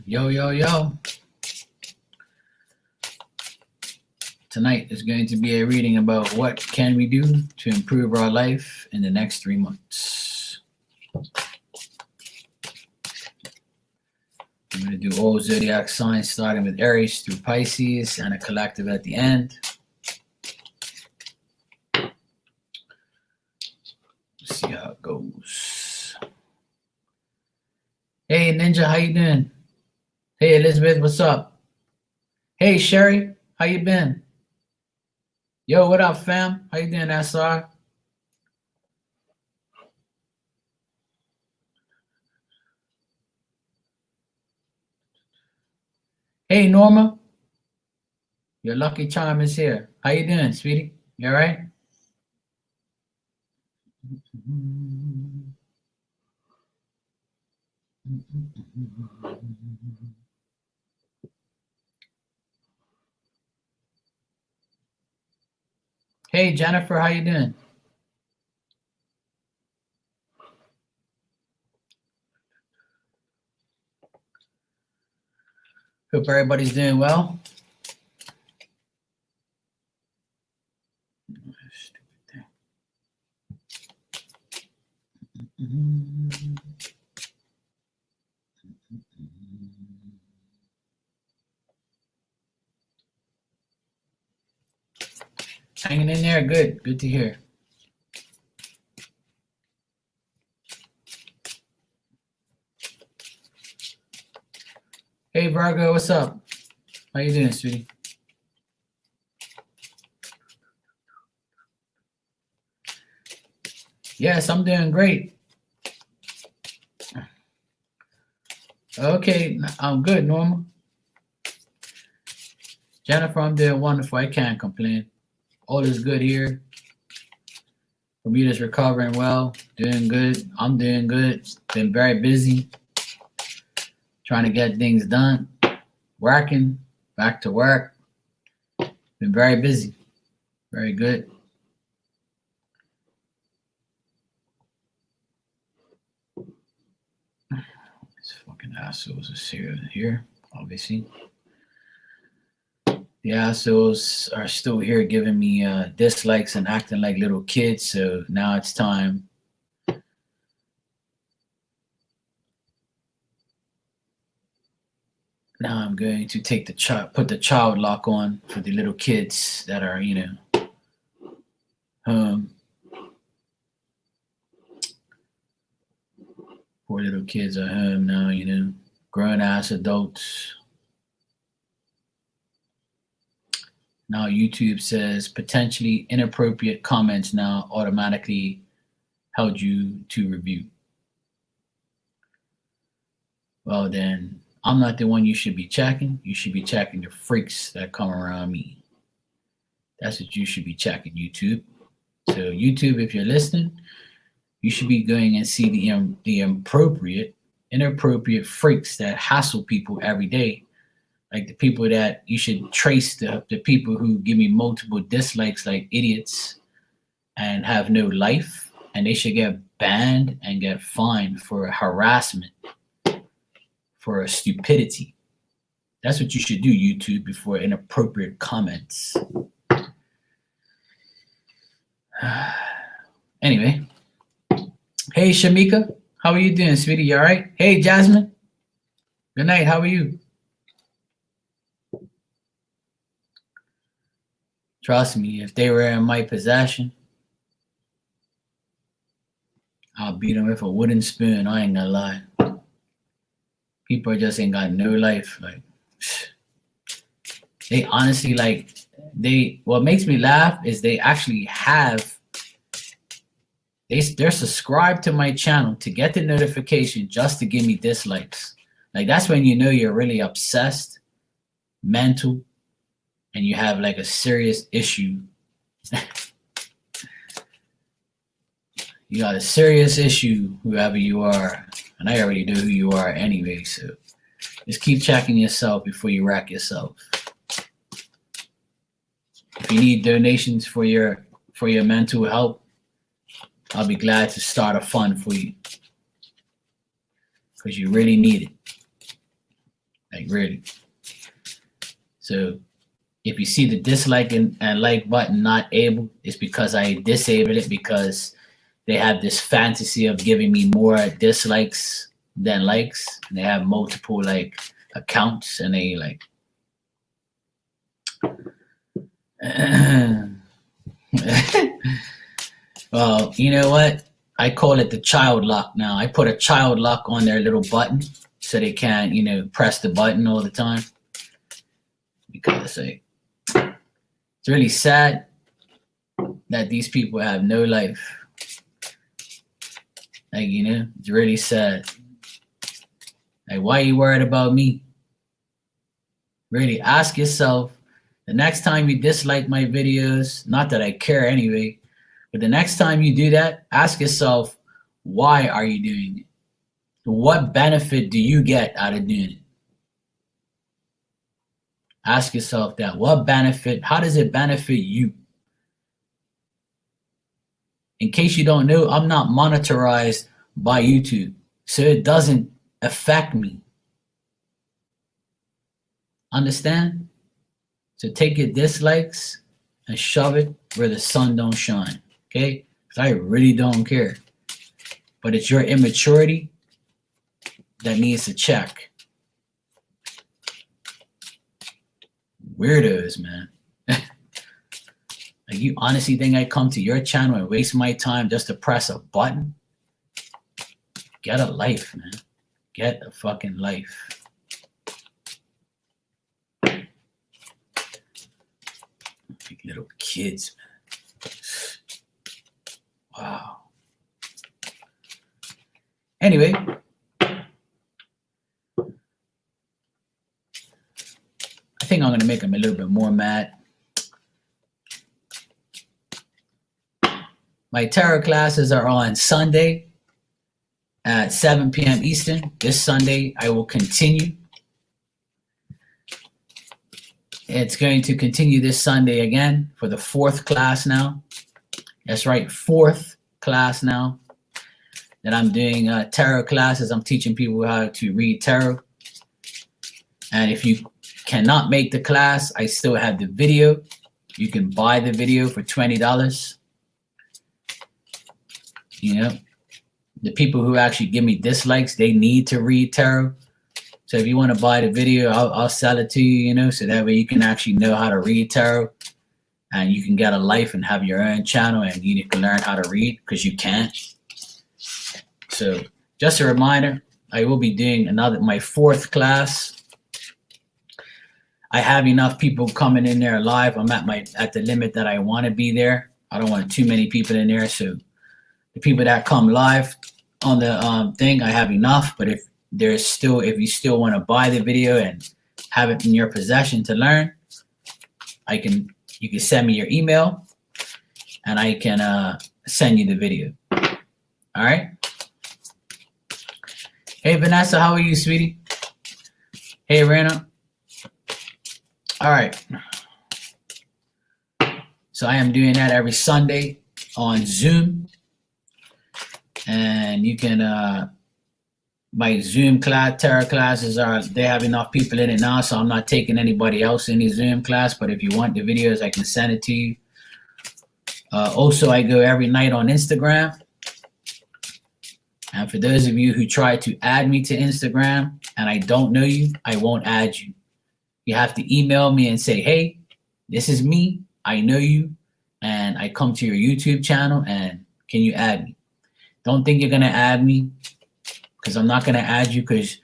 Yo, yo, yo. Tonight is going to be a reading about what can we do to improve our life in the next 3 months. I'm going to do all zodiac signs starting with Aries through Pisces and a collective at the end. Let's see how it goes. Hey, Ninja, how you doing? Hey, Elizabeth, what's up? Hey, Sherry, how you been? Yo, what up, fam? How you doing, SR? Hey, Norma. Your lucky charm is here. How you doing, sweetie? You all right? Hey, Jennifer, how you doing? Hope everybody's doing well. Hanging in there, good. Good to hear. Hey, Virgo, what's up? How you doing, sweetie? Yes, I'm doing great. Okay, I'm good, Norma. Jennifer, I'm doing wonderful. I can't complain. All is good here. Bermuda's recovering well, doing good. I'm doing good. Been very busy, trying to get things done, working, back to work. Been very busy, very good. These fucking assholes are here, obviously. The assholes are still here giving me dislikes and acting like little kids, so now it's time. Now I'm going to take put the child lock on for the little kids that are, home. Poor little kids are home now, grown ass adults. Now YouTube says potentially inappropriate comments now automatically held you to review. Well then, I'm not the one you should be checking. You should be checking the freaks that come around me. That's what you should be checking, YouTube. So YouTube, if you're listening, you should be going and see the inappropriate freaks that hassle people every day. Like the people that you should trace the people who give me multiple dislikes like idiots and have no life, and they should get banned and get fined for harassment, for stupidity. That's what you should do, YouTube, before inappropriate comments. Anyway. Hey, Shamika. How are you doing, sweetie? You all right? Hey, Jasmine. Good night. How are you? Trust me, if they were in my possession, I'll beat them with a wooden spoon. I ain't gonna lie. People just ain't got no life. Like, they honestly, what makes me laugh is they actually have, they're subscribed to my channel to get the notification just to give me dislikes. Like, that's when you know you're really obsessed, mental, and you have like a serious issue. You got a serious issue, whoever you are. And I already know who you are anyway, so just keep checking yourself before you wreck yourself. If you need donations for your mental health, I'll be glad to start a fund for you, because you really need it. Like really. So if you see the dislike and like button not able, it's because I disabled it because they have this fantasy of giving me more dislikes than likes. And they have multiple like accounts and they like well, you know what? I call it the child lock now. I put a child lock on their little button so they can't, press the button all the time. Because like, it's really sad that these people have no life. Like, it's really sad. Like, why are you worried about me? Really, ask yourself the next time you dislike my videos, not that I care anyway, but the next time you do that, ask yourself, why are you doing it? What benefit do you get out of doing it? Ask yourself that. What benefit? How does it benefit you? In case you don't know, I'm not monetized by YouTube, so it doesn't affect me. Understand? So take your dislikes and shove it where the sun don't shine. Okay? Because I really don't care. But it's your immaturity that needs to check. Weirdos, man. Like, you honestly think I come to your channel and waste my time just to press a button? Get a life, man. Get a fucking life. Like little kids, man. Wow. Anyway. I think I'm going to make them a little bit more mad. My tarot classes are on Sunday at 7 p.m. Eastern. This Sunday, I will continue. It's going to continue this Sunday again for the 4th class now. That's right, 4th class now that I'm doing tarot classes. I'm teaching people how to read tarot. And if you cannot make the class, I still have the video. You can buy the video for $20. The people who actually give me dislikes, they need to read tarot. So if you want to buy the video, I'll sell it to you, so that way you can actually know how to read tarot and you can get a life and have your own channel and you can learn how to read because you can't. So just a reminder, I will be doing my 4th class. I have enough people coming in there live. I'm at the limit that I want to be there. I don't want too many people in there. So the people that come live on the thing, I have enough. But if you still want to buy the video and have it in your possession to learn, you can send me your email and I can send you the video. All right. Hey Vanessa, how are you, sweetie? Hey Rena. All right. So I am doing that every Sunday on Zoom. And you can, my Zoom tarot classes they have enough people in it now, so I'm not taking anybody else in the Zoom class, but if you want the videos, I can send it to you. Also, I go every night on Instagram. And for those of you who try to add me to Instagram and I don't know you, I won't add you. You have to email me and say, hey, this is me. I know you. And I come to your YouTube channel and can you add me? Don't think you're going to add me because I'm not going to add you because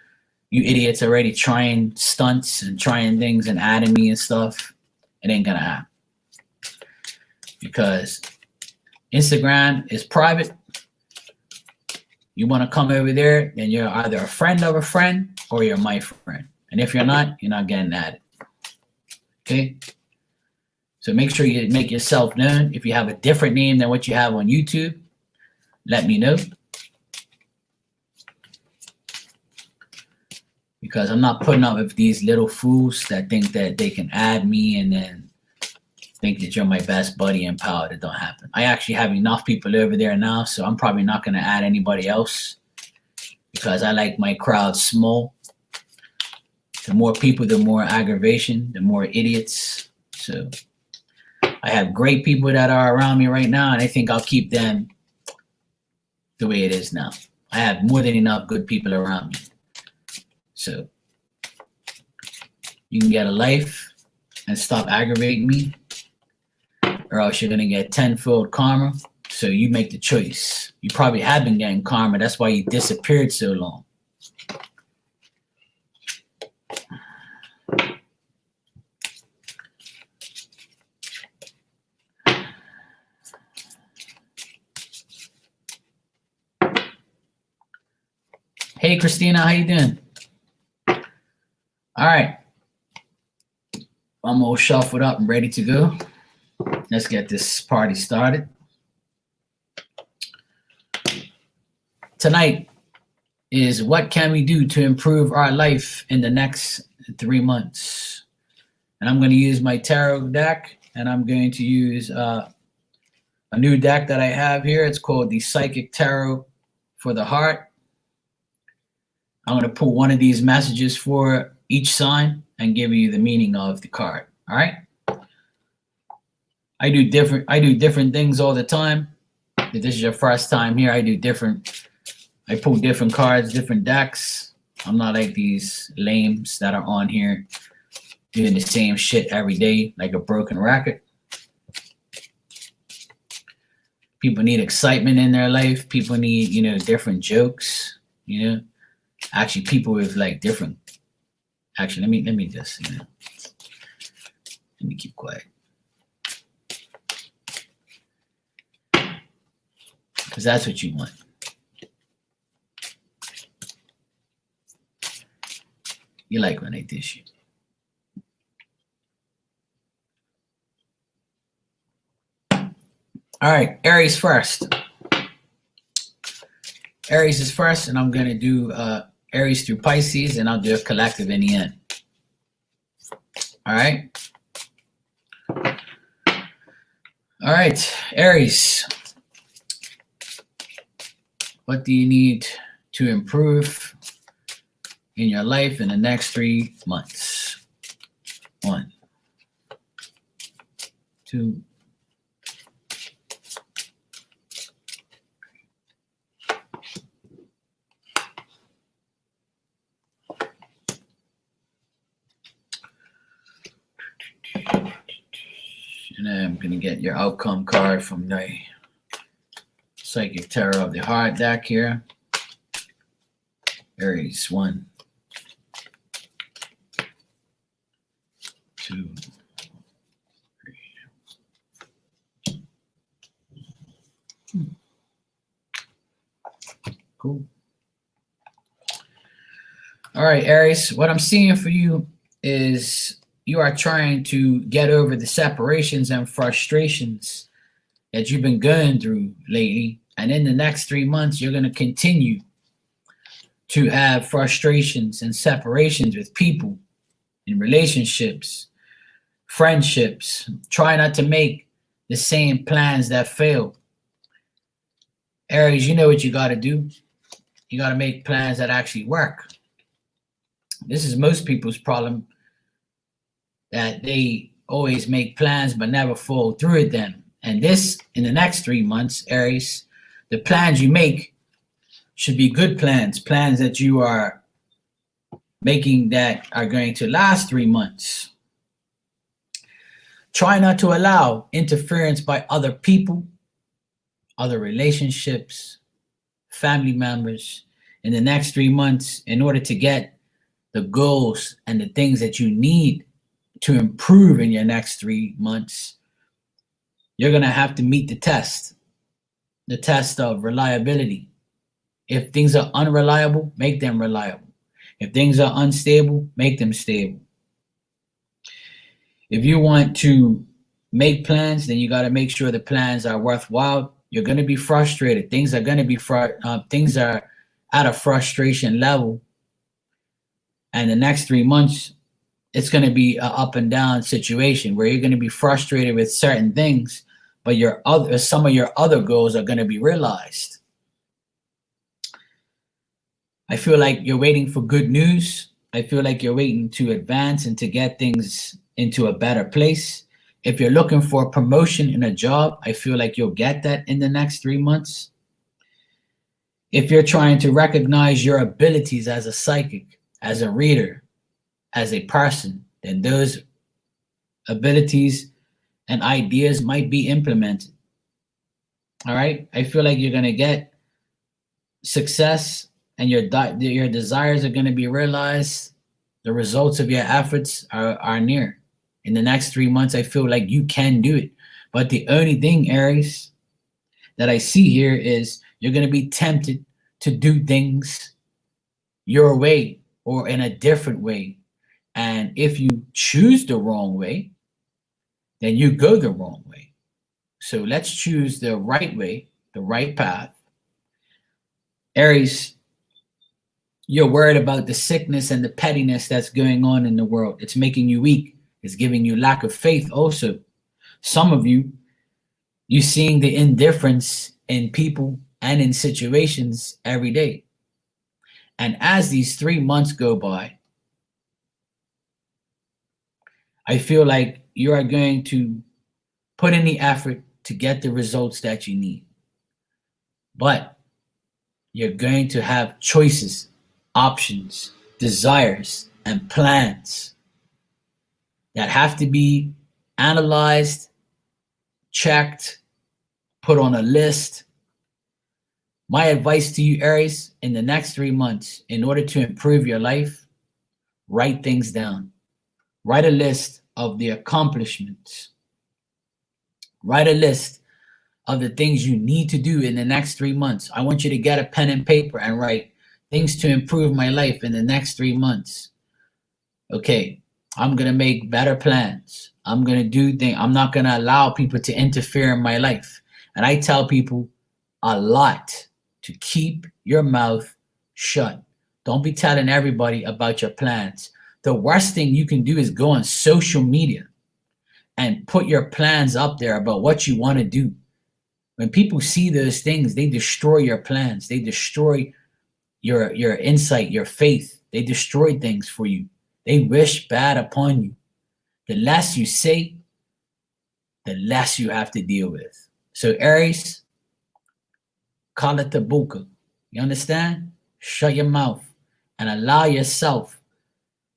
you idiots already trying stunts and trying things and adding me and stuff. It ain't going to happen. Because Instagram is private. You want to come over there, then you're either a friend of a friend or you're my friend. And if you're not getting added. Okay? So make sure you make yourself known. If you have a different name than what you have on YouTube, let me know. Because I'm not putting up with these little fools that think that they can add me and then think that you're my best buddy in power. That don't happen. I actually have enough people over there now, so I'm probably not going to add anybody else because I like my crowd small. The more people, the more aggravation, the more idiots. So I have great people that are around me right now, and I think I'll keep them the way it is now. I have more than enough good people around me. So you can get a life and stop aggravating me, or else you're gonna get tenfold karma. So you make the choice. You probably have been getting karma. That's why you disappeared so long. Hey, Christina, how you doing? All right. I'm all shuffled up and ready to go. Let's get this party started. Tonight is what can we do to improve our life in the next 3 months? And I'm going to use my tarot deck, and I'm going to use a new deck that I have here. It's called the Psychic Tarot for the Heart. I'm going to pull one of these messages for each sign and give you the meaning of the card. All right. I do different things all the time. If this is your first time here, I pull different cards, different decks. I'm not like these lames that are on here doing the same shit every day like a broken record. People need excitement in their life. People need, different jokes, Actually, people with like different. Actually, let me just, let me keep quiet. Because that's what you want. You like when I dish you. All right, Aries first. Aries is first, and I'm going to do Aries through Pisces, and I'll do a collective in the end. All right. All right, Aries. What do you need to improve in your life in the next 3 months? 1, 2, and I'm going to get your outcome card from the Psychic Tarot of the Heart deck here. Aries, 1, 2, 3. Cool. All right, Aries, what I'm seeing for you is you are trying to get over the separations and frustrations that you've been going through lately. And in the next 3 months, you're going to continue to have frustrations and separations with people in relationships, friendships. Try not to make the same plans that fail. Aries, you know what you got to do. You got to make plans that actually work. This is most people's problem, that they always make plans but never follow through with them. And this, in the next 3 months, Aries, the plans you make should be good plans, plans that you are making that are going to last 3 months. Try not to allow interference by other people, other relationships, family members in the next 3 months in order to get the goals and the things that you need to improve in your next 3 months. You're going to have to meet the test of reliability. If things are unreliable, make them reliable. If things are unstable, make them stable. If you want to make plans, then you got to make sure the plans are worthwhile. You're going to be frustrated. Things are going to be things are at a frustration level. And the next 3 months, it's going to be an up and down situation where you're going to be frustrated with certain things, but some of your other goals are going to be realized. I feel like you're waiting for good news, I feel like you're waiting to advance and to get things into a better place. If you're looking for a promotion in a job, I feel like you'll get that in the next 3 months. If you're trying to recognize your abilities as a psychic, as a reader, as a person, then those abilities and ideas might be implemented. All right. I feel like you're going to get success and your desires are going to be realized. The results of your efforts are near. In the next 3 months, I feel like you can do it. But the only thing, Aries, that I see here is you're going to be tempted to do things your way or in a different way. And if you choose the wrong way, then you go the wrong way. So let's choose the right way, the right path. Aries, you're worried about the sickness and the pettiness that's going on in the world. It's making you weak. It's giving you lack of faith also. Some of you seeing the indifference in people and in situations every day. And as these 3 months go by, I feel like you are going to put in the effort to get the results that you need. But you're going to have choices, options, desires, and plans that have to be analyzed, checked, put on a list. My advice to you, Aries, in the next 3 months, in order to improve your life, write things down. Write a list of the accomplishments. Write a list of the things you need to do in the next 3 months. I want you to get a pen and paper and write things to improve my life in the next 3 months. Okay, I'm going to make better plans. I'm going to do things. I'm not going to allow people to interfere in my life. And I tell people a lot to keep your mouth shut. Don't be telling everybody about your plans. The worst thing you can do is go on social media and put your plans up there about what you want to do. When people see those things, they destroy your plans. They destroy your insight, your faith. They destroy things for you. They wish bad upon you. The less you say, the less you have to deal with. So Aries, call it the buka. You understand? Shut your mouth and allow yourself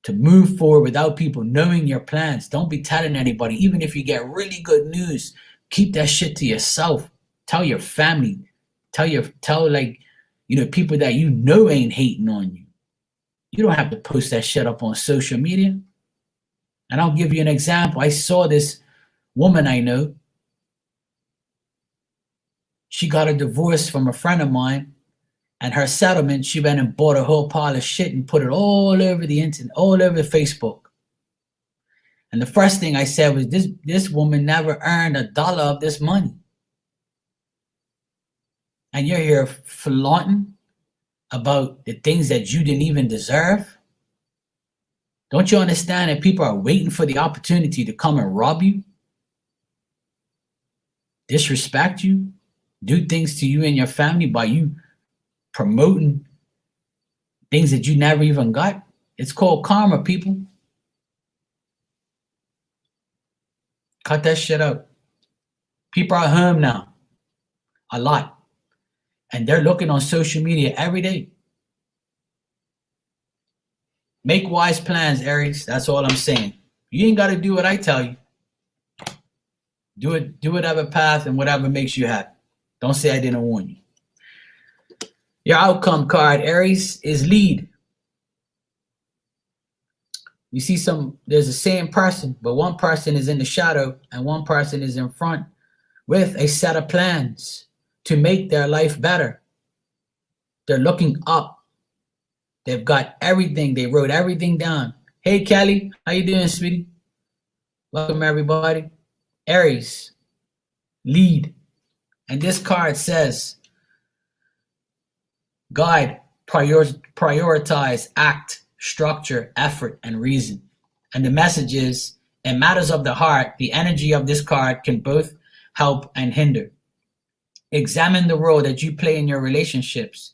to move forward without people knowing your plans. Don't be telling anybody. Even if you get really good news, keep that shit to yourself. Tell your family. Tell people that you know ain't hating on you. You don't have to post that shit up on social media. And I'll give you an example. I saw this woman I know. She got a divorce from a friend of mine, and her settlement, she went and bought a whole pile of shit and put it all over the internet, all over Facebook. And the first thing I said was, this woman never earned $1 of this money. And you're here flaunting about the things that you didn't even deserve? Don't you understand that people are waiting for the opportunity to come and rob you, disrespect you, do things to you and your family by you promoting things that you never even got? It's called karma, people. Cut that shit out. People are home now, a lot. And they're looking on social media every day. Make wise plans, Aries. That's all I'm saying. You ain't got to do what I tell you. Do whatever path and whatever makes you happy. Don't say I didn't warn you. Your outcome card, Aries, is lead. You see there's the same person, but one person is in the shadow and one person is in front with a set of plans to make their life better. They're looking up. They've got everything. They wrote everything down. Hey, Kelly, how you doing, sweetie? Welcome, everybody. Aries, lead. And this card says, guide, prioritize, act, structure, effort, and reason. And the message is, in matters of the heart, the energy of this card can both help and hinder. Examine the role that you play in your relationships.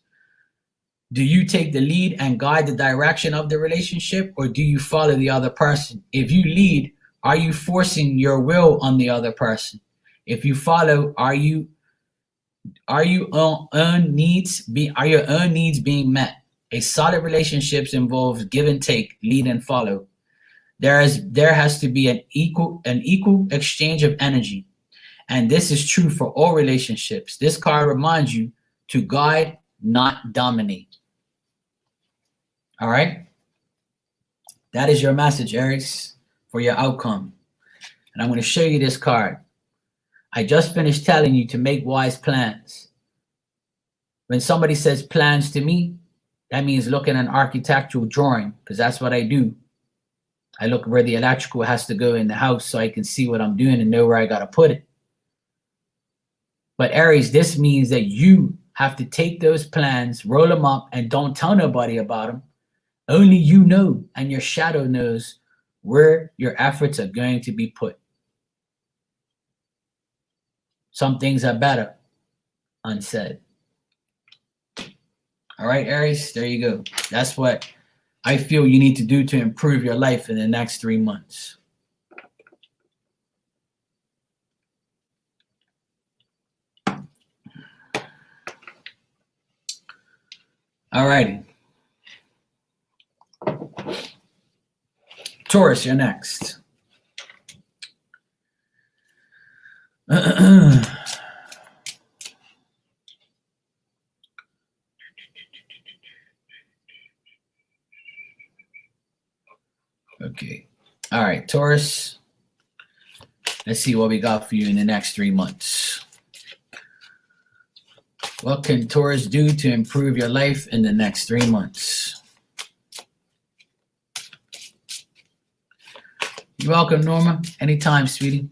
Do you take the lead and guide the direction of the relationship, or do you follow the other person? If you lead, are you forcing your will on the other person? If you follow, are your own needs being met? A solid relationships involves give and take, lead and follow. There has to be an equal exchange of energy, and this is true for all relationships. This card reminds you to guide, not dominate. All right, that is your message, Aries, for your outcome. And I'm going to show you this card. I just finished telling you to make wise plans. When somebody says plans to me, that means look at an architectural drawing, because that's what I do. I look where the electrical has to go in the house so I can see what I'm doing and know where I got to put it. But Aries, this means that you have to take those plans, roll them up, and don't tell nobody about them. Only you know, and your shadow knows where your efforts are going to be put. Some things are better unsaid. All right, Aries, there you go. That's what I feel you need to do to improve your life in the next 3 months. All righty. Taurus, you're next. Okay. All right, Taurus. Let's see what we got for you in the next 3 months. What can Taurus do to improve your life in the next 3 months? You're welcome, Norma. Anytime, sweetie.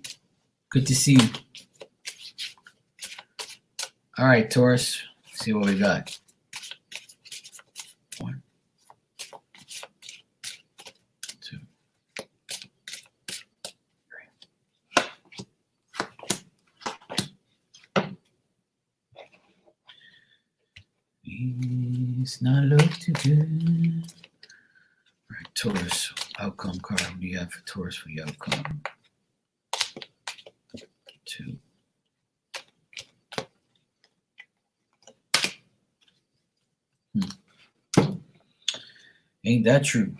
Good to see you. All right, Taurus. Let's see what we got. 1, 2, 3. It's not look too good. All right, Taurus. Outcome card. What do you have for Taurus for the outcome? 2. Ain't that true?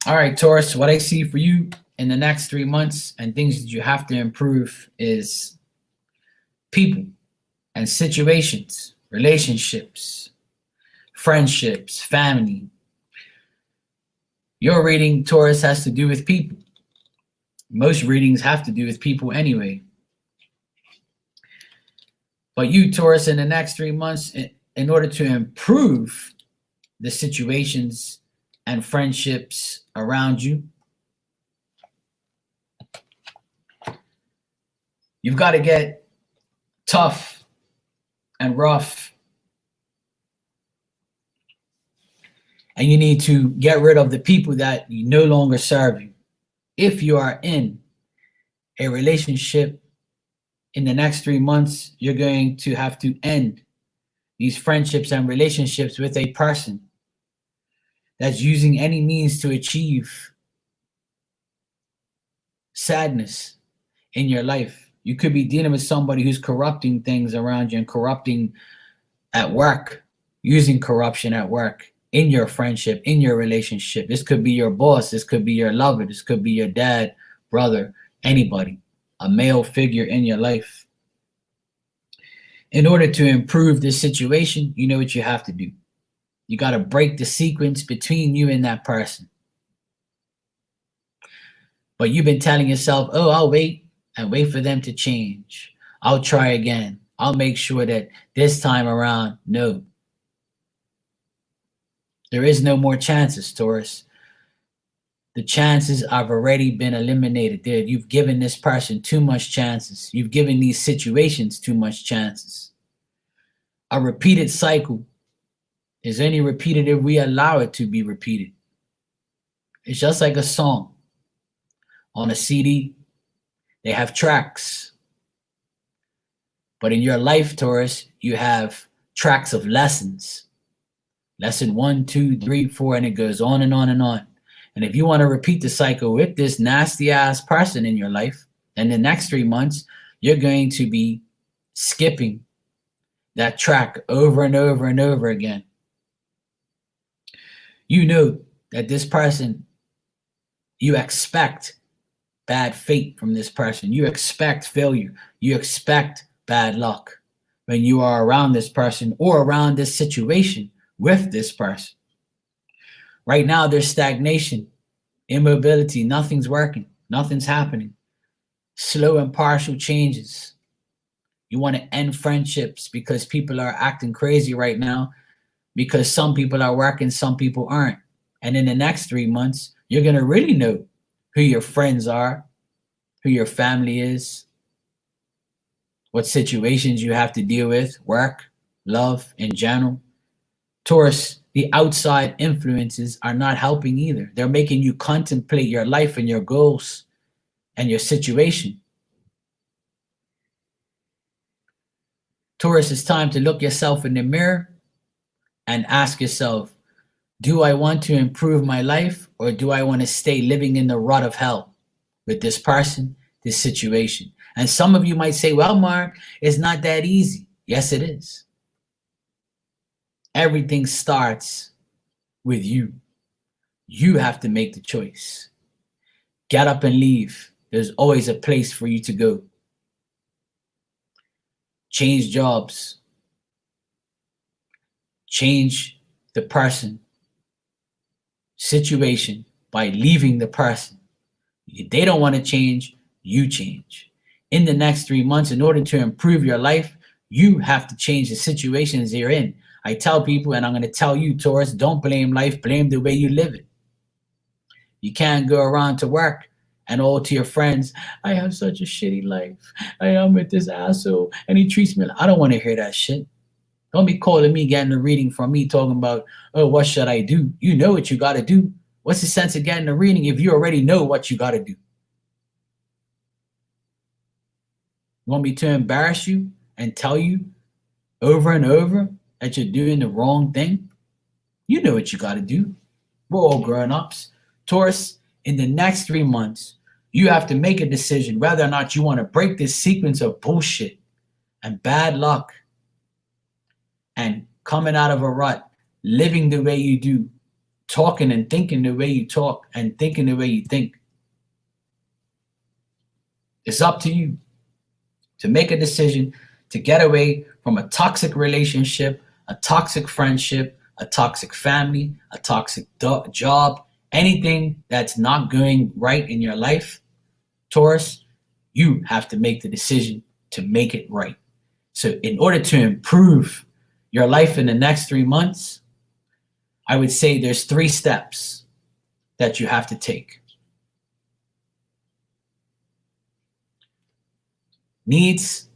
All right, Taurus, what I see for you in the next 3 months and things that you have to improve is people and situations, relationships, friendships, family. Your reading, Taurus, has to do with people. Most readings have to do with people anyway. But you, Taurus, in the next 3 months, in order to improve the situations and friendships around you, you've got to get tough and rough. And you need to get rid of the people that no longer serve you. If you are in a relationship in the next 3 months, you're going to have to end these friendships and relationships with a person that's using any means to achieve sadness in your life. You could be dealing with somebody who's corrupting things around you and corrupting at work, using corruption at work, in your friendship, in your relationship. This could be your boss. This could be your lover. This could be your dad, brother, anybody, a male figure in your life. In order to improve this situation, you know what you have to do. You got to break the sequence between you and that person. But you've been telling yourself, oh, I'll wait and wait for them to change. I'll try again. I'll make sure that this time around, no. There is no more chances, Taurus. The chances have already been eliminated. You've given this person too much chances. You've given these situations too much chances. A repeated cycle is only repeated if we allow it to be repeated. It's just like a song. On a CD, they have tracks. But in your life, Taurus, you have tracks of lessons. Lesson 1, 2, 3, 4, and it goes on and on and on. And if you want to repeat the cycle with this nasty ass person in your life, then the next 3 months, you're going to be skipping that track over and over and over again. You know that this person, you expect bad fate from this person. You expect failure. You expect bad luck when you are around this person or around this situation with this person. Right now, there's stagnation, immobility, nothing's working, nothing's happening. Slow and partial changes. You want to end friendships because people are acting crazy right now, because some people are working, some people aren't. And in the next 3 months, you're going to really know who your friends are, who your family is, what situations you have to deal with, work, love in general. Taurus, the outside influences are not helping either. They're making you contemplate your life and your goals and your situation. Taurus, it's time to look yourself in the mirror and ask yourself, do I want to improve my life, or do I want to stay living in the rut of hell with this person, this situation? And some of you might say, well, Mark, it's not that easy. Yes, it is. Everything starts with you. You have to make the choice. Get up and leave. There's always a place for you to go. Change jobs. Change the person, situation by leaving the person. If they don't want to change, you change. In the next 3 months, in order to improve your life, you have to change the situations you're in. I tell people, and I'm going to tell you, Taurus, don't blame life, blame the way you live it. You can't go around to work and all to your friends, I have such a shitty life. I am with this asshole and he treats me like, I don't want to hear that shit. Don't be calling me, getting a reading from me, talking about, oh, what should I do? You know what you got to do. What's the sense of getting a reading if you already know what you got to do? Want me to embarrass you and tell you over and over that you're doing the wrong thing? You know what you got to do. We're all grown-ups. Taurus, in the next 3 months, you have to make a decision whether or not you want to break this sequence of bullshit and bad luck and coming out of a rut, living the way you do, talking and thinking the way you talk and thinking the way you think. It's up to you to make a decision to get away from a toxic relationship, a toxic friendship, a toxic family, a toxic job, anything that's not going right in your life. Taurus, you have to make the decision to make it right. So in order to improve your life in the next 3 months, I would say there's 3 steps that you have to take. Needs,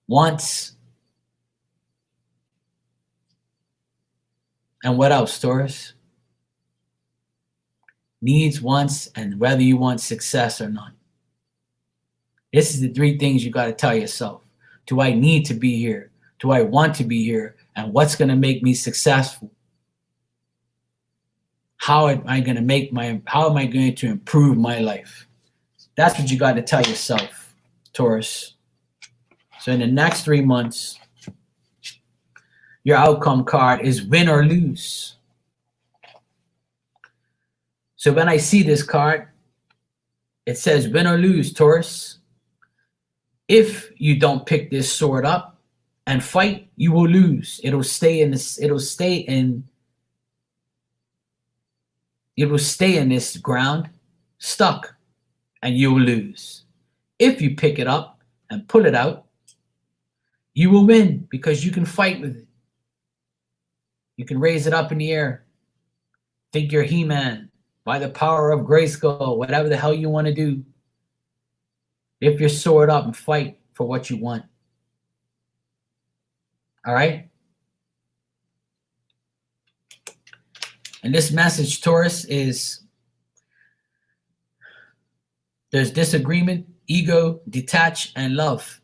wants, and what else, Taurus? Needs, wants, and whether you want success or not. This is the 3 things you got to tell yourself. Do I need to be here? Do I want to be here? And what's going to make me successful? How am I going to improve my life? That's what you got to tell yourself, Taurus. So in the next 3 months, your outcome card is win or lose. So when I see this card, it says win or lose, Taurus. If you don't pick this sword up and fight, you will lose. It'll stay in this ground, stuck, and you will lose. If you pick it up and pull it out, you will win because you can fight with it. You can raise it up in the air. Think you're He-Man by the power of Grayskull, whatever the hell you want to do. Lift your sword up and fight for what you want. All right? And this message, Taurus, is there's disagreement, ego, detach, and love.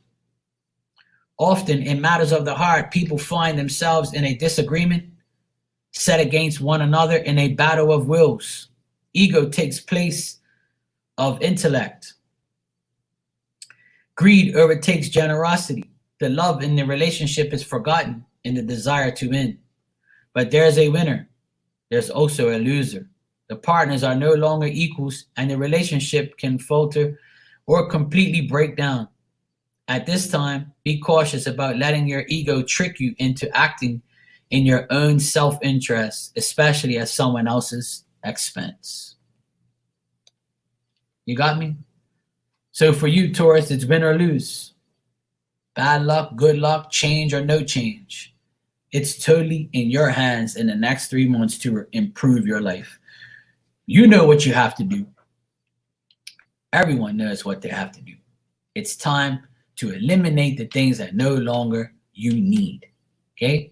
Often in matters of the heart, people find themselves in a disagreement, set against one another in a battle of wills. Ego takes place of intellect. Greed overtakes generosity. The love in the relationship is forgotten in the desire to win. But there's a winner. There's also a loser. The partners are no longer equals, and the relationship can falter or completely break down. At this time, be cautious about letting your ego trick you into acting in your own self-interest, especially at someone else's expense. You got me? So for you, Taurus, it's win or lose. Bad luck, good luck, change or no change. It's totally in your hands in the next 3 months to improve your life. You know what you have to do. Everyone knows what they have to do. It's time to eliminate the things that no longer you need. Okay?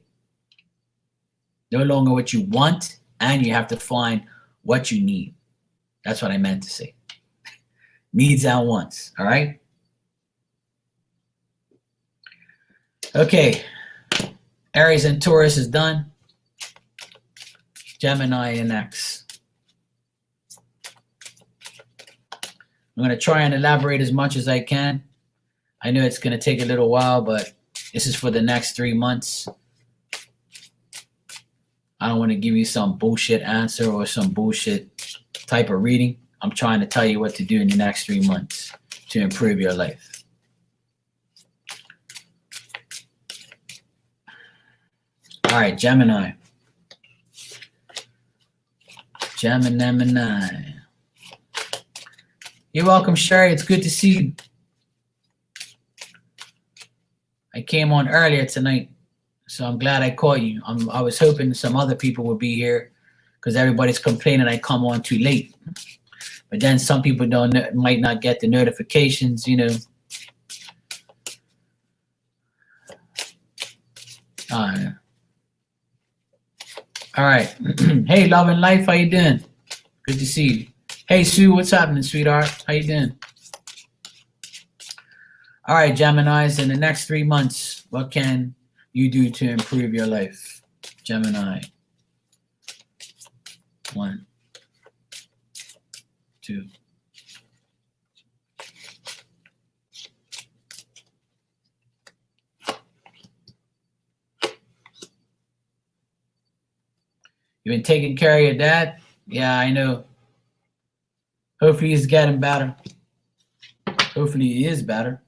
No longer what you want, and you have to find what you need. That's what I meant to say. Needs and wants. All right? Okay. Aries and Taurus is done. Gemini and X. I'm going to try and elaborate as much as I can. I know it's going to take a little while, but this is for the next 3 months. I don't want to give you some bullshit answer or some bullshit type of reading. I'm trying to tell you what to do in the next 3 months to improve your life. All right, Gemini. Gemini. You're welcome, Sherry. It's good to see you. I came on earlier tonight, so I'm glad I caught you. I was hoping some other people would be here because everybody's complaining I come on too late. But then some people might not get the notifications, you know. All right. Hey, Love and Life, how you doing? Good to see you. Hey, Sue, what's happening, sweetheart? How you doing? All right, Geminis, in the next 3 months, what can you do to improve your life? Gemini. 1, 2. You've been taking care of your dad? Yeah, I know. Hopefully he's getting better. Hopefully he is better.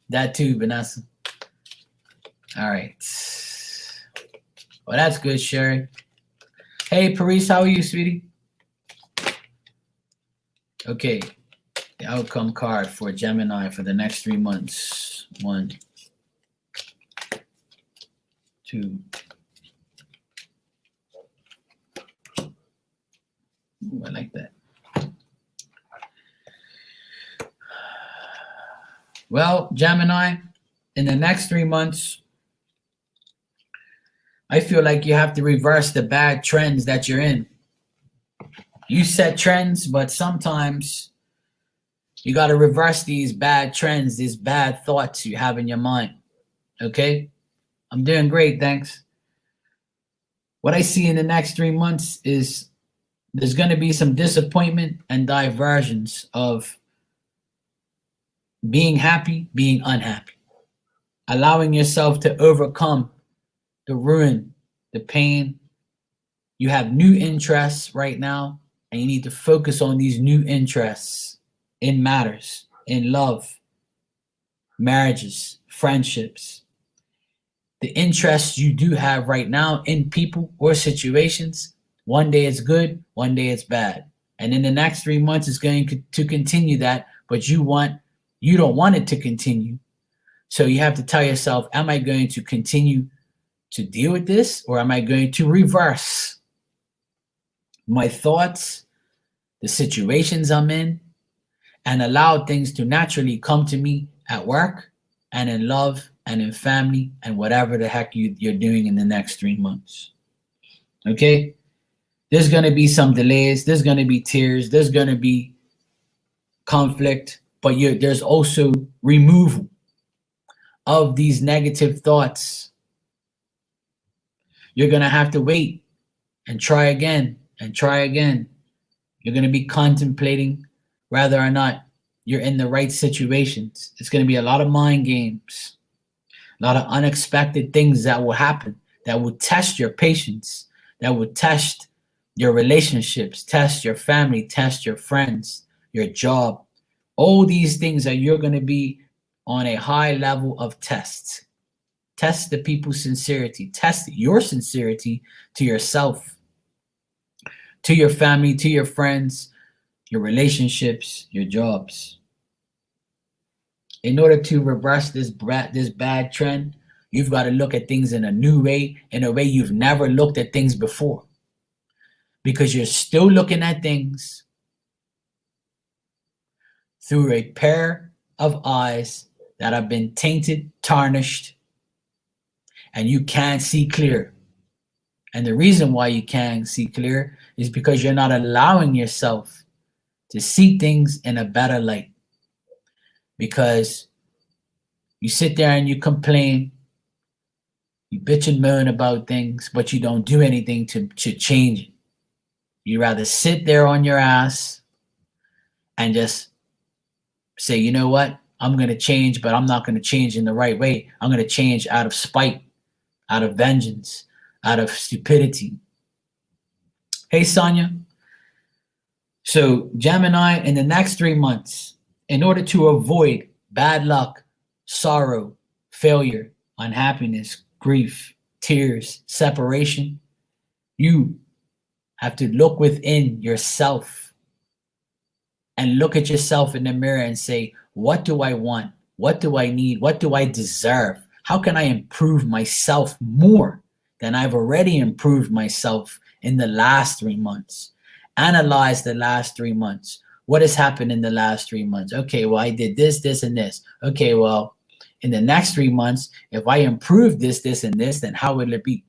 That too, Vanessa. All right. Well, that's good, Sherry. Hey, Paris, how are you, sweetie? Okay. The outcome card for Gemini for the next 3 months. 1, 2. Ooh, I like that. Well, Gemini, in the next 3 months, I feel like you have to reverse the bad trends that you're in. You set trends, but sometimes you got to reverse these bad trends, these bad thoughts you have in your mind. Okay? I'm doing great, thanks. What I see in the next 3 months is there's going to be some disappointment and diversions of being happy, being unhappy. Allowing yourself to overcome the ruin, the pain. You have new interests right now, and you need to focus on these new interests in matters, in love, marriages, friendships. The interests you do have right now in people or situations, one day it's good, one day it's bad. And in the next 3 months, it's going to continue that, but you don't want it to continue. So you have to tell yourself, am I going to continue to deal with this, or am I going to reverse my thoughts, the situations I'm in, and allow things to naturally come to me at work and in love and in family and whatever the heck you're doing in the next 3 months? Okay? There's going to be some delays. There's going to be tears. There's going to be conflict. But there's also removal of these negative thoughts. You're going to have to wait and try again and try again. You're going to be contemplating whether or not you're in the right situations. It's going to be a lot of mind games, a lot of unexpected things that will happen, that will test your patience, that will test your relationships, test your family, test your friends, your job. All these things that you're going to be on a high level of tests. Test the people's sincerity. Test your sincerity to yourself, to your family, to your friends, your relationships, your jobs. In order to reverse this bad trend, you've got to look at things in a new way, in a way you've never looked at things before. Because you're still looking at things through a pair of eyes that have been tainted, tarnished, and you can't see clear. And the reason why you can't see clear is because you're not allowing yourself to see things in a better light. Because you sit there and you complain, you bitch and moan about things, but you don't do anything to change it. You rather sit there on your ass and just say, you know what? I'm going to change, but I'm not going to change in the right way. I'm going to change out of spite, out of vengeance, out of stupidity. Hey, Sonia. So, Gemini, in the next 3 months, in order to avoid bad luck, sorrow, failure, unhappiness, grief, tears, separation, you have to look within yourself and look at yourself in the mirror and say, what do I want? What do I need? What do I deserve? How can I improve myself more than I've already improved myself in the last 3 months? Analyze the last 3 months. What has happened in the last 3 months? Okay, well, I did this, this, and this. Okay, well, in the next 3 months, if I improve this, this, and this, then how will it be?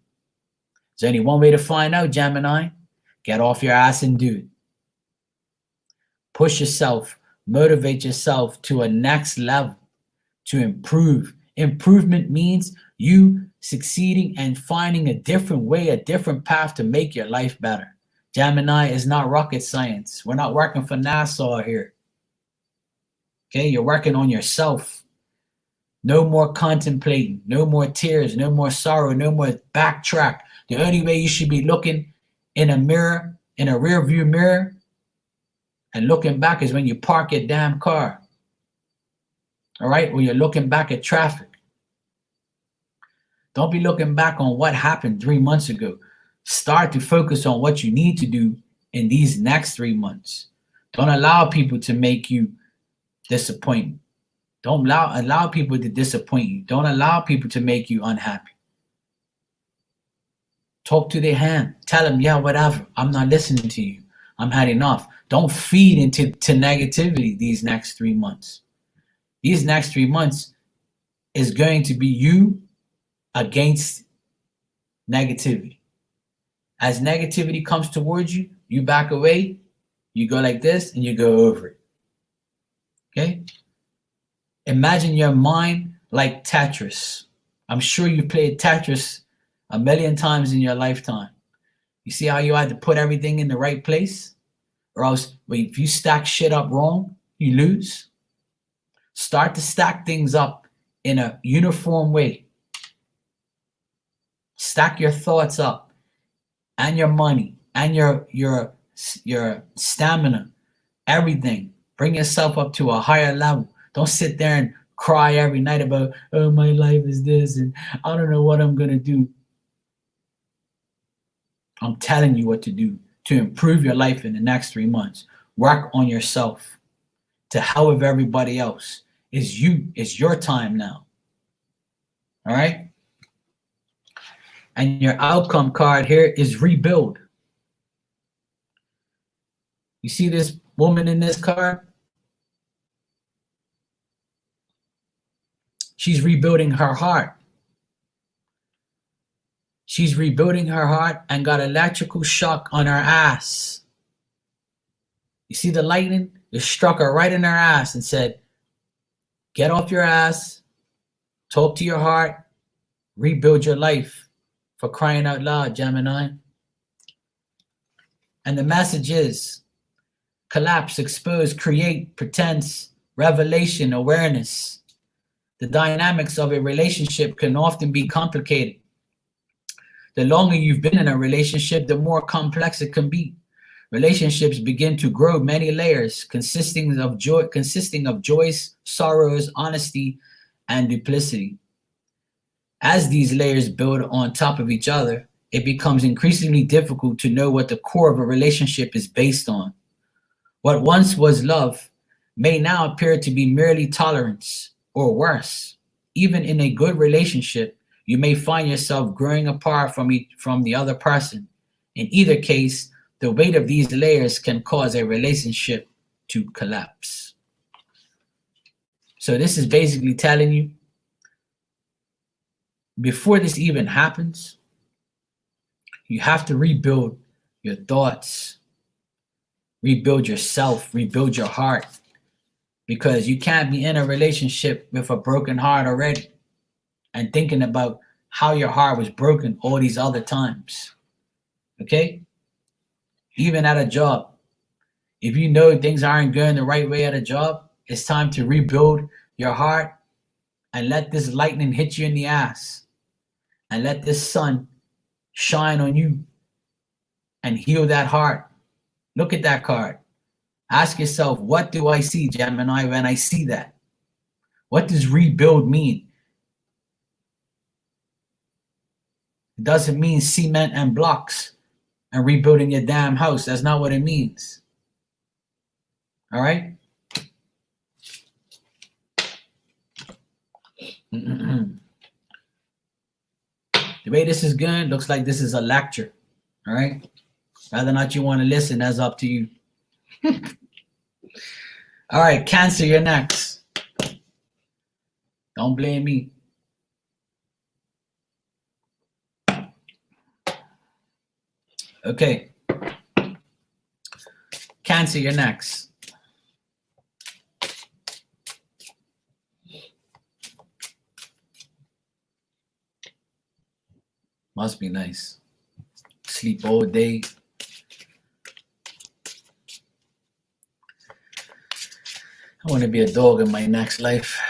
There's only one way to find out, Gemini. Get off your ass and do it. Push yourself, motivate yourself to a next level, to improve. Improvement means you succeeding and finding a different way, a different path to make your life better. Gemini is not rocket science. We're not working for NASA here. Okay, you're working on yourself. No more contemplating, no more tears, no more sorrow, no more backtrack. The only way you should be looking in a mirror, in a rear view mirror, and looking back is when you park your damn car. All right, or you're looking back at traffic. Don't be looking back on what happened 3 months ago. Start to focus on what you need to do in these next 3 months. Don't allow people to make you disappointed. Don't allow people to disappoint you. Don't allow people to make you unhappy. Talk to their hand. Tell them, yeah, whatever. I'm not listening to you. I'm had enough. Don't feed into negativity these next 3 months. These next 3 months is going to be you against negativity. As negativity comes towards you, you back away, you go like this, and you go over it. Okay? Imagine your mind like Tetris. I'm sure you played Tetris a million times in your lifetime. You see how you had to put everything in the right place? Or else, if you stack shit up wrong, you lose. Start to stack things up in a uniform way. Stack your thoughts up and your money and your stamina, everything. Bring yourself up to a higher level. Don't sit there and cry every night about, oh, my life is this and I don't know what I'm going to do. I'm telling you what to do to improve your life in the next 3 months. Work on yourself. To hell with everybody else. It's your time now. All right? And your outcome card here is rebuild. You see this woman in this card? She's rebuilding her heart. She's rebuilding her heart and got electrical shock on her ass. You see the lightning? It struck her right in her ass and said, get off your ass, talk to your heart, rebuild your life. For crying out loud, Gemini. And the message is collapse, expose, create, pretense, revelation, awareness. The dynamics of a relationship can often be complicated. The longer you've been in a relationship, the more complex it can be. Relationships begin to grow many layers, consisting of joys, sorrows, honesty, and duplicity. As these layers build on top of each other, it becomes increasingly difficult to know what the core of a relationship is based on. What once was love may now appear to be merely tolerance, or worse. Even in a good relationship, you may find yourself growing apart from the other person. In either case, the weight of these layers can cause a relationship to collapse. So this is basically telling you, before this even happens, you have to rebuild your thoughts, rebuild yourself, rebuild your heart, because you can't be in a relationship with a broken heart already and thinking about how your heart was broken all these other times. Okay? Even at a job, if you know things aren't going the right way at a job, it's time to rebuild your heart and let this lightning hit you in the ass and let this sun shine on you and heal that heart. Look at that card. Ask yourself, what do I see, Gemini, when I see that? What does rebuild mean? It doesn't mean cement and blocks and rebuilding your damn house. That's not what it means. All right? The way this is going, looks like this is a lecture. All right? Whether or not you want to listen, that's up to you. All right, Cancer, you're next. Don't blame me. Okay. Cancer, you're next. Must be nice. Sleep all day. I want to be a dog in my next life.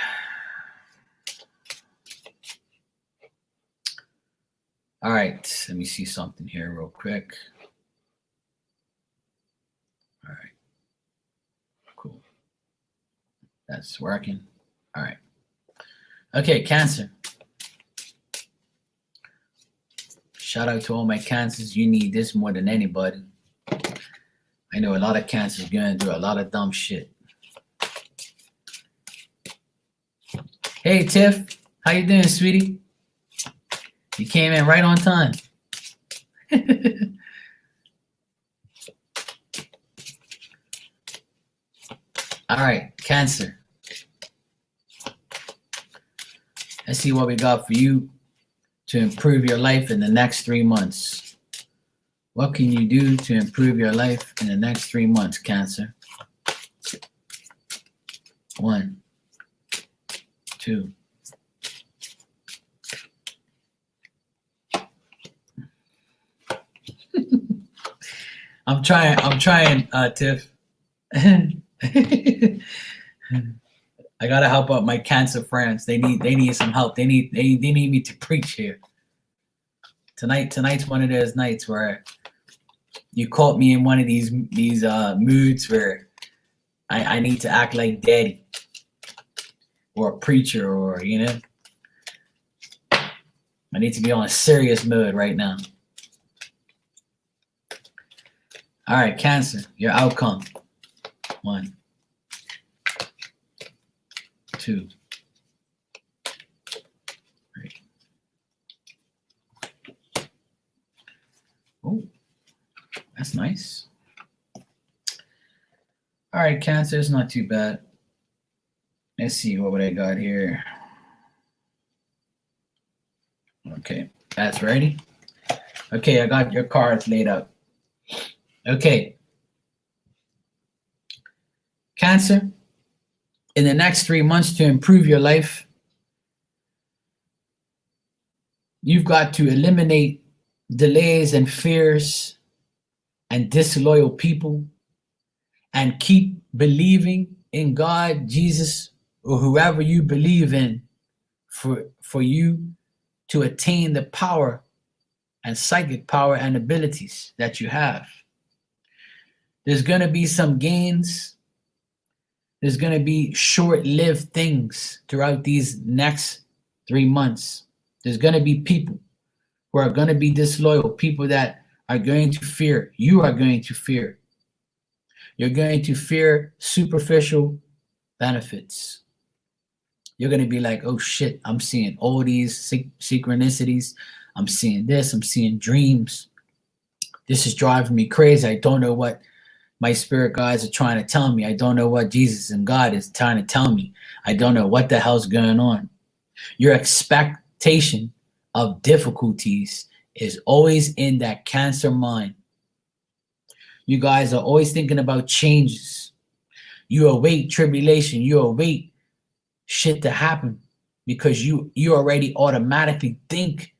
All right, let me see something here real quick. All right, cool. That's working. All right. Okay, Cancer. Shout out to all my Cancers. You need this more than anybody. I know a lot of Cancers going through a lot of dumb shit. Hey, Tiff. How you doing, sweetie? You came in right on time. All right, Cancer. Let's see what we got for you to improve your life in the next 3 months. What can you do to improve your life in the next 3 months, Cancer? 1, 2. I'm trying, Tiff. I gotta help out my Cancer friends. They need some help. They need me to preach here. Tonight's one of those nights where you caught me in one of these moods where I need to act like daddy or a preacher, or I need to be on a serious mode right now. All right, Cancer, your outcome. 1, 2, 3. Oh, that's nice. All right, Cancer, it's not too bad. Let's see, what would I got here? Okay, that's ready. Okay, I got your cards laid out. Okay, Cancer, in the next 3 months to improve your life, you've got to eliminate delays and fears and disloyal people and keep believing in God, Jesus, or whoever you believe in for you to attain the power and psychic power and abilities that you have. There's going to be some gains. There's going to be short-lived things throughout these next 3 months. There's going to be people who are going to be disloyal, people that are going to fear. You are going to fear. You're going to fear superficial benefits. You're going to be like, oh shit, I'm seeing all these synchronicities. I'm seeing this. I'm seeing dreams. This is driving me crazy. I don't know what my spirit guides are trying to tell me. I don't know what Jesus and God is trying to tell me. I don't know what the hell's going on. Your expectation of difficulties is always in that Cancer mind. You guys are always thinking about changes. You await tribulation. You await shit to happen because you already automatically think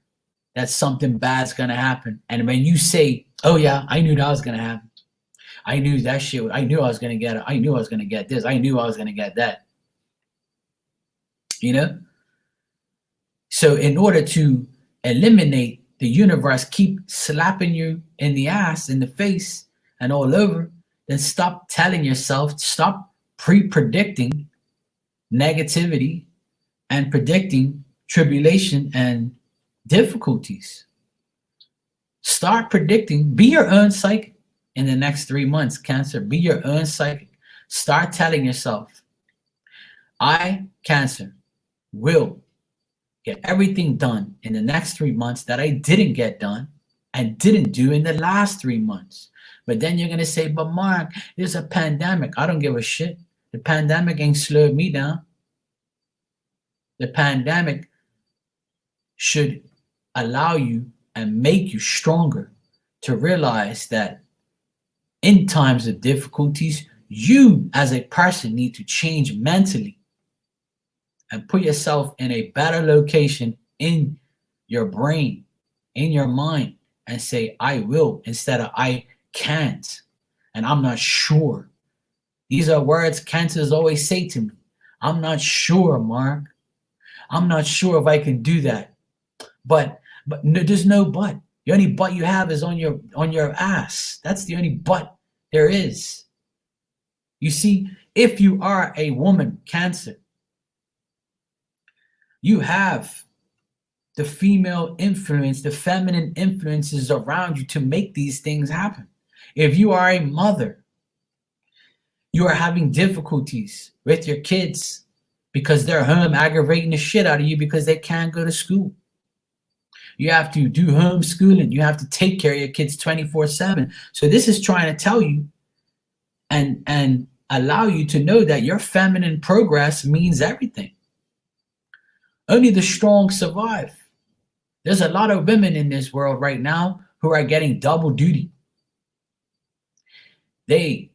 that something bad's gonna happen. And when you say, oh yeah, I knew that was gonna happen. I knew that shit. I knew I was gonna get it. I knew I was gonna get this. I knew I was gonna get that. You know? So in order to eliminate the universe keep slapping you in the ass, in the face, and all over, then stop telling yourself, stop pre-predicting negativity and predicting tribulation and difficulties. Start predicting. Be your own psychic in the next 3 months, Cancer. Be your own psychic. Start telling yourself, I, Cancer, will get everything done in the next 3 months that I didn't get done and didn't do in the last 3 months. But then you're going to say, but Mark, there's a pandemic. I don't give a shit. The pandemic ain't slowed me down. The pandemic should allow you and make you stronger to realize that in times of difficulties, you as a person need to change mentally and put yourself in a better location in your brain, in your mind, and say, I will, instead of I can't, and I'm not sure. These are words Cancers always say to me. I'm not sure, Mark. I'm not sure if I can do that. But no, there's no but. The only but you have is on your ass. That's the only but there is. You see, if you are a woman, Cancer, you have the female influence, the feminine influences around you to make these things happen. If you are a mother, you are having difficulties with your kids because they're home aggravating the shit out of you because they can't go to school. You have to do homeschooling. You have to take care of your kids 24/7. So this is trying to tell you and allow you to know that your feminine progress means everything. Only the strong survive. There's a lot of women in this world right now who are getting double duty. They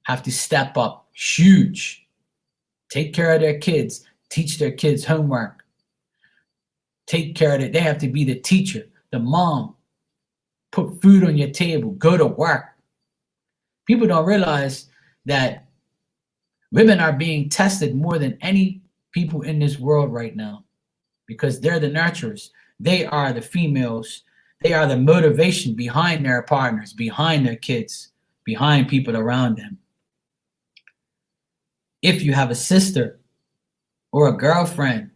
have to step up huge, take care of their kids, teach their kids homework, take care of it. They have to be the teacher, the mom, put food on your table, go to work. People don't realize that women are being tested more than any people in this world right now because they're the nurturers. They are the females. They are the motivation behind their partners, behind their kids, behind people around them. If you have a sister or a girlfriend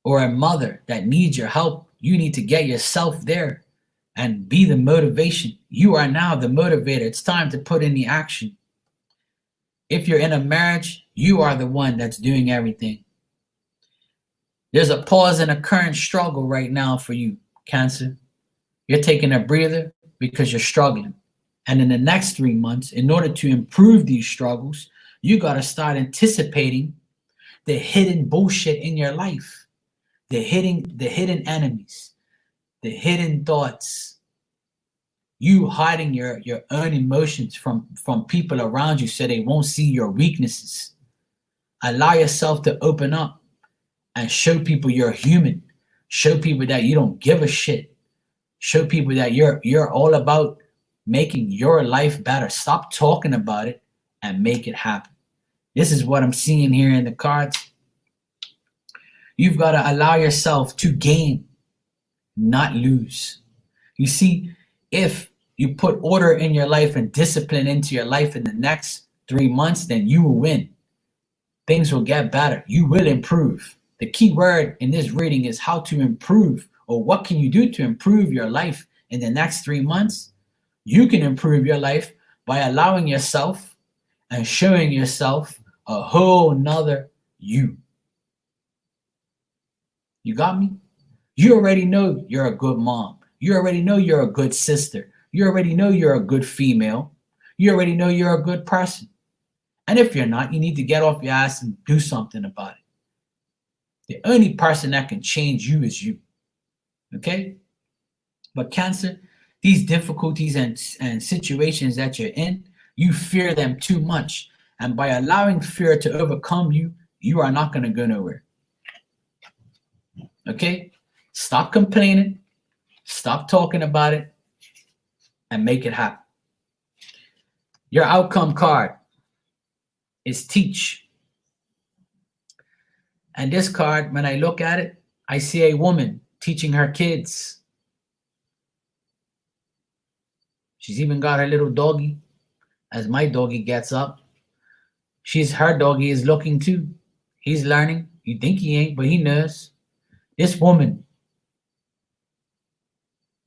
or a mother that needs your help, you need to get yourself there and be the motivation. You are now the motivator. It's time to put in the action. If you're in a marriage, you are the one that's doing everything. There's a pause in a current struggle right now for you, Cancer. You're taking a breather because you're struggling. And in the next 3 months, in order to improve these struggles, you got to start anticipating the hidden bullshit in your life, the hidden enemies, the hidden thoughts, You hiding your own emotions from people around you so they won't see your weaknesses. Allow yourself to open up and show people you're human. Show people that you don't give a shit. Show people that you're all about making your life better. Stop talking about it and make it happen. This is what I'm seeing here in the cards. You've got to allow yourself to gain, not lose. You see, if you put order in your life and discipline into your life in the next 3 months, then you will win. Things will get better. You will improve. The key word in this reading is how to improve, or what can you do to improve your life in the next 3 months? You can improve your life by allowing yourself and showing yourself a whole nother you. You got me? You already know you're a good mom. You already know you're a good sister. You already know you're a good female. You already know you're a good person. And if you're not, you need to get off your ass and do something about it. The only person that can change you is you. Okay? But Cancer, these difficulties and situations that you're in, you fear them too much. And by allowing fear to overcome you, you are not going to go nowhere. Okay? Stop complaining. Stop talking about it. And make it happen. Your outcome card is teach. And this card, when I look at it, I see a woman teaching her kids. She's even got her little doggy. As my doggy gets up, her doggy is looking too. He's learning. You think he ain't, but he knows. This woman,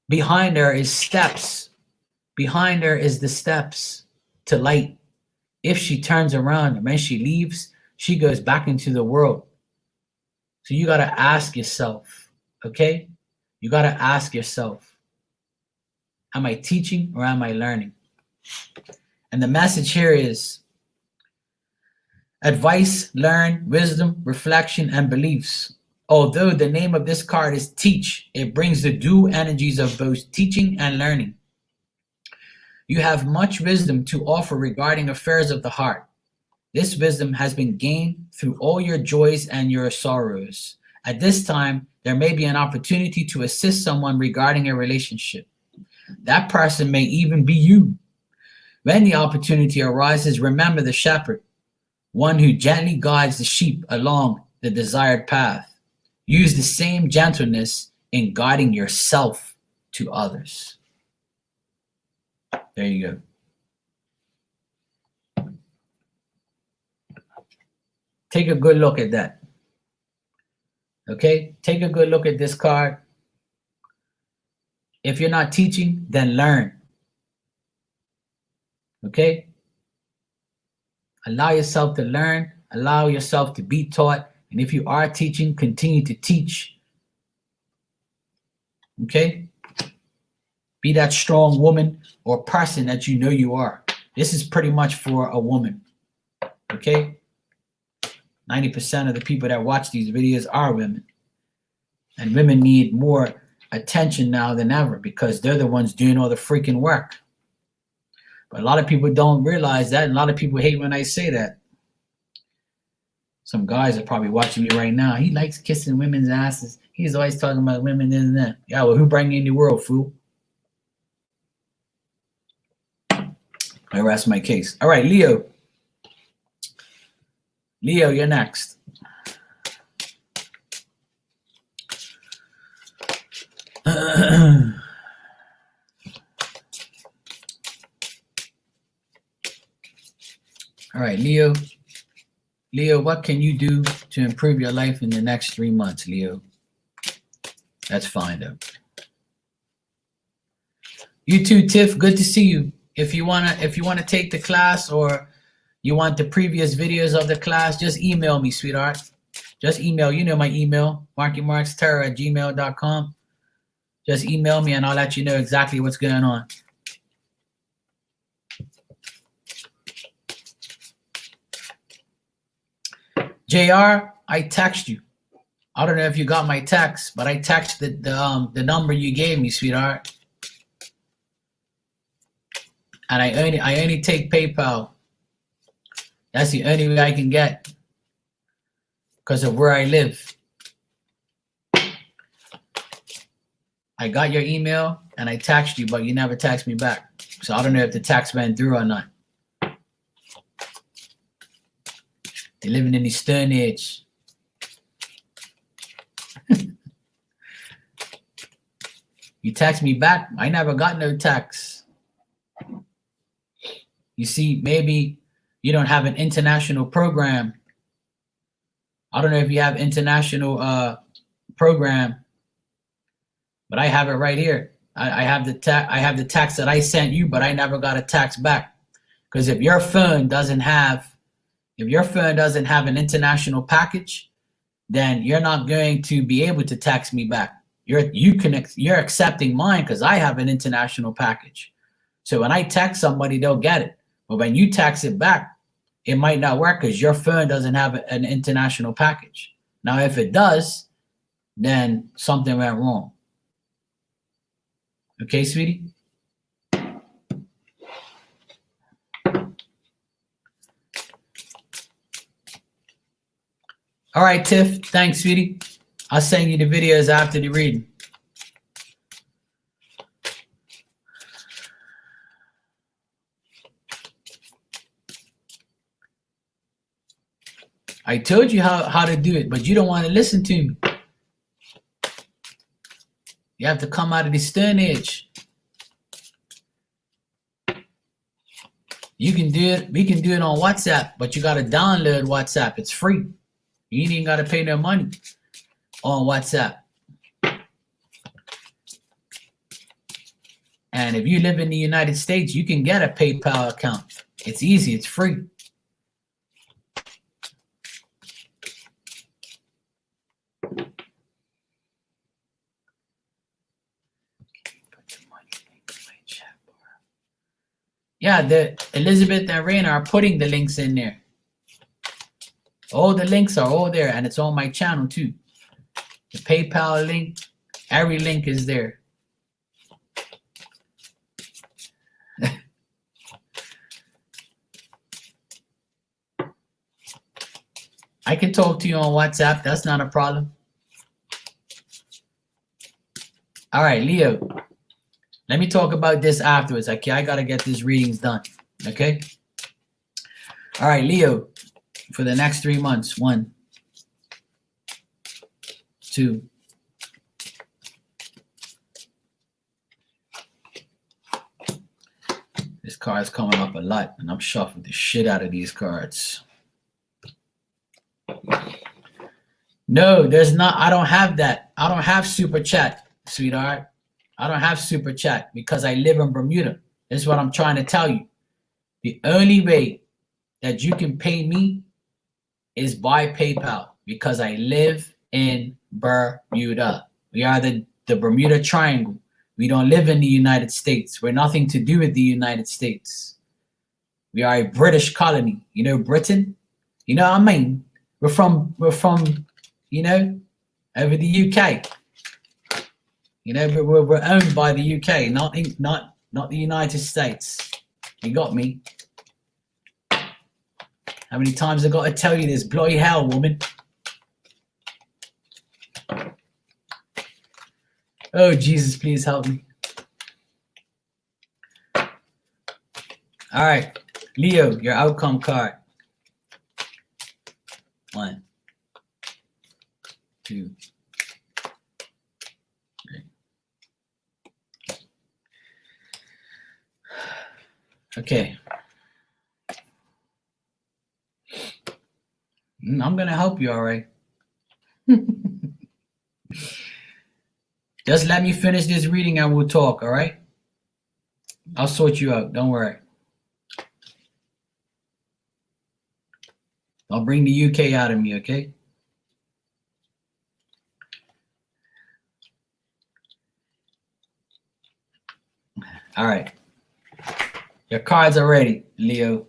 behind her is steps. Behind her is the steps to light. If she turns around and when she leaves, she goes back into the world. So you got to ask yourself, okay? You got to ask yourself, am I teaching or am I learning? And the message here is advice, learn, wisdom, reflection, and beliefs. Although the name of this card is teach, it brings the dual energies of both teaching and learning. You have much wisdom to offer regarding affairs of the heart. This wisdom has been gained through all your joys and your sorrows. At this time, there may be an opportunity to assist someone regarding a relationship. That person may even be you. When the opportunity arises, remember the shepherd, one who gently guides the sheep along the desired path. Use the same gentleness in guiding yourself to others. There you go. Take a good look at that. Okay? Take a good look at this card. If you're not teaching, then learn. Okay? Allow yourself to learn. Allow yourself to be taught. And if you are teaching, continue to teach. Okay? Be that strong woman or person that you know you are. This is pretty much for a woman. Okay? 90% of the people that watch these videos are women. And women need more attention now than ever because they're the ones doing all the freaking work. But a lot of people don't realize that, and a lot of people hate when I say that. Some guys are probably watching me right now. He likes kissing women's asses. He's always talking about women, this and that. Yeah, well, who brought you in the world, fool? I rest my case. All right, Leo. Leo, you're next. All right, Leo. Leo, what can you do to improve your life in the next 3 months, Leo? Let's find out. You too, Tiff. Good to see you. If you wanna take the class or you want the previous videos of the class, just email me, sweetheart. Just email. You know my email, markymarksterror@gmail.com. Just email me and I'll let you know exactly what's going on. JR, I text you. I don't know if you got my text, but I texted the number you gave me, sweetheart. and I only take PayPal. That's the only way I can get because of where I live. I got your email and I taxed you, but you never taxed me back. So I don't know if the tax went through or not. They're living in the stern age. You taxed me back. I never got no tax. You see, maybe you don't have an international program. I don't know if you have international program, but I have it right here. I have the tax that I sent you, but I never got a tax back. Because if your phone doesn't have an international package, then you're not going to be able to tax me back. You're accepting mine because I have an international package. So when I tax somebody, they'll get it. But when you tax it back, it might not work because your phone doesn't have an international package. Now, if it does, then something went wrong. Okay, sweetie? All right, Tiff. Thanks, sweetie. I'll send you the videos after the reading. I told you how to do it, but you don't want to listen to me. You have to come out of the stern age. You can do it. We can do it on WhatsApp, but you got to download WhatsApp. It's free. You ain't even got to pay no money on WhatsApp. And if you live in the United States, you can get a PayPal account. It's easy. It's free. Yeah, the Elizabeth and Raina are putting the links in there. All the links are all there, and it's on my channel too. The PayPal link, every link is there. I can talk to you on WhatsApp. That's not a problem. All right, Leo. Let me talk about this afterwards. Okay, I got to get these readings done. Okay? All right, Leo. For the next 3 months. 1, 2. This card's coming up a lot, and I'm shuffling the shit out of these cards. No, there's not. I don't have that. I don't have super chat, sweetheart. I don't have super chat because I live in Bermuda. This is what I'm trying to tell you. The only way that you can pay me is by PayPal because I live in Bermuda. We are the Bermuda Triangle. We don't live in the United States. We're nothing to do with the United States. We are a British colony. You know Britain? You know what I mean? We're from, you know, over the UK. You know, we're owned by the UK, not the United States. You got me? How many times I got to tell you this? Bloody hell, woman. Oh, Jesus, please help me. All right. Leo, your outcome card. 1, 2, 3. Okay. I'm going to help you, all right? Just let me finish this reading and we'll talk, all right? I'll sort you out. Don't worry. I'll bring the UK out of me, okay? All right. Your cards are ready, Leo.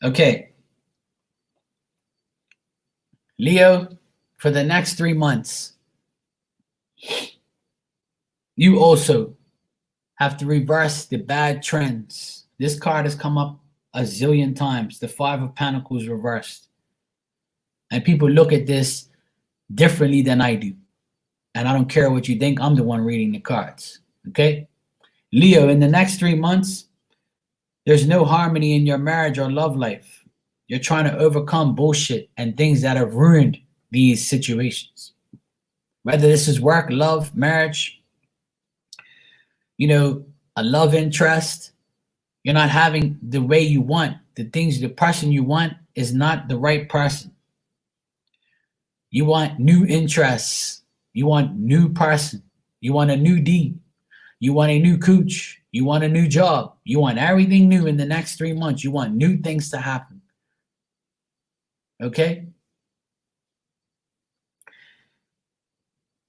Okay. Leo, for the next 3 months, you also have to reverse the bad trends. This card has come up a zillion times. The Five of Pentacles reversed. And people look at this differently than I do. And I don't care what you think. I'm the one reading the cards. Okay? Leo, in the next 3 months, there's no harmony in your marriage or love life. You're trying to overcome bullshit and things that have ruined these situations. Whether this is work, love, marriage, a love interest, you're not having the way you want. The person you want is not the right person. You want new interests. You want new person. You want a new D. You want a new cooch. You want a new job. You want everything new in the next 3 months. You want new things to happen. Okay?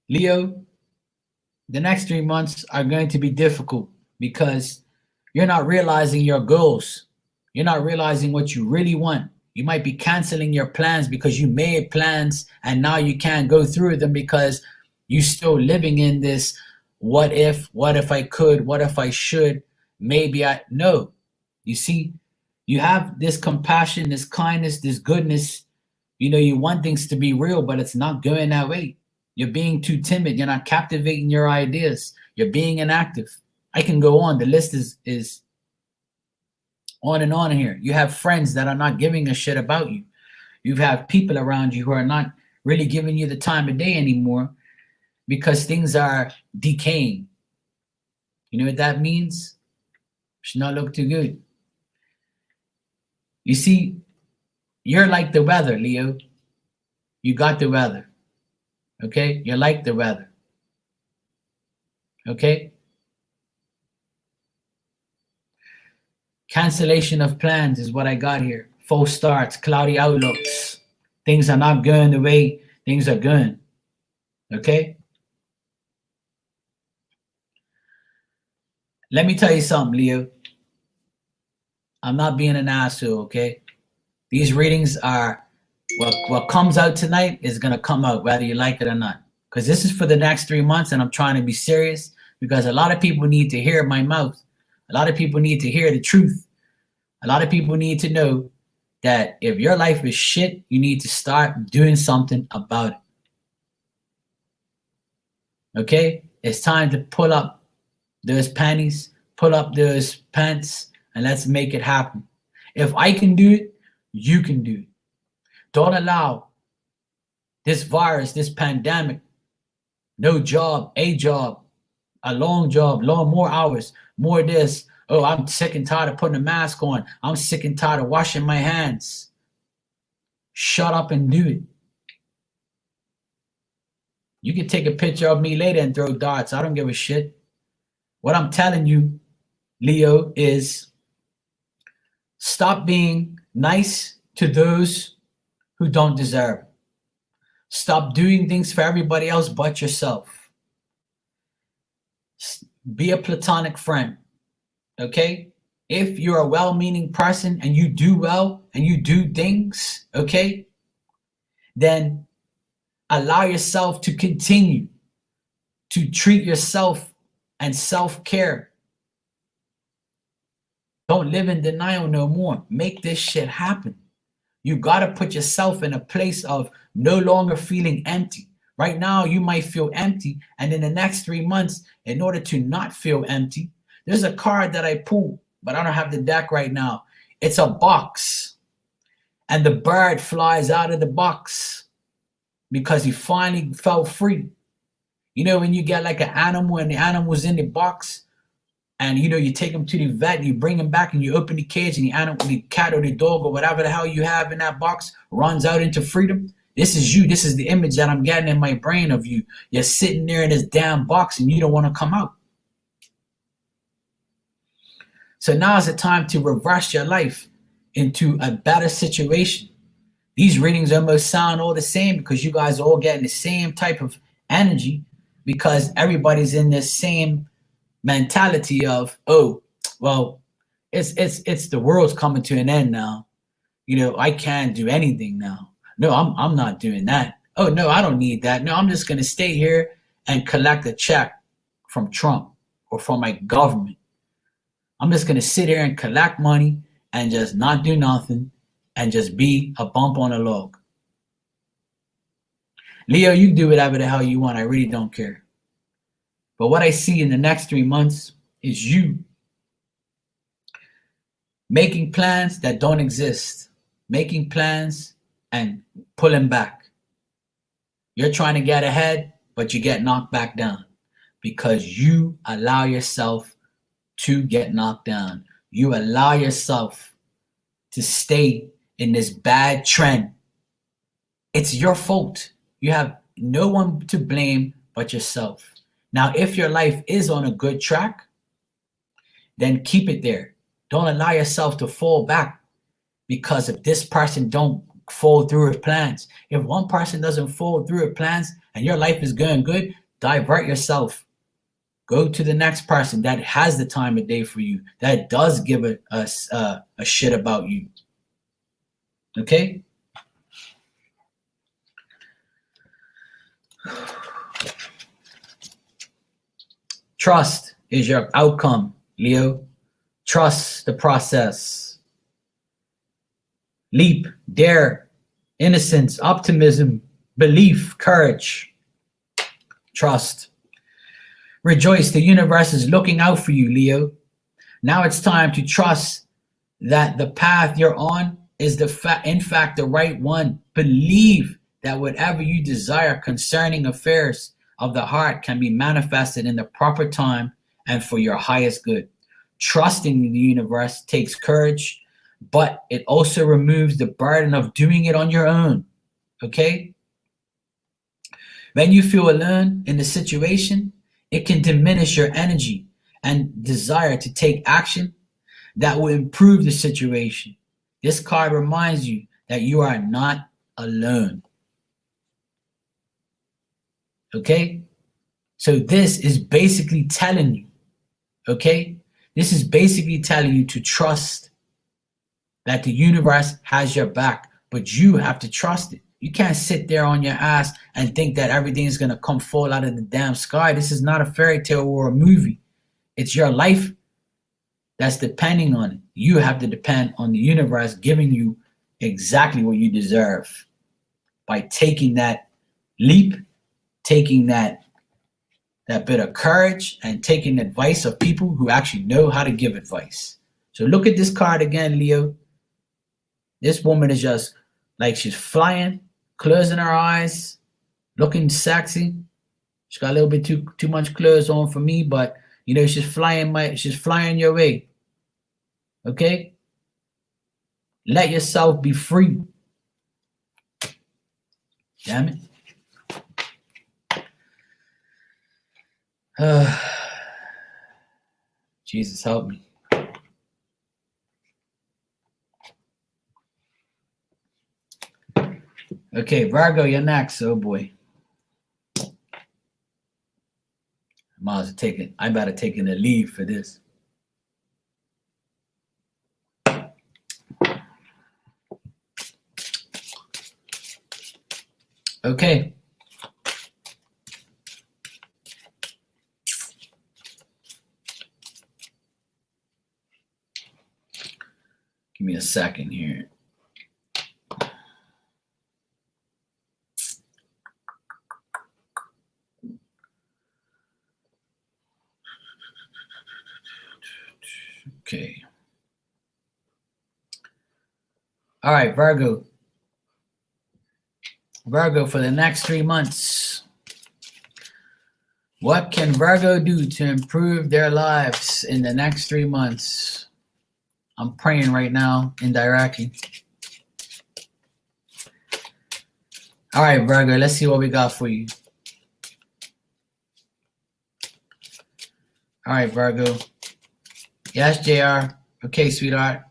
Leo, the next 3 months are going to be difficult because you're not realizing your goals. You're not realizing what you really want. You might be canceling your plans because you made plans and now you can't go through them because you're still living in this what if I could, what if I should, maybe I, no. You see, you have this compassion, this kindness, this goodness. You want things to be real, but it's not going that way. You're being too timid. You're not captivating your ideas. You're being inactive. I can go on. The list is on and on here. You have friends that are not giving a shit about you. You have people around you who are not really giving you the time of day anymore because things are decaying. You know what that means? Should not look too good. You see, you're like the weather, Leo. You got the weather. Okay? You're like the weather. Okay? Cancellation of plans is what I got here. False starts, cloudy outlooks. Things are not going the way things are going. Okay? Let me tell you something, Leo. I'm not being an asshole, okay? These readings are, what comes out tonight is going to come out whether you like it or not. Because this is for the next 3 months and I'm trying to be serious because a lot of people need to hear my mouth. A lot of people need to hear the truth. A lot of people need to know that if your life is shit, you need to start doing something about it. Okay? It's time to pull up those panties, pull up those pants, and let's make it happen. If I can do it, you can do it. Don't allow this virus, this pandemic, no job, a long job, more hours, more this. Oh, I'm sick and tired of putting a mask on. I'm sick and tired of washing my hands. Shut up and do it. You can take a picture of me later and throw darts. I don't give a shit. What I'm telling you, Leo, is stop being nice to those who don't deserve it. Stop doing things for everybody else but yourself. Be a platonic friend, okay? If you're a well-meaning person and you do well and you do things, okay, then allow yourself to continue to treat yourself and self-care. Don't live in denial no more. Make this shit happen. You got to put yourself in a place of no longer feeling empty. Right now, you might feel empty. And in the next 3 months, in order to not feel empty, there's a card that I pulled, but I don't have the deck right now. It's a box. And the bird flies out of the box because he finally felt free. You know, when you get like an animal and the animal's in the box, and you take him to the vet and you bring him back and you open the cage and the animal, the cat or the dog or whatever the hell you have in that box runs out into freedom. This is you. This is the image that I'm getting in my brain of you. You're sitting there in this damn box and you don't want to come out. So now is the time to reverse your life into a better situation. These readings almost sound all the same because you guys are all getting the same type of energy because everybody's in this same mentality of, oh, well, it's the world's coming to an end now. I can't do anything now. No, I'm not doing that. Oh no, I don't need that. No, I'm just gonna stay here and collect a check from Trump or for my government. I'm just going to sit here and collect money and just not do nothing and just be a bump on a log. Leo, you do whatever the hell you want. I really don't care. But what I see in the next 3 months is you making plans that don't exist, making plans and pulling back. You're trying to get ahead, but you get knocked back down because you allow yourself to get knocked down. You allow yourself to stay in this bad trend. It's your fault. You have no one to blame but yourself. Now, if your life is on a good track, then keep it there. Don't allow yourself to fall back because if this person don't fall through with plans. If one person doesn't fall through with plans and your life is going good, divert yourself. Go to the next person that has the time of day for you, that does give a shit about you. Okay? Trust is your outcome, Leo. Trust the process. Leap, dare, innocence, optimism, belief, courage. Trust. Rejoice, the universe is looking out for you, Leo. Now it's time to trust that the path you're on is in fact the right one. Believe that whatever you desire concerning affairs of the heart can be manifested in the proper time and for your highest good. Trusting the universe takes courage, but it also removes the burden of doing it on your own. Okay? When you feel alone in the situation, it can diminish your energy and desire to take action that will improve the situation. This card reminds you that you are not alone. Okay? So this is basically telling you, okay? This is basically telling you to trust that the universe has your back, but you have to trust it. You can't sit there on your ass and think that everything is going to come fall out of the damn sky. This is not a fairy tale or a movie. It's your life that's depending on it. You have to depend on the universe giving you exactly what you deserve by taking that leap, taking that bit of courage, and taking advice of people who actually know how to give advice. So look at this card again, Leo. This woman is just like she's flying, closing her eyes, looking sexy. She's got a little bit too much clothes on for me, but you know she's flying your way. Okay? Let yourself be free. Damn it. Jesus help me. Okay, Virgo, you're next. Oh boy. I better take a leave for this. Okay. Give me a second here. Okay. All right, Virgo. Virgo, for the next 3 months, what can Virgo do to improve their lives in the next 3 months? I'm praying right now indirectly. All right, Virgo, let's see what we got for you. All right, Virgo. Yes, JR. Okay, sweetheart.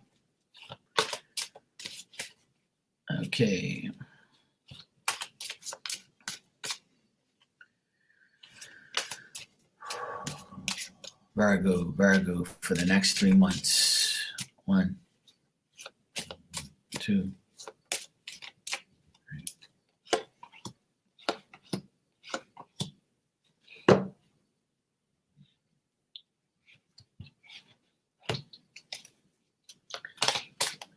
Okay. Virgo, for the next 3 months. 1, 2, 3.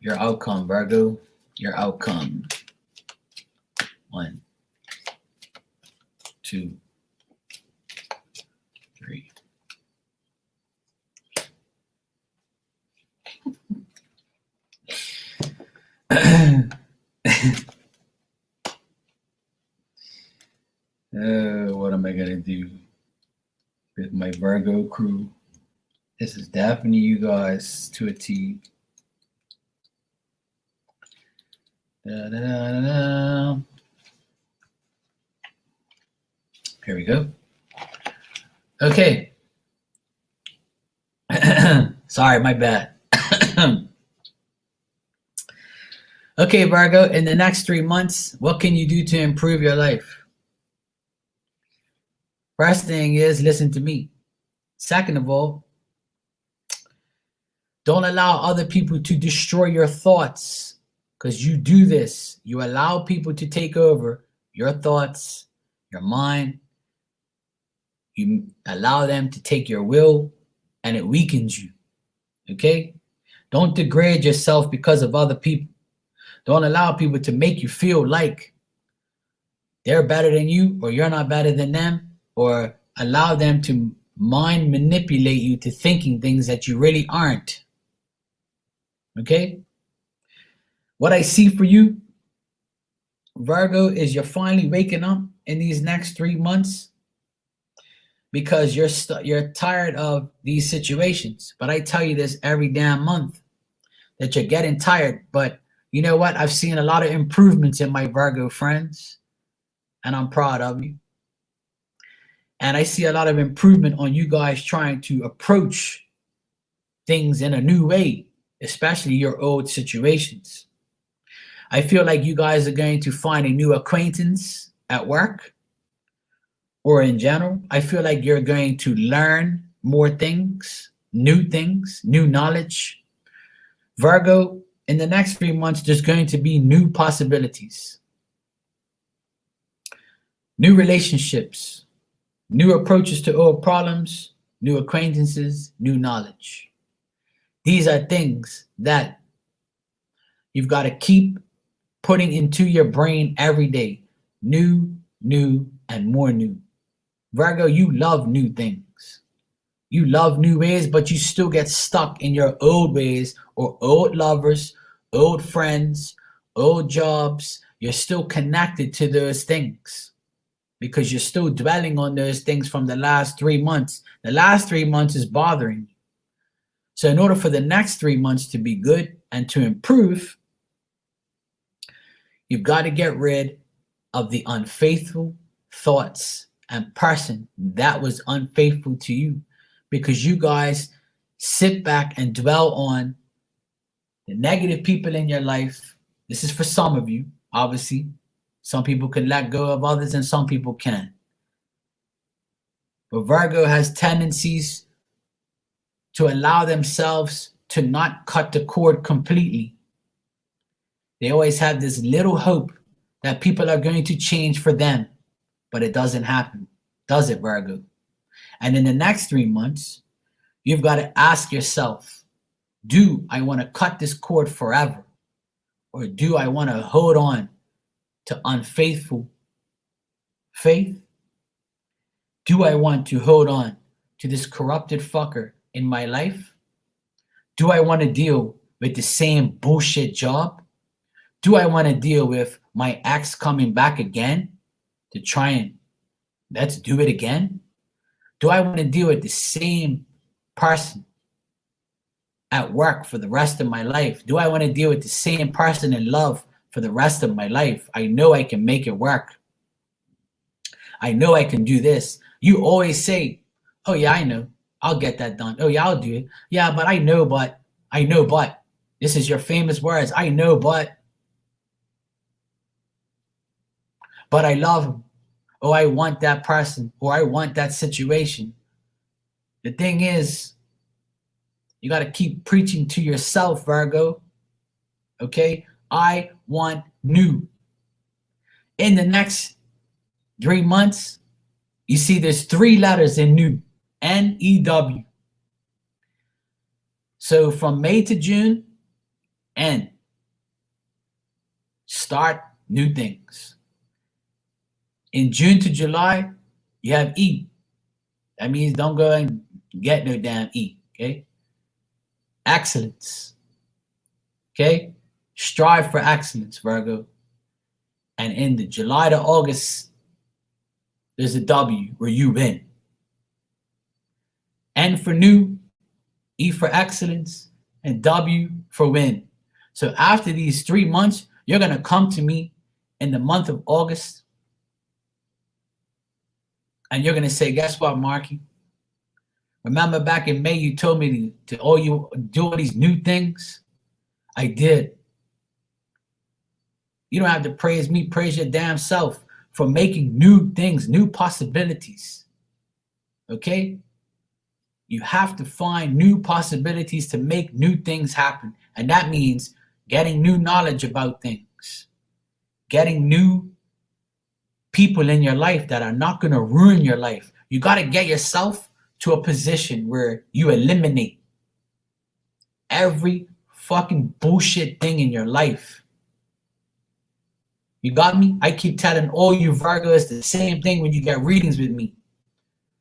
Your outcome, Virgo. Your outcome. 1, 2, 3. What am I gonna do with my Virgo crew? This is definitely you guys to a T. Da, da, da, da. Here we go. Okay. Sorry, my bad. Okay, Virgo, in the next 3 months, what can you do to improve your life? First thing is listen to me. Second of all, don't allow other people to destroy your thoughts, because you do this. You allow people to take over your thoughts, your mind. You allow them to take your will, and it weakens you. Okay? Don't degrade yourself because of other people. Don't allow people to make you feel like they're better than you, or you're not better than them, or allow them to mind manipulate you to thinking things that you really aren't. Okay? What I see for you, Virgo, is you're finally waking up in these next 3 months because you're tired of these situations. But I tell you this every damn month, that you're getting tired. But you know what? I've seen a lot of improvements in my Virgo friends, and I'm proud of you. And I see a lot of improvement on you guys trying to approach things in a new way, especially your old situations. I feel like you guys are going to find a new acquaintance at work or in general. I feel like you're going to learn more things, new knowledge. Virgo, in the next 3 months, there's going to be new possibilities, new relationships, new approaches to old problems, new acquaintances, new knowledge. These are things that you've got to keep putting into your brain every day. New, and more new. Virgo, you love new things. You love new ways, but you still get stuck in your old ways, or old lovers, old friends, old jobs. You're still connected to those things because you're still dwelling on those things from the last 3 months. The last 3 months is bothering you. So in order for the next 3 months to be good and to improve, you've got to get rid of the unfaithful thoughts and person that was unfaithful to you, because you guys sit back and dwell on the negative people in your life. This is for some of you, obviously. Some people can let go of others and some people can. But Virgo has tendencies to allow themselves to not cut the cord completely. They always have this little hope that people are going to change for them, but it doesn't happen, does it, Virgo? And in the next 3 months, you've got to ask yourself, do I want to cut this cord forever? Or do I want to hold on to unfaithful faith? Do I want to hold on to this corrupted fucker in my life? Do I want to deal with the same bullshit job? Do I want to deal with my ex coming back again to try and let's do it again? Do I want to deal with the same person at work for the rest of my life? Do I want to deal with the same person in love for the rest of my life? I know I can make it work. I know I can do this. You always say, oh yeah, I know. I'll get that done. Oh yeah, I'll do it. Yeah, but I know, but. This is your famous words. I know, but I love him. Oh, I want that person, or I want that situation. The thing is, you got to keep preaching to yourself, Virgo. Okay? I want new. In the next 3 months, you see there's 3 letters in new. N-E-W. So from May to June, N. Start new things. In June to July, you have E. That means don't go and get no damn E. Okay? Excellence. Okay? Strive for excellence, Virgo. And in the July to August, there's a W where you win. N for new, E for excellence, and W for win. So after these 3 months, you're going to come to me in the month of August and you're going to say, guess what, Marky? Remember back in May, you told me to do all these new things? I did. You don't have to praise me. Praise your damn self for making new things, new possibilities. Okay? You have to find new possibilities to make new things happen. And that means getting new knowledge about things, getting new people in your life that are not going to ruin your life. You got to get yourself to a position where you eliminate every fucking bullshit thing in your life. You got me? I keep telling all you Virgos the same thing when you get readings with me.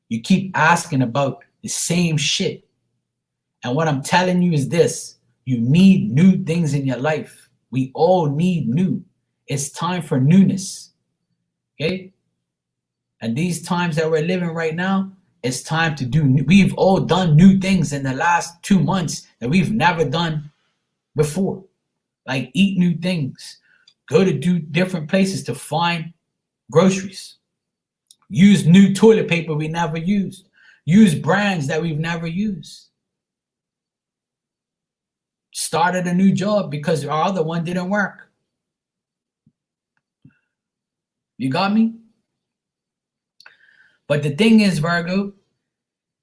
You keep asking about the same shit. And what I'm telling you is this: you need new things in your life. We all need new. It's time for newness. Okay? And these times that we're living right now, it's time to do new. We've all done new things in the last 2 months that we've never done before. Like eat new things, go to different places to find groceries, use new toilet paper we never used, use brands that we've never used. Started a new job because our other one didn't work. You got me? But the thing is, Virgo,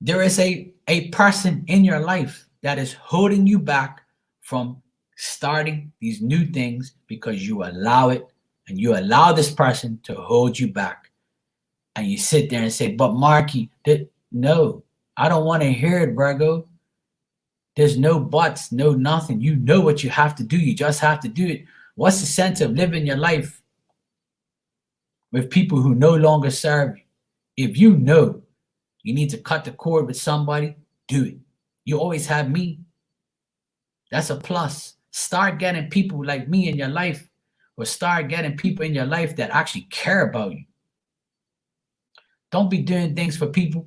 there is a person in your life that is holding you back from starting these new things because you allow it, and you allow this person to hold you back. And you sit there and say, but Marky, no, I don't want to hear it, Virgo. There's no buts, no nothing. You know what you have to do. You just have to do it. What's the sense of living your life with people who no longer serve you? If you know you need to cut the cord with somebody, do it. You always have me. That's a plus. Start getting people like me in your life, or start getting people in your life that actually care about you. Don't be doing things for people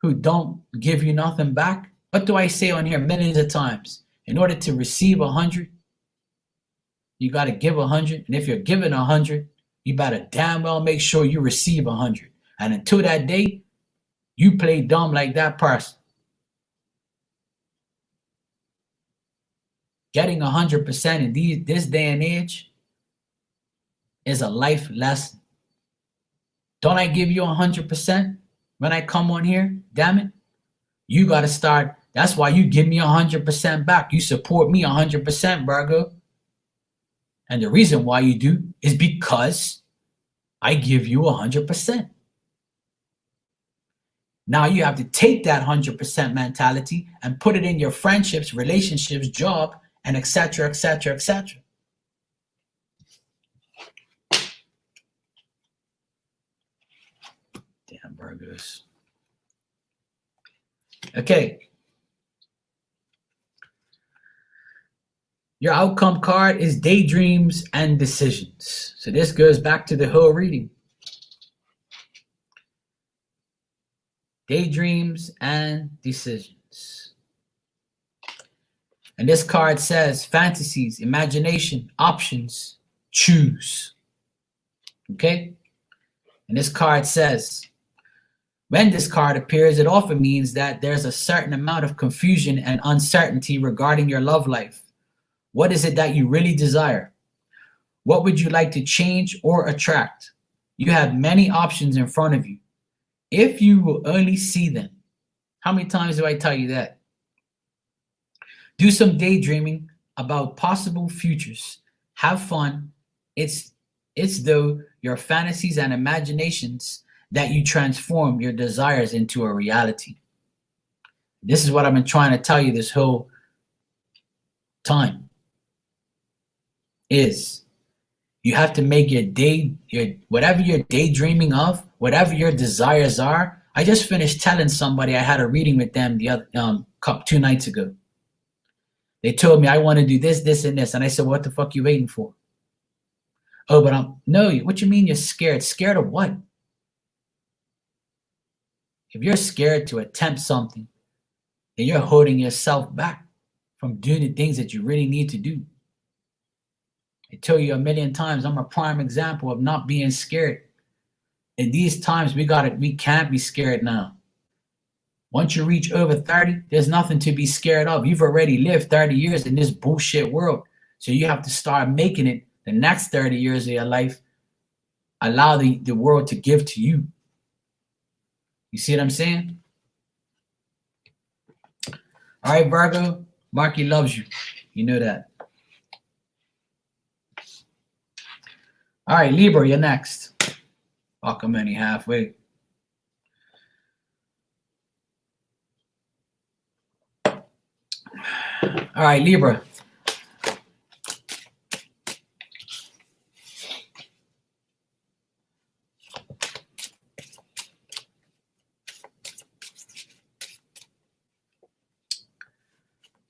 who don't give you nothing back. What do I say on here millions of times? In order to receive 100, you got to give 100. And if you're giving 100, you better damn well make sure you receive 100. And until that day, you play dumb like that person. Getting 100% in this day and age is a life lesson. Don't I give you 100% when I come on here? Damn it. You got to start. That's why you give me 100% back. You support me 100%, Virgo. And the reason why you do is because I give you 100%. Now you have to take that 100% mentality and put it in your friendships, relationships, job, and etc., etc., etc. Damn Virgos. Okay. Your outcome card is daydreams and decisions. So this goes back to the whole reading. Daydreams and decisions. And this card says fantasies, imagination, options, choose. Okay? And this card says, when this card appears, it often means that there's a certain amount of confusion and uncertainty regarding your love life. What is it that you really desire? What would you like to change or attract? You have many options in front of you. If you will only see them. How many times do I tell you that? Do some daydreaming about possible futures. Have fun. It's though your fantasies and imaginations that you transform your desires into a reality. This is what I've been trying to tell you this whole time. Is You have to make your whatever you're daydreaming of, whatever your desires are. I just finished telling somebody I had a reading with them the other 2 nights ago. They told me I want to do this, this, and this, and I said, "What the fuck you waiting for?" Oh, but no. What you mean you're scared? Scared of what? If you're scared to attempt something, then you're holding yourself back from doing the things that you really need to do. I tell you a million times, I'm a prime example of not being scared. In these times, we can't be scared now. Once you reach over 30, there's nothing to be scared of. You've already lived 30 years in this bullshit world. So you have to start making it the next 30 years of your life. Allow the world to give to you. You see what I'm saying? All right, Virgo, Marky loves you. You know that. All right, Libra, you're next. Fuck, I'm only halfway. All right, Libra.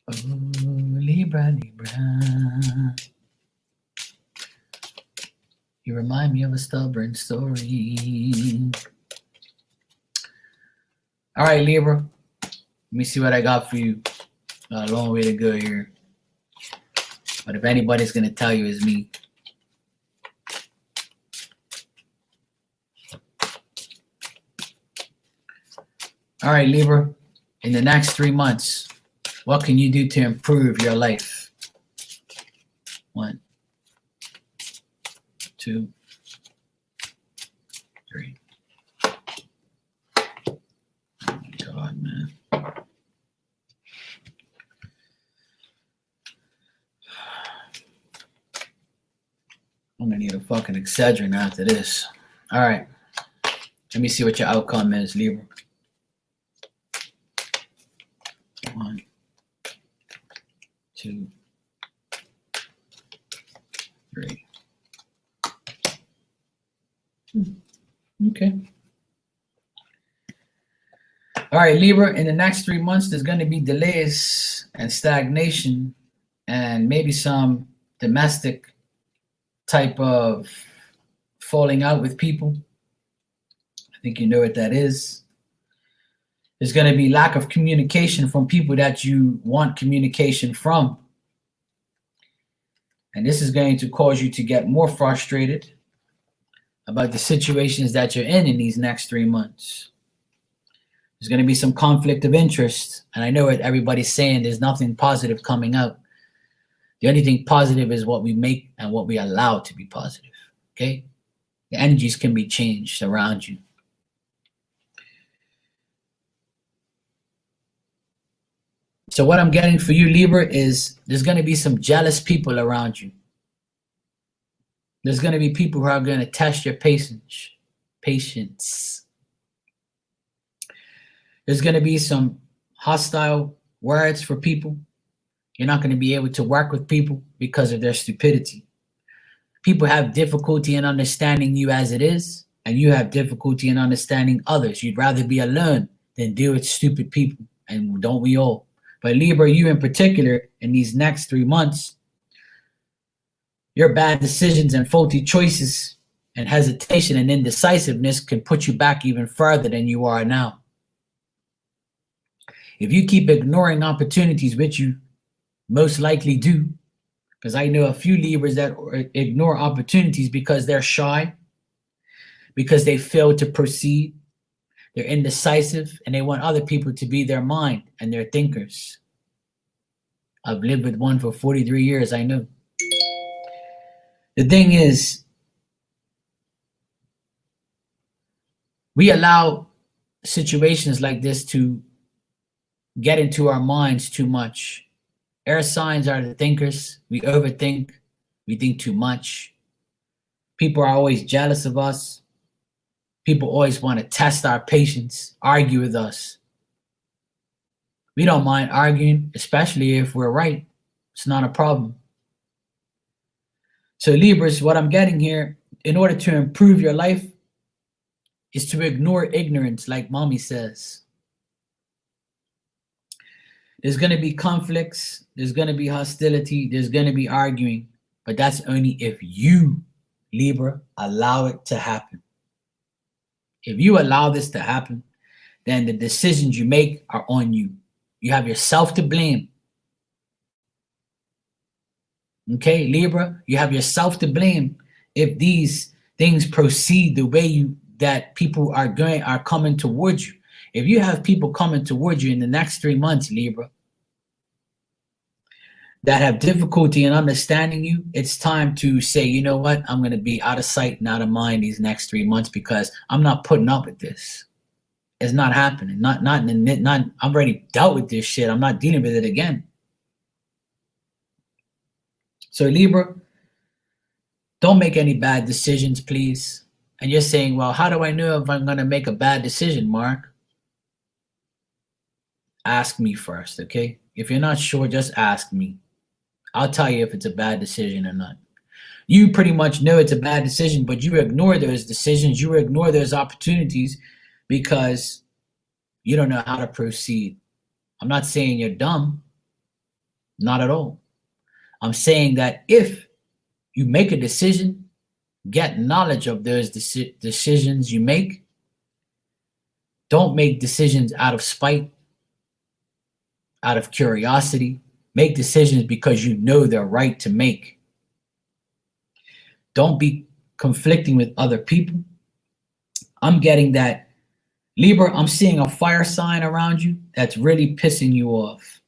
Oh, Libra, Libra. You remind me of a stubborn story. All right, Libra. Let me see what I got for you. A long way to go here. But if anybody's going to tell you, it's me. All right, Libra. In the next 3 months, what can you do to improve your life? 1, 2, 3. Oh my God, man. I'm gonna need a fucking Excedrin after this. All right. Let me see what your outcome is, Libra. 1, 2, 3. Okay. All right, Libra, in the next 3 months, there's going to be delays and stagnation and maybe some domestic type of falling out with people. I think you know what that is. There's going to be lack of communication from people that you want communication from. And this is going to cause you to get more frustrated about the situations that you're in these next 3 months. There's going to be some conflict of interest. And I know what everybody's saying, there's nothing positive coming out. The only thing positive is what we make and what we allow to be positive. Okay? The energies can be changed around you. So what I'm getting for you, Libra, is there's going to be some jealous people around you. There's going to be people who are going to test your patience. There's going to be some hostile words for people. You're not going to be able to work with people because of their stupidity. People have difficulty in understanding you as it is, and you have difficulty in understanding others. You'd rather be alone than deal with stupid people, and don't we all? But Libra, you in particular, in these next 3 months, your bad decisions and faulty choices and hesitation and indecisiveness can put you back even further than you are now. If you keep ignoring opportunities, which you most likely do, because I know a few Libras that ignore opportunities because they're shy, because they fail to proceed, they're indecisive, and they want other people to be their mind and their thinkers. I've lived with one for 43 years, I know. The thing is, we allow situations like this to get into our minds too much. Air signs are the thinkers. We overthink. We think too much. People are always jealous of us. People always want to test our patience, argue with us. We don't mind arguing, especially if we're right. It's not a problem. So Libras, what I'm getting here, in order to improve your life, is to ignore ignorance, like mommy says. There's going to be conflicts, there's going to be hostility, there's going to be arguing, but that's only if you, Libra, allow it to happen. If you allow this to happen, then the decisions you make are on you. You have yourself to blame. Okay, Libra, you have yourself to blame if these things proceed the way that people are coming towards you. If you have people coming towards you in the next 3 months, Libra, that have difficulty in understanding you, it's time to say, you know what, I'm going to be out of sight and out of mind these next 3 months because I'm not putting up with this. It's not happening. Not. I'm already dealt with this shit. I'm not dealing with it again. So Libra, don't make any bad decisions, please. And you're saying, well, how do I know if I'm going to make a bad decision, Mark? Ask me first, okay? If you're not sure, just ask me. I'll tell you if it's a bad decision or not. You pretty much know it's a bad decision, but you ignore those decisions. You ignore those opportunities because you don't know how to proceed. I'm not saying you're dumb. Not at all. I'm saying that if you make a decision, get knowledge of those decisions you make. Don't make decisions out of spite, out of curiosity. Make decisions because you know they're right to make. Don't be conflicting with other people. I'm getting that, Libra, I'm seeing a fire sign around you that's really pissing you off.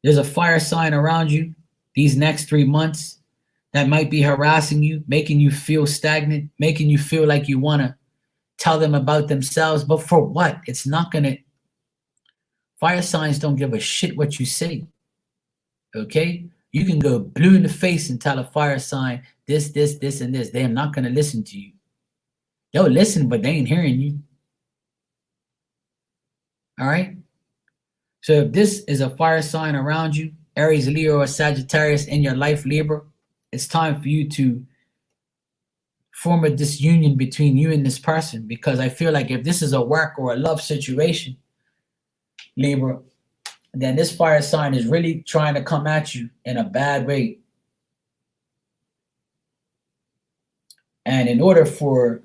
There's a fire sign around you these next 3 months that might be harassing you, making you feel stagnant, making you feel like you want to tell them about themselves. But for what? It's not going to. Fire signs don't give a shit what you say. Okay? You can go blue in the face and tell a fire sign this, and this. They are not going to listen to you. They'll listen, but they ain't hearing you. All right? So if this is a fire sign around you, Aries, Leo, or Sagittarius in your life, Libra, it's time for you to form a disunion between you and this person, because I feel like if this is a work or a love situation, Libra, then this fire sign is really trying to come at you in a bad way. And in order for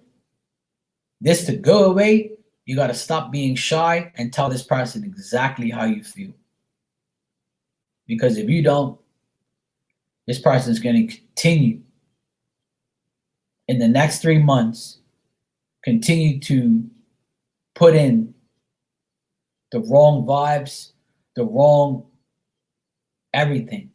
this to go away, you got to stop being shy and tell this person exactly how you feel. Because if you don't, this person is going to continue in the next 3 months, continue to put in the wrong vibes, the wrong everything.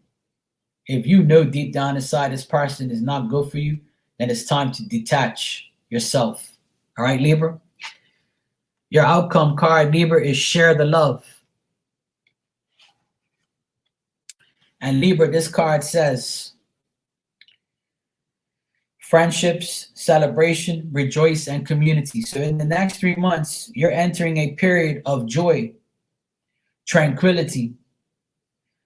If you know deep down inside this person is not good for you, then it's time to detach yourself. All right, Libra? Your outcome card, Libra, is share the love. And Libra, this card says, friendships, celebration, rejoice, and community. So in the next 3 months, you're entering a period of joy, tranquility.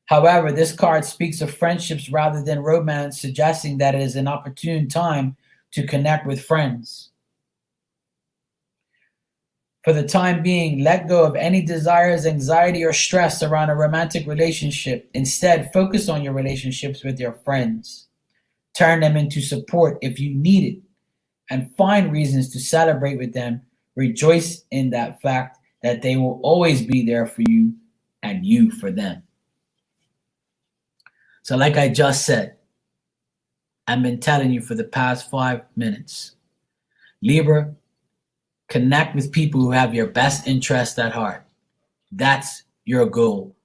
However, this card speaks of friendships rather than romance, suggesting that it is an opportune time to connect with friends. For the time being, let go of any desires, anxiety, or stress around a romantic relationship. Instead, focus on your relationships with your friends. Turn them into support if you need it, and find reasons to celebrate with them. Rejoice in that fact that they will always be there for you and you for them. So like I just said, I've been telling you for the past 5 minutes, Libra, connect with people who have your best interest at heart. That's your goal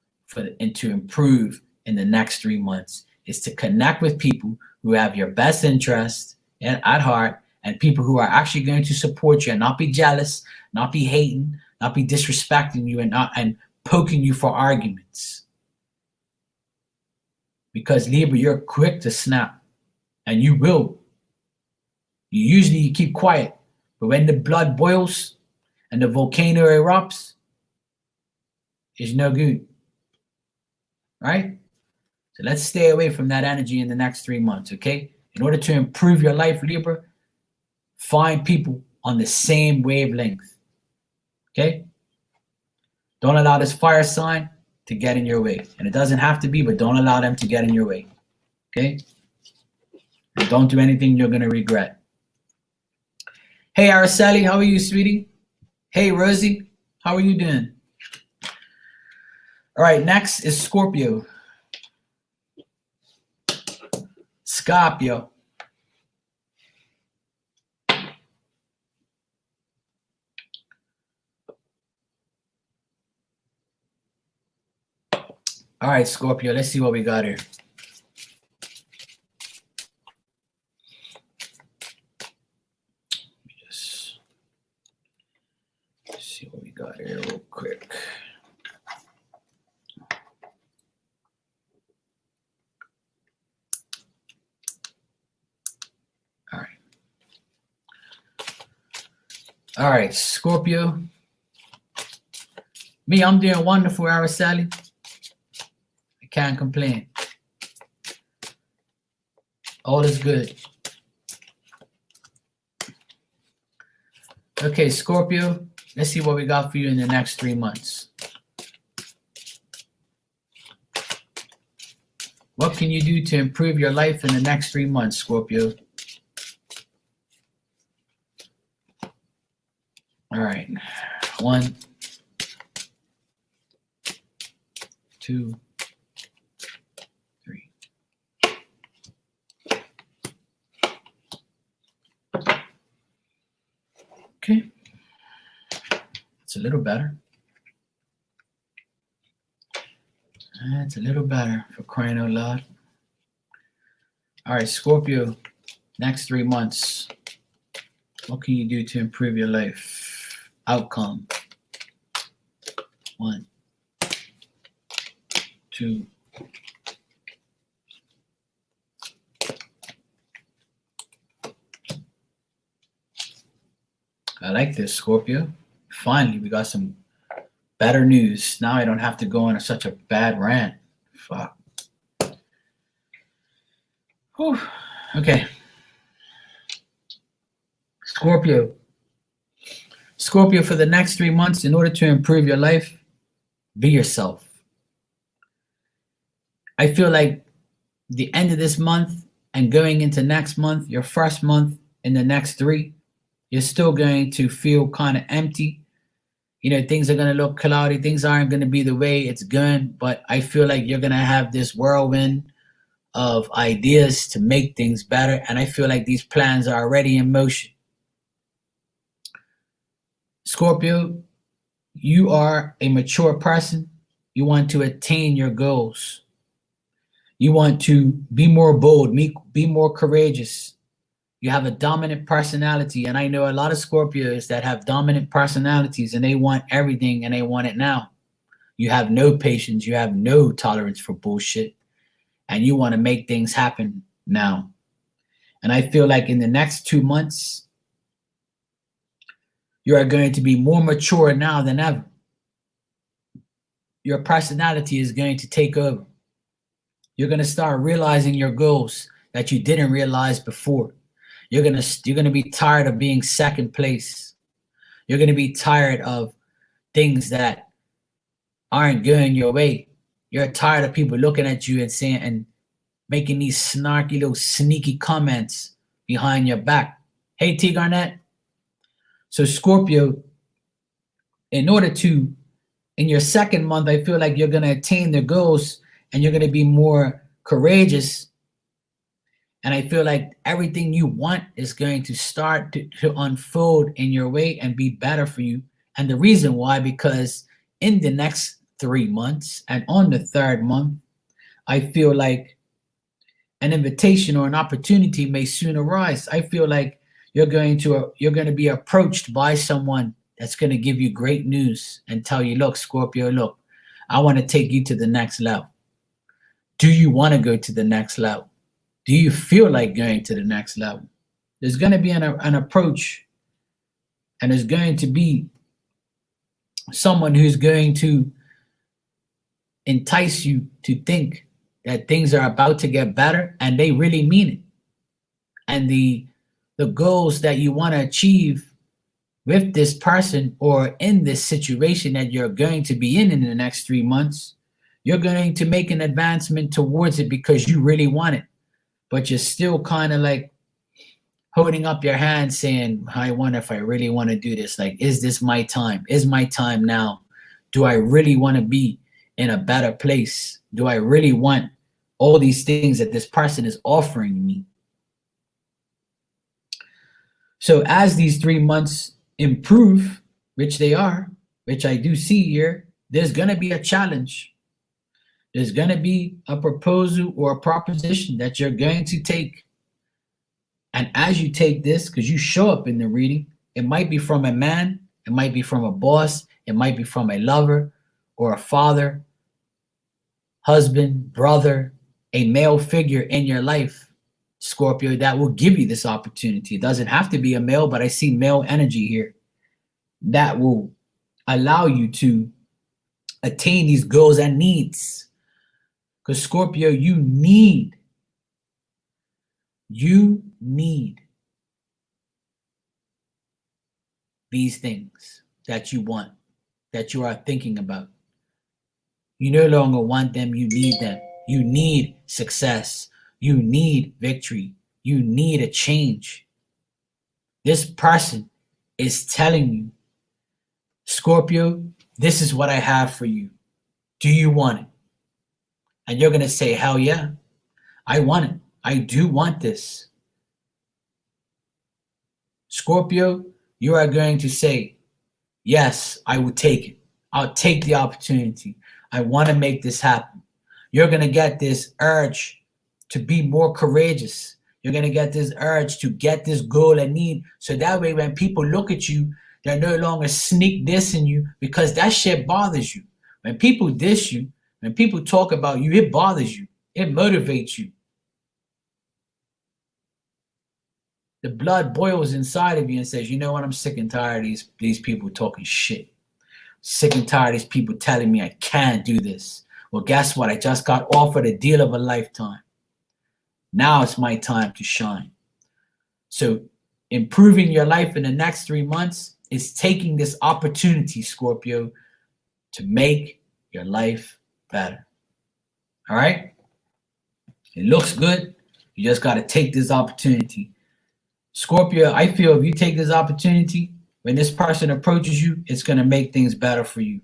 and to improve in the next 3 months, is to connect with people who have your best interest at heart, and people who are actually going to support you and not be jealous, not be hating, not be disrespecting you, and poking you for arguments. Because Libra, you're quick to snap, and you will. You usually keep quiet, but when the blood boils and the volcano erupts, it's no good. Right? So let's stay away from that energy in the next 3 months, okay? In order to improve your life, Libra, find people on the same wavelength. Okay? Don't allow this fire sign to get in your way. And it doesn't have to be, but don't allow them to get in your way. Okay? And don't do anything you're going to regret. Hey, Araceli, how are you, sweetie? Hey, Rosie, how are you doing? All right, next is Scorpio. Scorpio. All right, Scorpio, let's see what we got here. Just see what we got here real quick. All right. All right, Scorpio. Me, I'm doing wonderful, Araceli. I can't complain. All is good. Okay, Scorpio, let's see what we got for you in the next 3 months. What can you do to improve your life in the next 3 months, Scorpio? All right. 1, 2, 3. Okay. It's a little better. It's a little better, for crying out loud. All right, Scorpio, next 3 months. What can you do to improve your life? Outcome. 1, 2. I like this, Scorpio. Finally, we got some better news. Now I don't have to go on such a bad rant. Fuck. Whew. Okay. Scorpio. Scorpio, for the next 3 months, in order to improve your life, be yourself. I feel like the end of this month and going into next month, your first month in the next 3, you're still going to feel kind of empty. You know, things are going to look cloudy. Things aren't going to be the way it's going. But I feel like you're going to have this whirlwind of ideas to make things better. And I feel like these plans are already in motion. Scorpio, you are a mature person. You want to attain your goals. You want to be more bold, be more courageous. You have a dominant personality. And I know a lot of Scorpios that have dominant personalities and they want everything and they want it now. You have no patience. You have no tolerance for bullshit. And you want to make things happen now. And I feel like in the next 2 months, you are going to be more mature now than ever. Your personality is going to take over. You're going to start realizing your goals that you didn't realize before. You're going to be tired of being second place. You're going to be tired of things that aren't going your way. You're tired of people looking at you and saying and making these snarky little sneaky comments behind your back. Hey, T. Garnett. So Scorpio, in order to, in your second month, I feel like you're going to attain the goals and you're going to be more courageous. And I feel like everything you want is going to start to unfold in your way and be better for you. And the reason why, because in the next 3 months and on the 3rd month, I feel like an invitation or an opportunity may soon arise. I feel like you're going to be approached by someone that's going to give you great news and tell you, look, Scorpio, look, I want to take you to the next level. Do you want to go to the next level? Do you feel like going to the next level? There's going to be an approach, and there's going to be someone who's going to entice you to think that things are about to get better, and they really mean it. and the goals that you want to achieve with this person or in this situation that you're going to be in the next 3 months, you're going to make an advancement towards it because you really want it. But you're still kind of like holding up your hand saying, I wonder if I really want to do this. Like, is this my time? Is my time now? Do I really want to be in a better place? Do I really want all these things that this person is offering me? So as these 3 months improve, which they are, which I do see here, there's going to be a challenge. There's going to be a proposal or a proposition that you're going to take. And as you take this, because you show up in the reading, it might be from a man, it might be from a boss, it might be from a lover or a father, husband, brother, a male figure in your life, Scorpio, that will give you this opportunity. It doesn't have to be a male, but I see male energy here that will allow you to attain these goals and needs. Because Scorpio, you need these things that you want, that you are thinking about. You no longer want them, you need them. You need success. You need victory. You need a change. This person is telling you, Scorpio, this is what I have for you. Do you want it? And you're going to say, hell yeah, I want it. I do want this. Scorpio, you are going to say, yes, I will take it. I'll take the opportunity. I want to make this happen. You're going to get this urge to be more courageous. You're going to get this urge to get this goal and need. So that way, when people look at you, they're no longer sneak dissing you, because that shit bothers you. When people diss you, when people talk about you, it bothers you. It motivates you. The blood boils inside of you and says, you know what? I'm sick and tired of these people talking shit. Sick and tired of these people telling me I can't do this. Well, guess what? I just got offered a deal of a lifetime. Now it's my time to shine. So improving your life in the next 3 months is taking this opportunity, Scorpio, to make your life better. All right? It looks good. You just got to take this opportunity. Scorpio, I feel if you take this opportunity, when this person approaches you, it's going to make things better for you.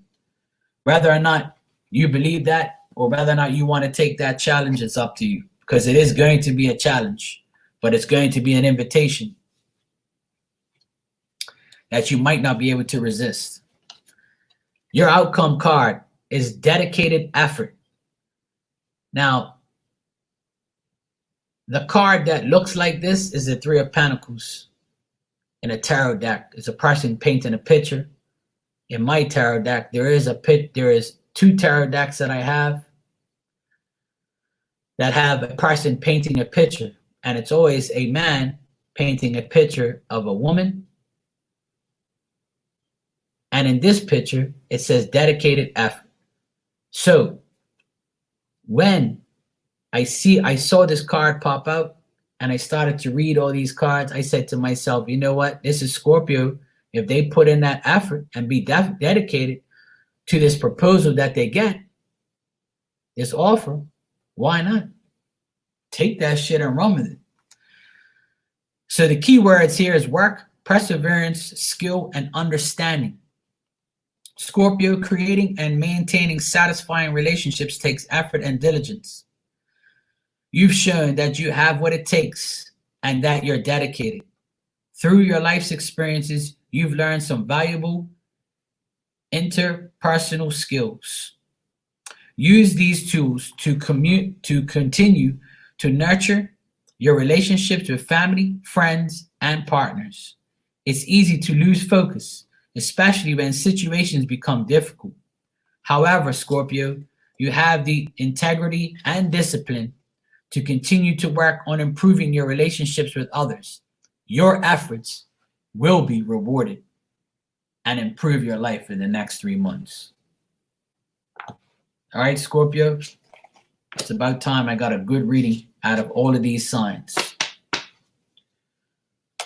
Whether or not you believe that, or whether or not you want to take that challenge, it's up to you. Because it is going to be a challenge, but it's going to be an invitation that you might not be able to resist. Your outcome card is dedicated effort. Now, the card that looks like this is the Three of Pentacles in a tarot deck. It's a person painting a picture. In my tarot deck, there is 2 tarot decks that I have that have a person painting a picture, and it's always a man painting a picture of a woman. And in this picture, it says dedicated effort. So when I saw this card pop out and I started to read all these cards, I said to myself, you know what? This is Scorpio. If they put in that effort and be dedicated to this proposal that they get, this offer, why not? Take that shit and run with it. So the key words here is work, perseverance, skill, and understanding. Scorpio, creating and maintaining satisfying relationships takes effort and diligence. You've shown that you have what it takes and that you're dedicated. Through your life's experiences, you've learned some valuable interpersonal skills. Use these tools to continue to nurture your relationships with family, friends, and partners. It's easy to lose focus, especially when situations become difficult. However, Scorpio, you have the integrity and discipline to continue to work on improving your relationships with others. Your efforts will be rewarded and improve your life in the next 3 months. All right, Scorpio, it's about time I got a good reading out of all of these signs.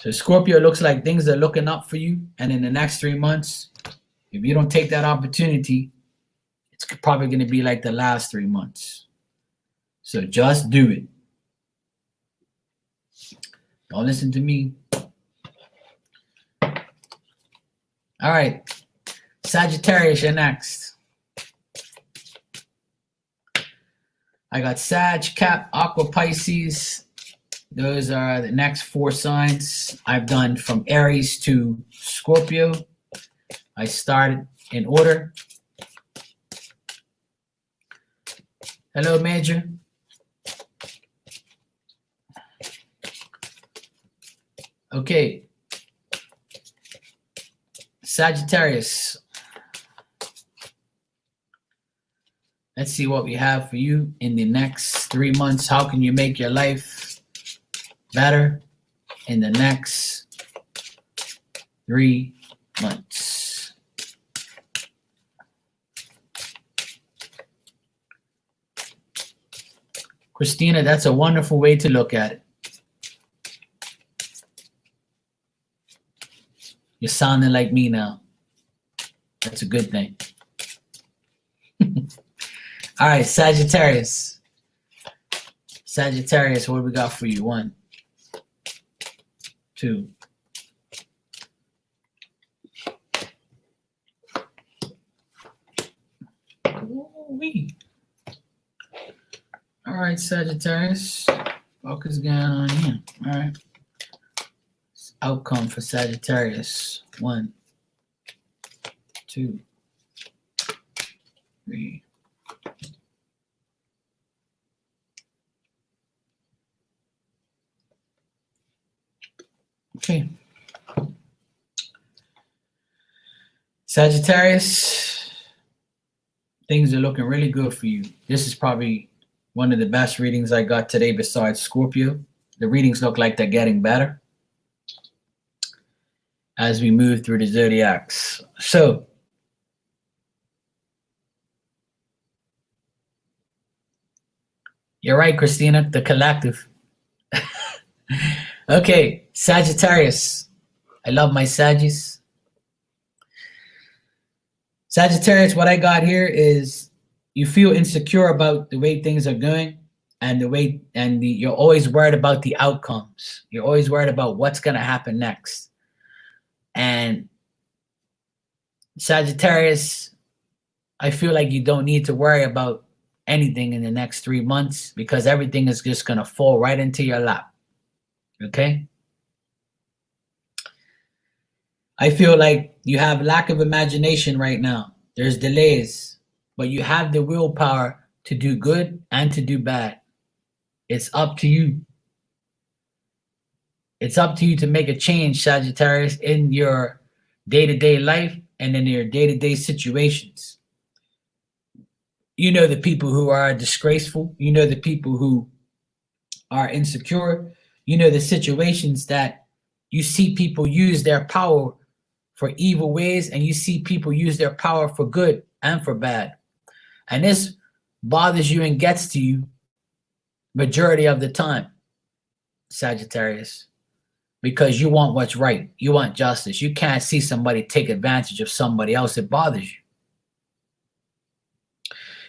So Scorpio, looks like things are looking up for you. And in the next 3 months, if you don't take that opportunity, it's probably going to be like the last 3 months. So just do it. Don't listen to me. All right. Sagittarius, you're next. I got Sag, Cap, Aqua, Pisces. Those are the next 4 signs. I've done from Aries to Scorpio. I started in order. Hello, Major. Okay. Sagittarius. Let's see what we have for you in the next 3 months. How can you make your life better in the next 3 months? Christina, that's a wonderful way to look at it. You're sounding like me now. That's a good thing. All right, Sagittarius. Sagittarius, what do we got for you? 1, 2. Ooh-wee. All right, Sagittarius. What is going on here? All right. Outcome for Sagittarius. 1, 2, 3. Okay. Sagittarius, things are looking really good for you. This is probably one of the best readings I got today besides Scorpio. The readings look like they're getting better as we move through the zodiacs. So, you're right, Christina, the collective. Okay, Sagittarius. I love my Saggies. Sagittarius, what I got here is you feel insecure about the way things are going and you're always worried about the outcomes. You're always worried about what's going to happen next. And Sagittarius, I feel like you don't need to worry about anything in the next 3 months because everything is just going to fall right into your lap. Okay? I feel like you have lack of imagination right now. There's delays, but you have the willpower to do good and to do bad. It's up to you. It's up to you to make a change, Sagittarius, in your day-to-day life and in your day-to-day situations. You know the people who are disgraceful. You know the people who are insecure. You know the situations that you see people use their power for evil ways, and you see people use their power for good and for bad. And this bothers you and gets to you majority of the time, Sagittarius, because you want what's right. You want justice. You can't see somebody take advantage of somebody else. It bothers you.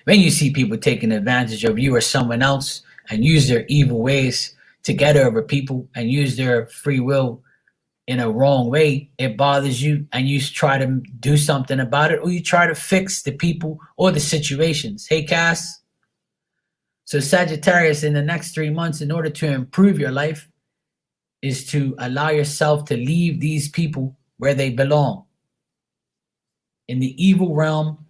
When you see people taking advantage of you or someone else and use their evil ways to get over people and use their free will in a wrong way, it bothers you and you try to do something about it, or you try to fix the people or the situations. Hey, Cass. So Sagittarius, in the next 3 months, in order to improve your life, is to allow yourself to leave these people where they belong. In the evil realm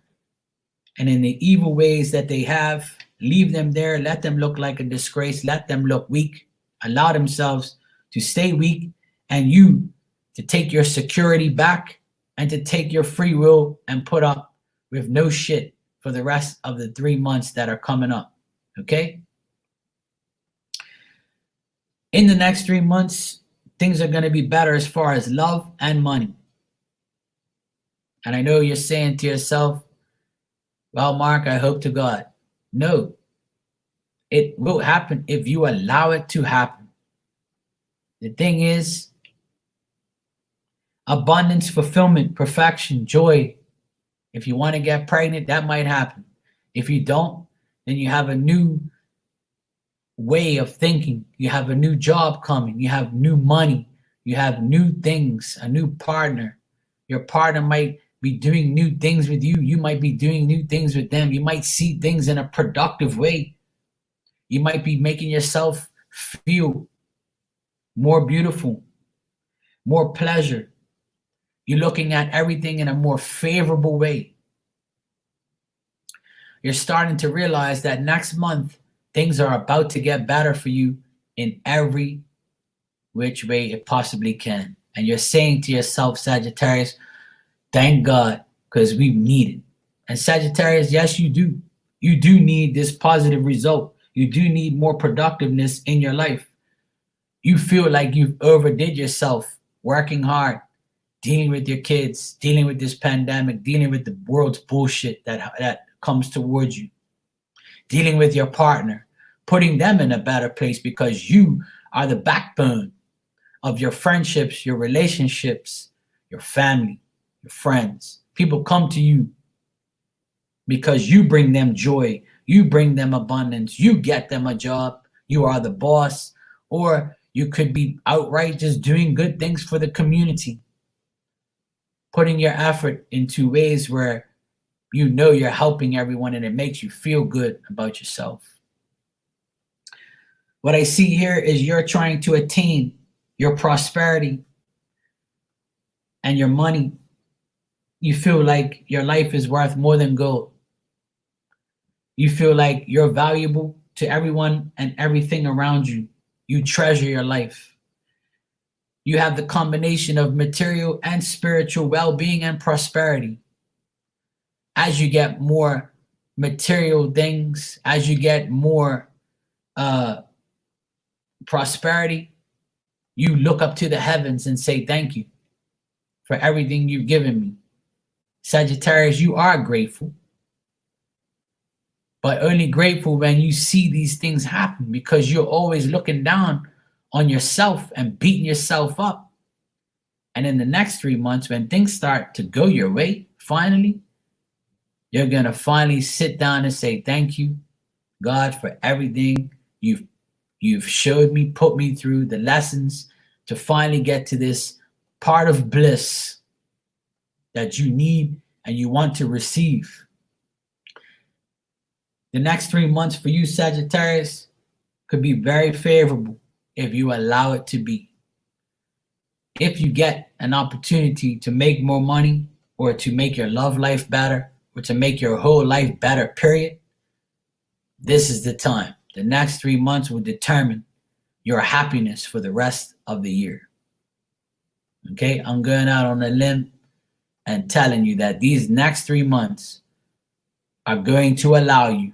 and in the evil ways that they have, leave them there. Let them look like a disgrace. Let them look weak. Allow themselves to stay weak, and you to take your security back and to take your free will and put up with no shit for the rest of the 3 months that are coming up. Okay? In the next 3 months, things are going to be better as far as love and money. And I know you're saying to yourself, well, Mark, I hope to God. No, it will happen if you allow it to happen. The thing is, abundance, fulfillment, perfection, joy. If you want to get pregnant, that might happen. If you don't, then you have a new way of thinking. You have a new job coming. You have new money. You have new things, a new partner. Your partner might be doing new things with you. You might be doing new things with them. You might see things in a productive way. You might be making yourself feel more beautiful, more pleasure. You're looking at everything in a more favorable way. You're starting to realize that next month, things are about to get better for you in every which way it possibly can. And you're saying to yourself, Sagittarius, thank God, because we need it. And Sagittarius, yes, you do. You do need this positive result. You do need more productiveness in your life. You feel like you've overdid yourself, working hard, dealing with your kids, dealing with this pandemic, dealing with the world's bullshit that comes towards you, dealing with your partner, putting them in a better place because you are the backbone of your friendships, your relationships, your family, your friends. People come to you because you bring them joy, you bring them abundance, you get them a job, you are the boss, or you could be outright just doing good things for the community, putting your effort into ways where you know you're helping everyone and it makes you feel good about yourself. What I see here is you're trying to attain your prosperity and your money. You feel like your life is worth more than gold. You feel like you're valuable to everyone and everything around you. You treasure your life. You have the combination of material and spiritual well-being and prosperity. As you get more material things, as you get more prosperity, you look up to the heavens and say, thank you for everything you've given me. Sagittarius, you are grateful, but only grateful when you see these things happen, because you're always looking down on yourself and beating yourself up. And in the next 3 months, when things start to go your way, finally, you're going to finally sit down and say, thank you, God, for everything you've showed me, put me through the lessons to finally get to this part of bliss that you need and you want to receive. The next 3 months for you, Sagittarius, could be very favorable if you allow it to be. If you get an opportunity to make more money, or to make your love life better, or to make your whole life better, period, this is the time. The next 3 months will determine your happiness for the rest of the year. Okay, I'm going out on a limb and telling you that these next 3 months are going to allow you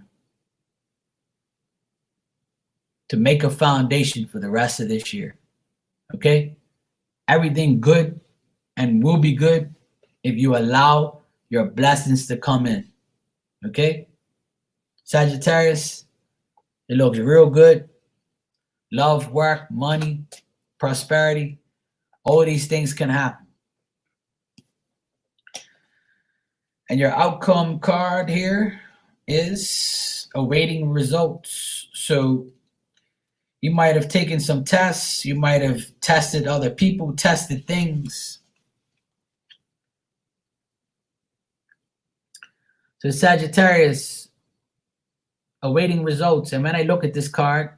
to make a foundation for the rest of this year. Okay? Everything good and will be good if you allow your blessings to come in. Okay? Sagittarius, it looks real good. Love, work, money, prosperity, all these things can happen. And your outcome card here is awaiting results. So you might have taken some tests. You might have tested other people, tested things. So Sagittarius, awaiting results. And when I look at this card,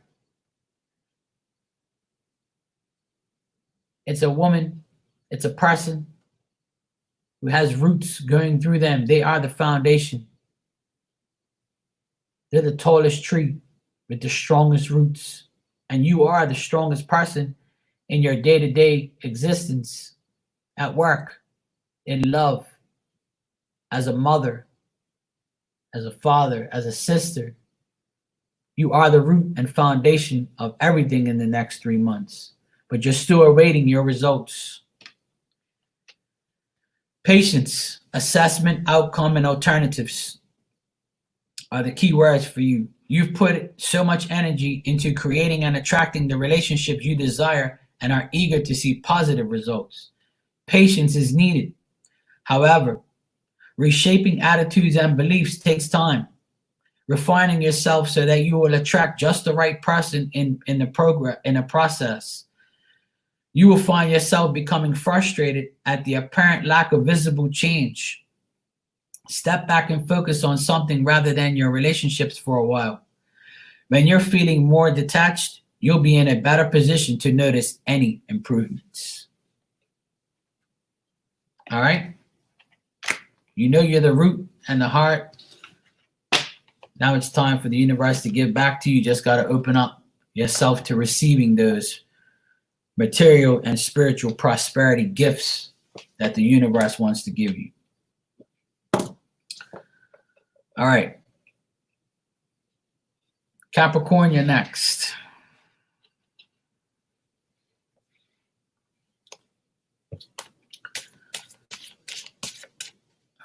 it's a woman, it's a person who has roots going through them. They are the foundation. They're the tallest tree with the strongest roots. And you are the strongest person in your day-to-day existence, at work, in love, as a mother, as a father, as a sister. You are the root and foundation of everything in the next 3 months. But you're still awaiting your results. Patience, assessment, outcome, and alternatives are the key words for you. You've put so much energy into creating and attracting the relationships you desire and are eager to see positive results. Patience is needed. However, reshaping attitudes and beliefs takes time. Refining yourself so that you will attract just the right person in the process. You will find yourself becoming frustrated at the apparent lack of visible change. Step back and focus on something rather than your relationships for a while. When you're feeling more detached, you'll be in a better position to notice any improvements. All right? You know you're the root and the heart. Now it's time for the universe to give back to you. You just got to open up yourself to receiving those material and spiritual prosperity gifts that the universe wants to give you. All right. Capricorn, you're next.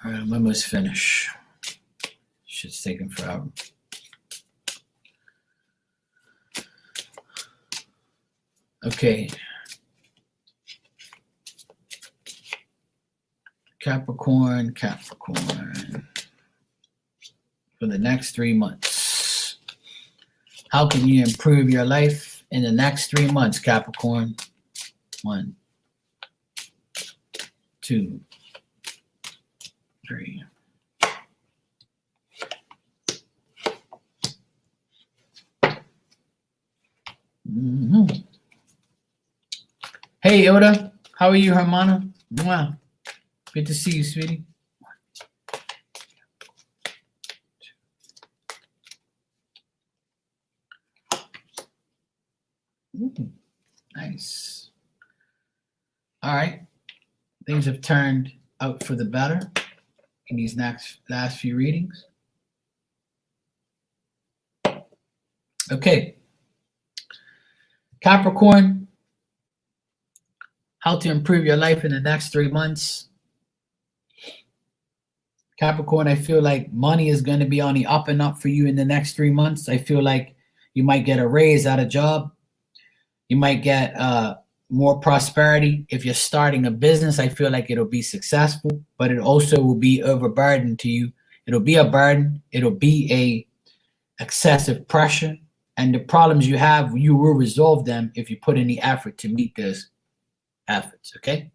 All right, I'm almost finished. Shit's taking forever. Okay. Capricorn. For the next 3 months. How can you improve your life in the next 3 months, Capricorn? 1, 2, 3. Hey, Oda. How are you, Hermana? Mwah. Good to see you, sweetie. Nice. All right. Things have turned out for the better in these last few readings. Okay. Capricorn, how to improve your life in the next 3 months. Capricorn, I feel like money is going to be on the up and up for you in the next 3 months. I feel like you might get a raise at a job. You might get more prosperity. If you're starting a business, I feel like it'll be successful, but it also will be overburdened to you. It'll be a burden. It'll be a excessive pressure. And the problems you have, you will resolve them if you put in the effort to meet those efforts, okay?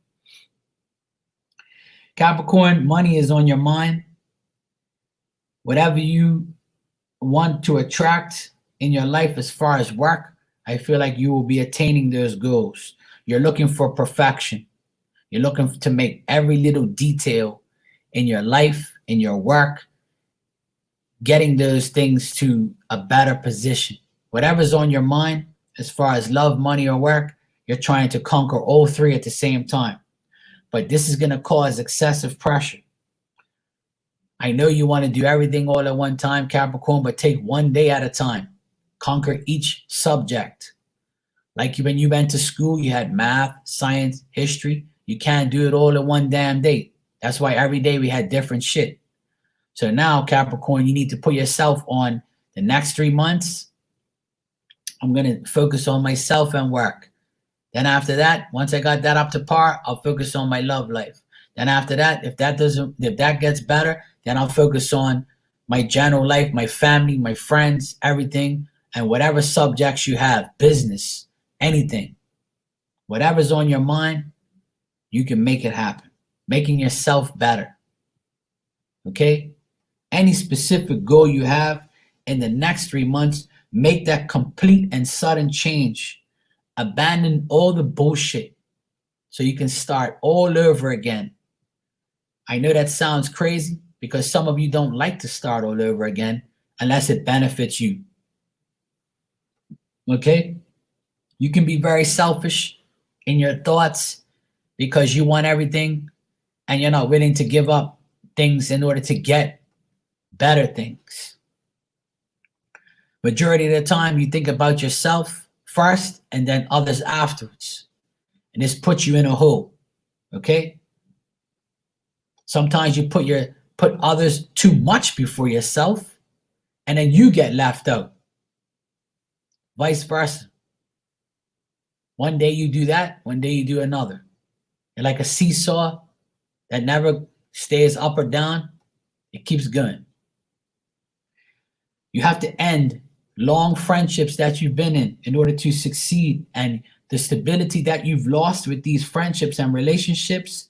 Capricorn, money is on your mind. Whatever you want to attract in your life as far as work, I feel like you will be attaining those goals. You're looking for perfection. You're looking to make every little detail in your life, in your work, getting those things to a better position. Whatever's on your mind, as far as love, money, or work, you're trying to conquer all three at the same time. But this is going to cause excessive pressure. I know you want to do everything all at one time, Capricorn, but take one day at a time. Conquer each subject. Like when you went to school, you had math, science, history. You can't do it all in one damn day. That's why every day we had different shit. So now, Capricorn, you need to put yourself on the next 3 months. I'm going to focus on myself and work. Then after that, once I got that up to par, I'll focus on my love life. Then after that, if that gets better, then I'll focus on my general life, my family, my friends, everything, and whatever subjects you have, business, anything. Whatever's on your mind, you can make it happen. Making yourself better. Okay? Any specific goal you have in the next 3 months, make that complete and sudden change. Abandon all the bullshit so you can start all over again. I know that sounds crazy because some of you don't like to start all over again unless it benefits you. Okay? You can be very selfish in your thoughts because you want everything and you're not willing to give up things in order to get better things. Majority of the time, you think about yourself first and then others afterwards. And this puts you in a hole, okay? Sometimes you put others too much before yourself and then you get left out. Vice versa. One day you do that, one day you do another. And like a seesaw that never stays up or down, it keeps going. You have to end long friendships that you've been in order to succeed. And the stability that you've lost with these friendships and relationships,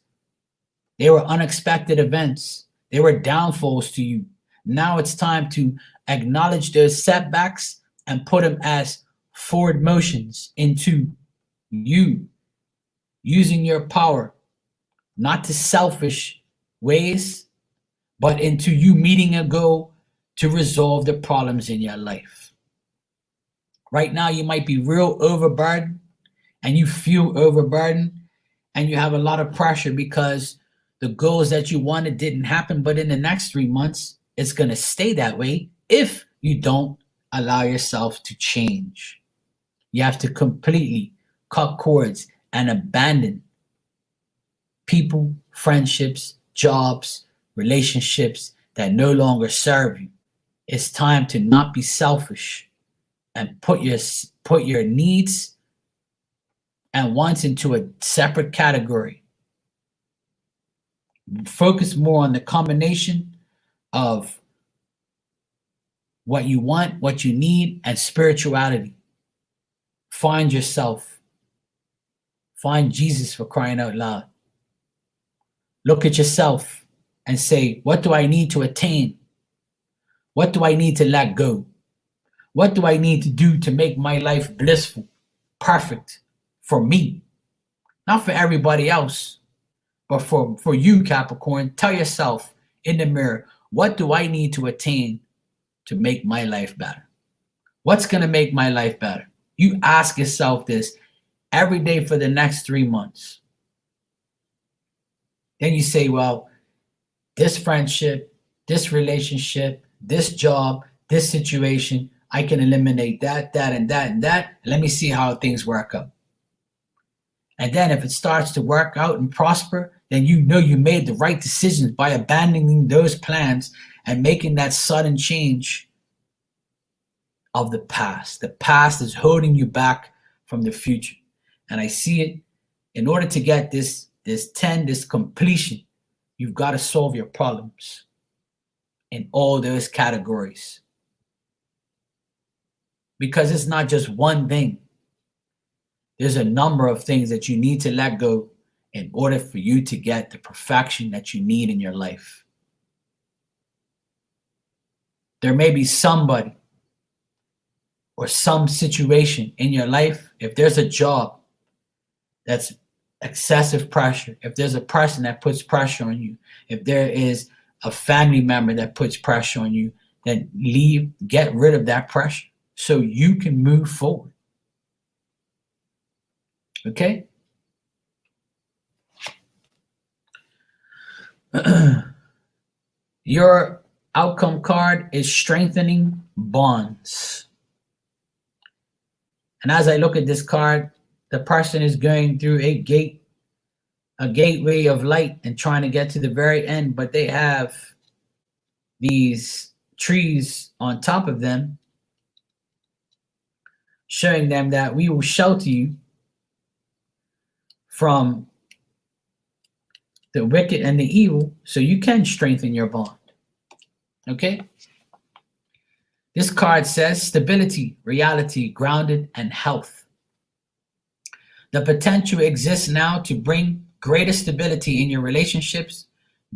they were unexpected events. They were downfalls to you. Now it's time to acknowledge those setbacks and put them as forward motions into you using your power, not to selfish ways, but into you meeting a goal to resolve the problems in your life. Right now, you might be real overburdened and you feel overburdened and you have a lot of pressure because the goals that you wanted didn't happen. But in the next 3 months, it's going to stay that way if you don't allow yourself to change. You have to completely cut cords and abandon people, friendships, jobs, relationships that no longer serve you. It's time to not be selfish and put your needs and wants into a separate category. Focus more on the combination of what you want, what you need, and spirituality. Find yourself. Find Jesus, for crying out loud. Look at yourself and say, what do I need to attain? What do I need to let go? What do I need to do to make my life blissful, perfect for me? Not for everybody else, but for you, Capricorn. Tell yourself in the mirror, what do I need to attain to make my life better? What's going to make my life better? You ask yourself this every day for the next 3 months. Then you say, well, this friendship, this relationship, this job, this situation, I can eliminate that, and that, and that. Let me see how things work out. And then if it starts to work out and prosper, then you know you made the right decisions by abandoning those plans and making that sudden change of the past. The past is holding you back from the future. And I see it. In order to get this completion, you've got to solve your problems in all those categories. Because it's not just one thing. There's a number of things that you need to let go in order for you to get the perfection that you need in your life. There may be somebody or some situation in your life. If there's a job that's excessive pressure, if there's a person that puts pressure on you, if there is a family member that puts pressure on you, then get rid of that pressure so you can move forward. Okay? Your outcome card is strengthening bonds. And as I look at this card, the person is going through a gateway of light and trying to get to the very end, but they have these trees on top of them showing them that we will shelter you from the wicked and the evil so you can strengthen your bond. Okay? This card says stability, reality, grounded, and health. The potential exists now to bring greater stability in your relationships.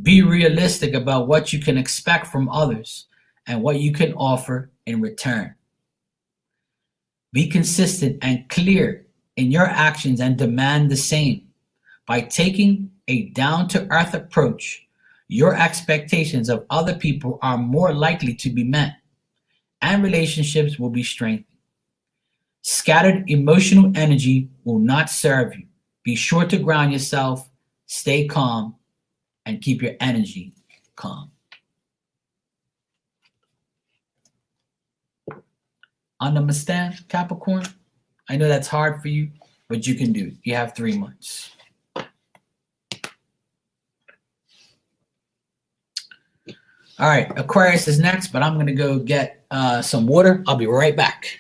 Be realistic about what you can expect from others and what you can offer in return. Be consistent and clear in your actions and demand the same. By taking a down-to-earth approach, your expectations of other people are more likely to be met, and relationships will be strengthened. Scattered emotional energy will not serve you. Be sure to ground yourself, stay calm, and keep your energy calm. Understand, Capricorn? I know that's hard for you, but you can do it. You have 3 months. All right, Aquarius is next, but I'm going to go get some water. I'll be right back.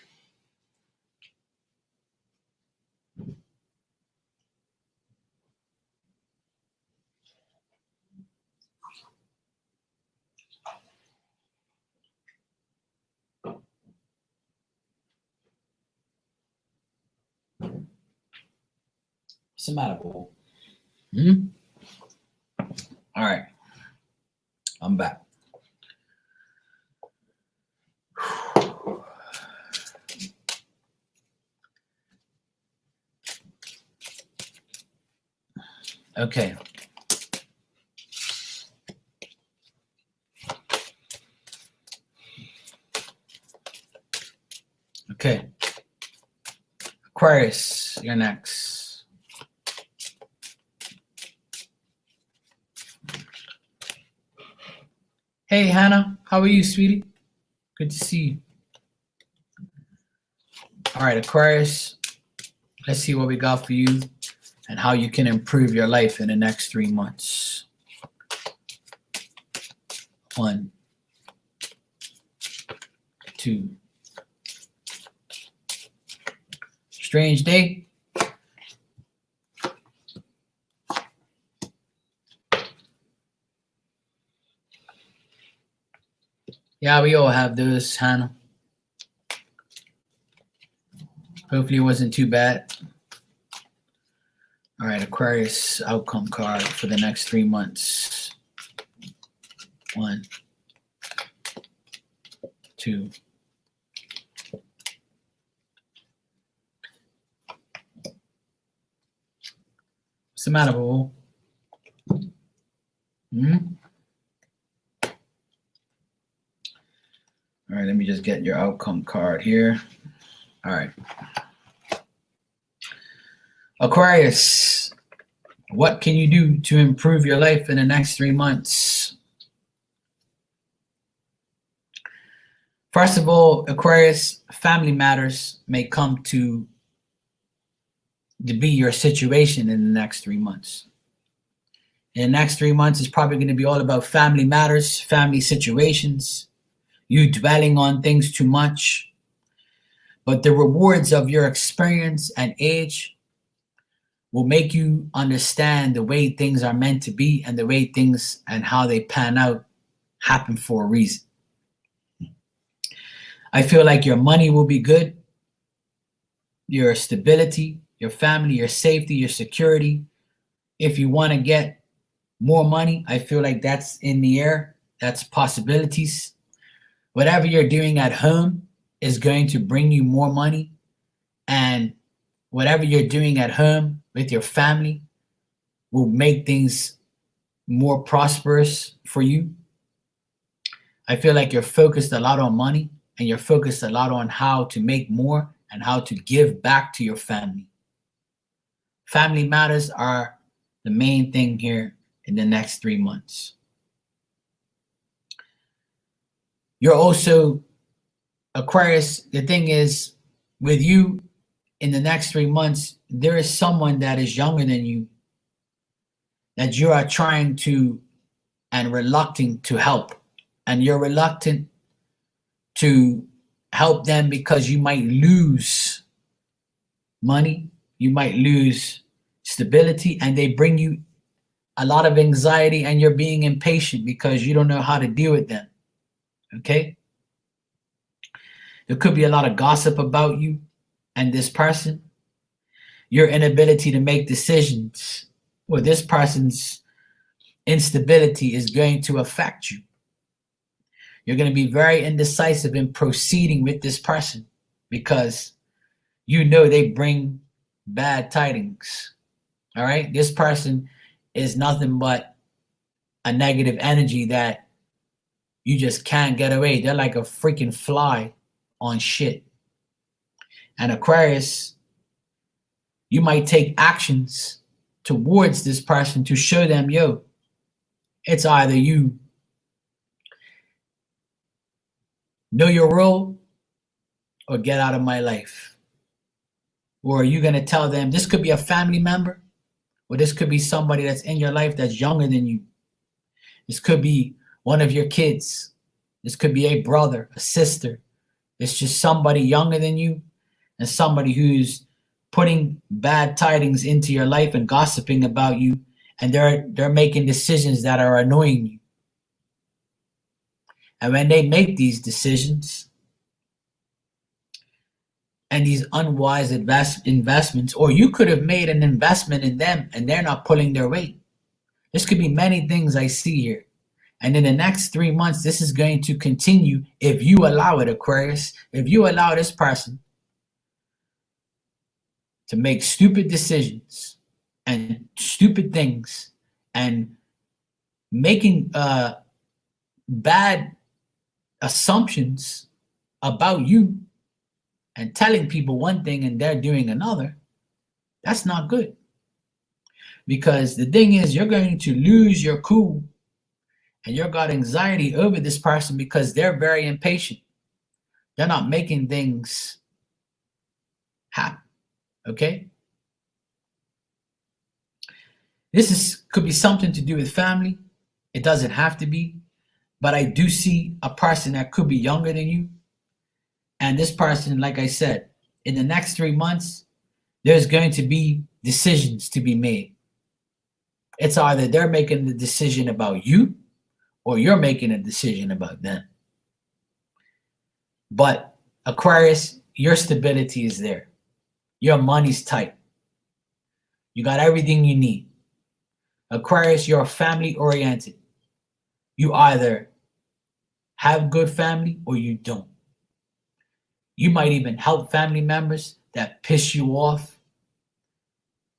What's the matter, boo? Hmm? All right. I'm back. Okay. Okay. Aquarius, you're next. Hey, Hannah. How are you, sweetie? Good to see you. All right, Aquarius. Let's see what we got for you and how you can improve your life in the next 3 months. 1, 2. Strange day. Yeah, we all have those, Hannah. Hopefully it wasn't too bad. All right, Aquarius outcome card for the next 3 months. 1, 2. What's the matter, boo? Hmm? All right, let me just get your outcome card here. All right. Aquarius, what can you do to improve your life in the next 3 months? First of all, Aquarius, family matters may come to be your situation in the next 3 months. In the next 3 months is probably going to be all about family matters, family situations, you dwelling on things too much. But the rewards of your experience and age will make you understand the way things are meant to be and the way things and how they pan out happen for a reason. I feel like your money will be good, your stability, your family, your safety, your security. If you want to get more money, I feel like that's in the air. That's possibilities. Whatever you're doing at home is going to bring you more money. And whatever you're doing at home with your family will make things more prosperous for you. I feel like you're focused a lot on money and you're focused a lot on how to make more and how to give back to your family. Family matters are the main thing here in the next 3 months. You're also, Aquarius, the thing is, with you in the next 3 months, there is someone that is younger than you that you are trying to and reluctant to help. And you're reluctant to help them because you might lose money, you might lose stability, and they bring you a lot of anxiety and you're being impatient because you don't know how to deal with them. Okay? There could be a lot of gossip about you and this person. Your inability to make decisions or this person's instability is going to affect you. You're going to be very indecisive in proceeding with this person because you know they bring bad tidings. All right? This person is nothing but a negative energy that you just can't get away. They're like a freaking fly on shit. And Aquarius, you might take actions towards this person to show them, yo, it's either you know your role or get out of my life. Or are you going to tell them, this could be a family member, or this could be somebody that's in your life that's younger than you. This could be one of your kids. This could be a brother, a sister. It's just somebody younger than you and somebody who's putting bad tidings into your life and gossiping about you, and they're making decisions that are annoying you. And when they make these decisions, and these unwise investments, or you could have made an investment in them and they're not pulling their weight. This could be many things I see here. And in the next 3 months, this is going to continue if you allow it, Aquarius. If you allow this person to make stupid decisions and stupid things and making bad assumptions about you and telling people one thing and they're doing another, that's not good. Because the thing is, you're going to lose your cool and you've got anxiety over this person because they're very impatient. They're not making things happen. Okay? Could be something to do with family. It doesn't have to be. But I do see a person that could be younger than you. And this person, like I said, in the next 3 months, there's going to be decisions to be made. It's either they're making the decision about you or you're making a decision about them. But Aquarius, your stability is there. Your money's tight. You got everything you need. Aquarius, you're family oriented. You either have good family or you don't. You might even help family members that piss you off.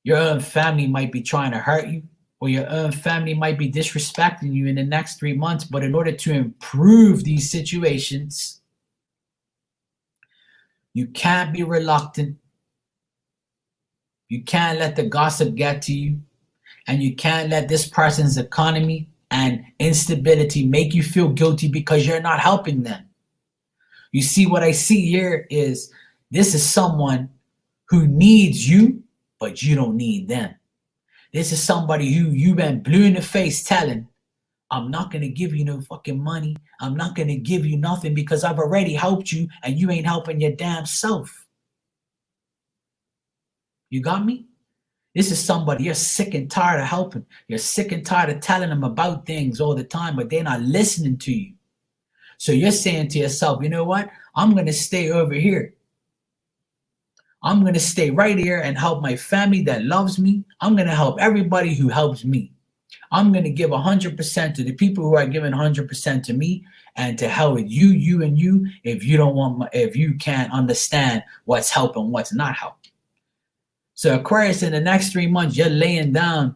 Your own family might be trying to hurt you, or your own family might be disrespecting you in the next 3 months. But in order to improve these situations, you can't be reluctant. You can't let the gossip get to you. And you can't let this person's economy and instability make you feel guilty because you're not helping them. You see, what I see here is this is someone who needs you, but you don't need them. This is somebody who you've been blue in the face telling, I'm not going to give you no fucking money. I'm not going to give you nothing because I've already helped you and you ain't helping your damn self. You got me? This is somebody you're sick and tired of helping. You're sick and tired of telling them about things all the time, but they're not listening to you. So you're saying to yourself, you know what? I'm going to stay over here. I'm going to stay right here and help my family that loves me. I'm going to help everybody who helps me. I'm going to give 100% to the people who are giving 100% to me, and to hell with you, and you, if you don't want, if you can't understand what's helping, what's not helping. So Aquarius, in the next 3 months, you're laying down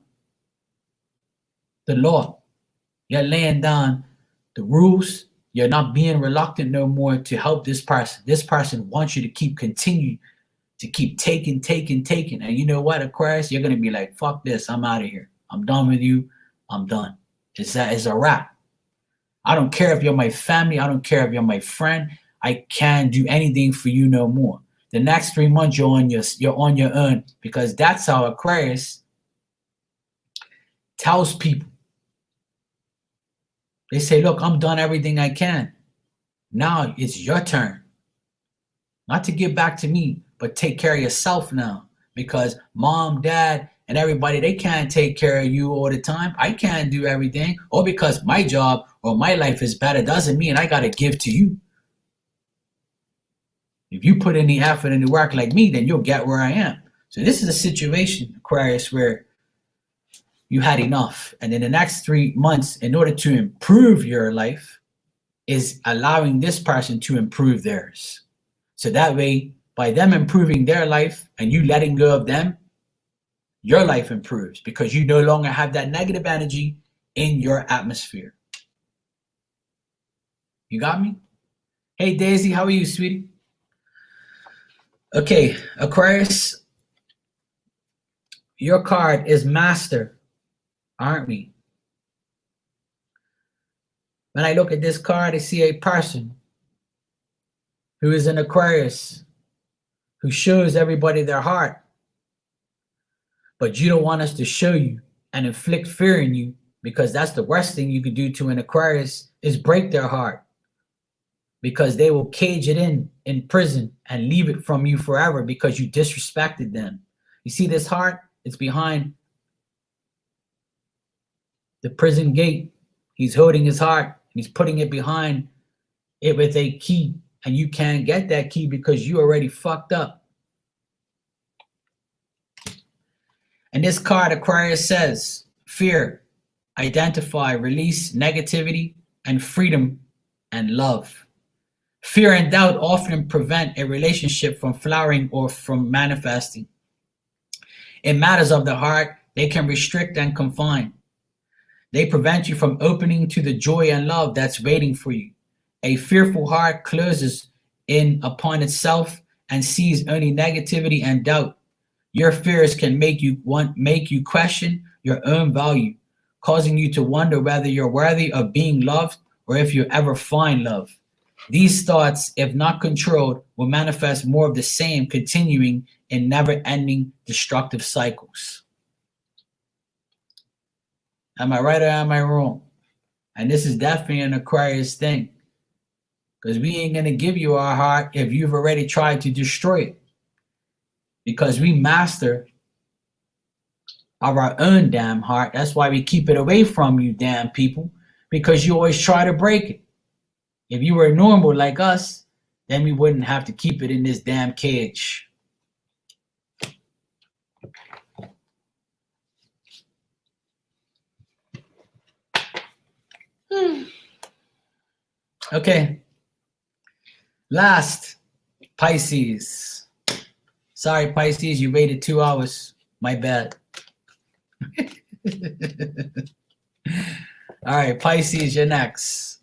the law. You're laying down the rules. You're not being reluctant no more to help this person. This person wants you to continue to keep taking. And you know what, Aquarius? You're going to be like, fuck this. I'm out of here. I'm done with you. I'm done. It's a wrap. I don't care if you're my family. I don't care if you're my friend. I can't do anything for you no more. The next 3 months, you're on your own, because that's how Aquarius tells people. They say, look, I'm done everything I can. Now it's your turn. Not to give back to me, but take care of yourself now. Because mom, dad, and everybody, they can't take care of you all the time. I can't do everything. Or because my job or my life is better doesn't mean I got to give to you. If you put in the effort and the work like me, then you'll get where I am. So this is a situation, Aquarius, where you had enough. And in the next 3 months, in order to improve your life, is allowing this person to improve theirs. So that way, by them improving their life and you letting go of them, your life improves because you no longer have that negative energy in your atmosphere. You got me? Hey, Daisy, how are you, sweetie? Okay, Aquarius, your card is Master, aren't we? When I look at this card, I see a person who is an Aquarius, who shows everybody their heart. But you don't want us to show you and inflict fear in you, because that's the worst thing you could do to an Aquarius, is break their heart. Because they will cage it in prison and leave it from you forever because you disrespected them. You see this heart? It's behind the prison gate. He's holding his heart. He's putting it behind it with a key. And you can't get that key because you already fucked up. And this card, Aquarius, says, fear, identify, release negativity, and freedom and love. Fear and doubt often prevent a relationship from flowering or from manifesting. In matters of the heart, they can restrict and confine. They prevent you from opening to the joy and love that's waiting for you. A fearful heart closes in upon itself and sees only negativity and doubt. Your fears can make you question your own value, causing you to wonder whether you're worthy of being loved or if you ever find love. These thoughts, if not controlled, will manifest more of the same, continuing in never-ending destructive cycles. Am I right or am I wrong? And this is definitely an Aquarius thing, because we ain't going to give you our heart if you've already tried to destroy it, because we master of our own damn heart. That's why we keep it away from you damn people, because you always try to break it. If you were normal like us, then we wouldn't have to keep it in this damn cage. Okay. Last, Pisces. Sorry, Pisces, you waited 2 hours. My bad. All right, Pisces, you're next.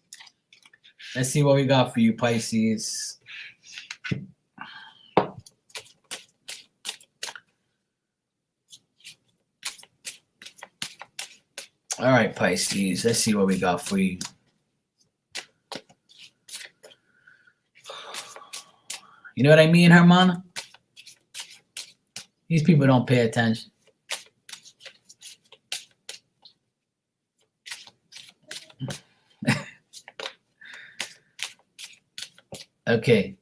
Let's see what we got for you, Pisces. All right, Pisces, let's see what we got for you. You know what I mean, Hermana? These people don't pay attention. Okay.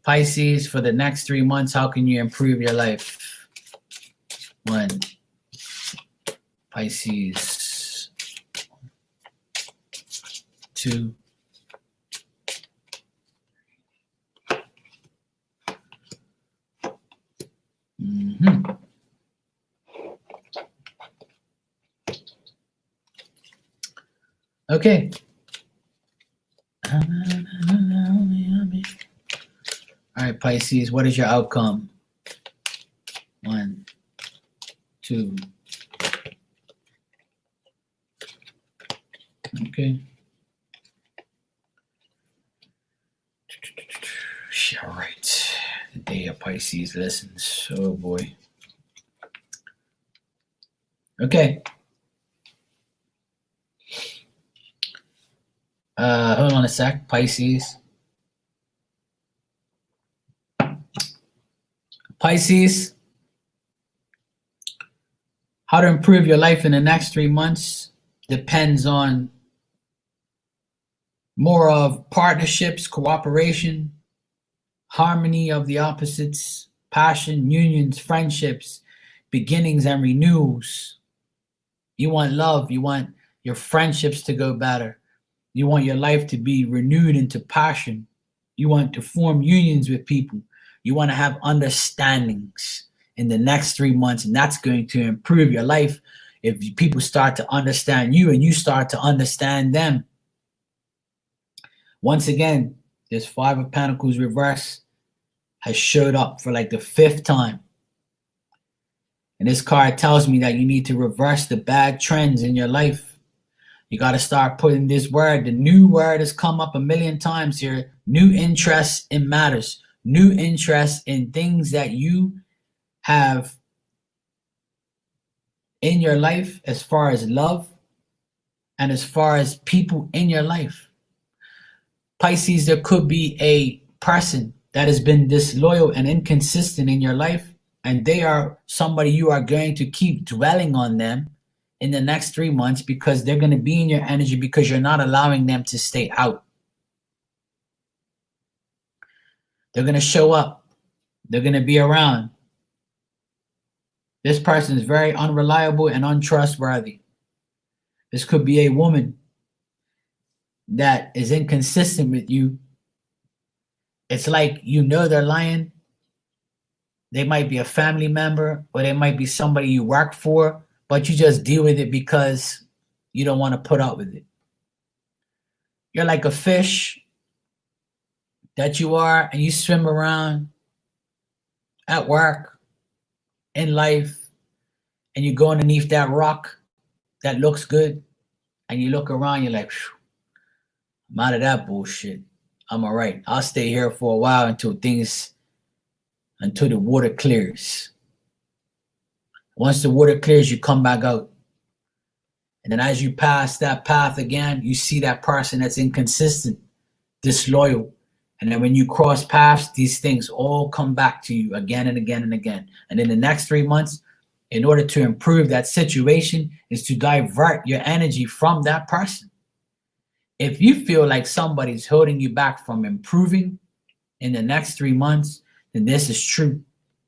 Pisces, for the next 3 months, how can you improve your life? 1. Pisces. 2. Okay. All right, Pisces, what is your outcome? 1, 2. Okay. All right. The day of Pisces lessons. Oh boy. Okay. Hold on a sec, Pisces. Pisces, how to improve your life in the next 3 months depends on more of partnerships, cooperation, harmony of the opposites, passion, unions, friendships, beginnings and renewals. You want love. You want your friendships to go better. You want your life to be renewed into passion. You want to form unions with people. You want to have understandings in the next 3 months, and that's going to improve your life if people start to understand you and you start to understand them. Once again, this 5 of Pentacles reverse has showed up for like the 5th time. And this card tells me that you need to reverse the bad trends in your life. You got to start putting this word. The new word has come up a million times here. New interest in matters. New interest in things that you have in your life as far as love and as far as people in your life. Pisces, there could be a person that has been disloyal and inconsistent in your life, and they are somebody you are going to keep dwelling on them in the next 3 months because they're going to be in your energy because you're not allowing them to stay out. They're going to show up. They're going to be around. This person is very unreliable and untrustworthy. This could be a woman that is inconsistent with you It's like you know they're lying. They might be a family member or they might be somebody you work for, but you just deal with it because you don't want to put up with it. You're like a fish that you are, and you swim around at work, in life, and you go underneath that rock that looks good, and you look around, you're like, I'm out of that bullshit. I'm all right. I'll stay here for a while until the water clears. Once the water clears, you come back out. And then as you pass that path again, you see that person that's inconsistent, disloyal. And then when you cross paths, these things all come back to you again and again and again. And in the next 3 months, in order to improve that situation, is to divert your energy from that person. If you feel like somebody's holding you back from improving in the next 3 months, then this is true.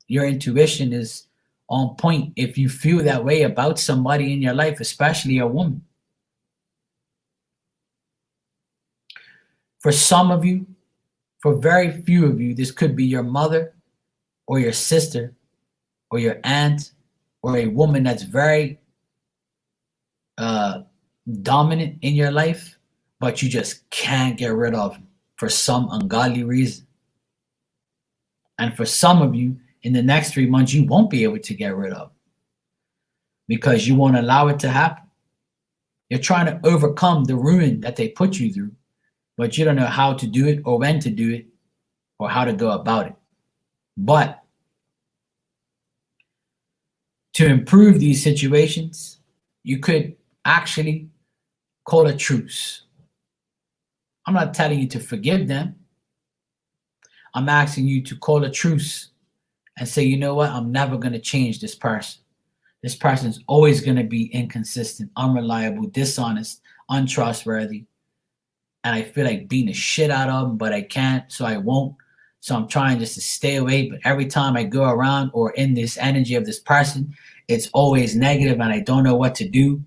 Your intuition is on point if you feel that way about somebody in your life, especially a woman. For some of you, for very few of you, this could be your mother or your sister or your aunt or a woman that's very dominant in your life, but you just can't get rid of them for some ungodly reason. And for some of you, in the next 3 months, you won't be able to get rid of them because you won't allow it to happen. You're trying to overcome the ruin that they put you through, but you don't know how to do it or when to do it or how to go about it. But to improve these situations, you could actually call a truce. I'm not telling you to forgive them. I'm asking you to call a truce and say, you know what? I'm never going to change this person. This person's always going to be inconsistent, unreliable, dishonest, untrustworthy. And I feel like beating the shit out of them, but I can't, so I won't. So I'm trying just to stay away. But every time I go around or in this energy of this person, it's always negative and I don't know what to do.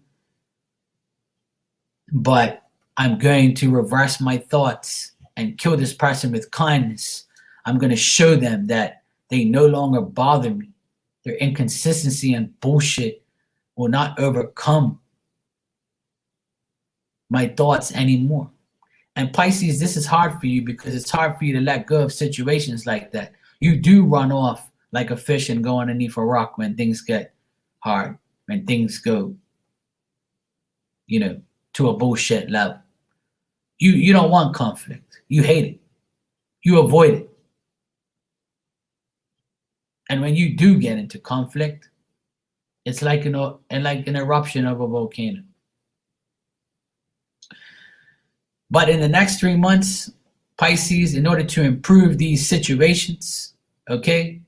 But I'm going to reverse my thoughts and kill this person with kindness. I'm going to show them that they no longer bother me. Their inconsistency and bullshit will not overcome my thoughts anymore. And Pisces, this is hard for you because it's hard for you to let go of situations like that. You do run off like a fish and go underneath a rock when things get hard, when things go, to a bullshit level. You don't want conflict. You hate it. You avoid it. And when you do get into conflict, it's like an eruption of a volcano. But in the next 3 months, Pisces, in order to improve these situations, okay,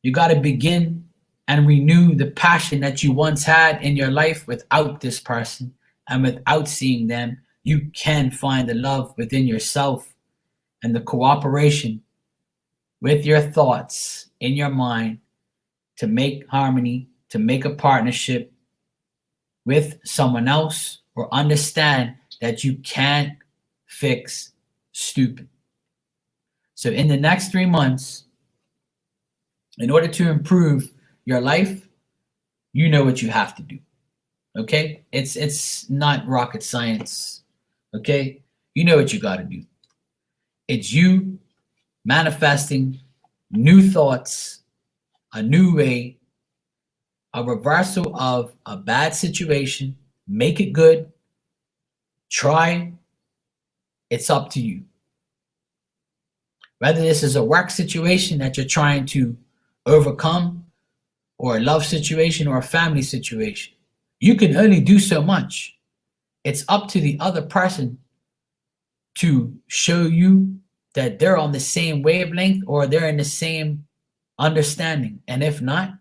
you got to begin and renew the passion that you once had in your life without this person and without seeing them. You can find the love within yourself and the cooperation with your thoughts in your mind to make harmony, to make a partnership with someone else, or understand that you can't fix stupid. So in the next 3 months, in order to improve your life, you know what you have to do. Okay? It's not rocket science. Okay? You know what you got to do. It's you manifesting new thoughts, a new way, a reversal of a bad situation, make it good, try, it's up to you. Whether this is a work situation that you're trying to overcome, or a love situation, or a family situation, you can only do so much. It's up to the other person to show you that they're on the same wavelength or they're in the same understanding. And if not,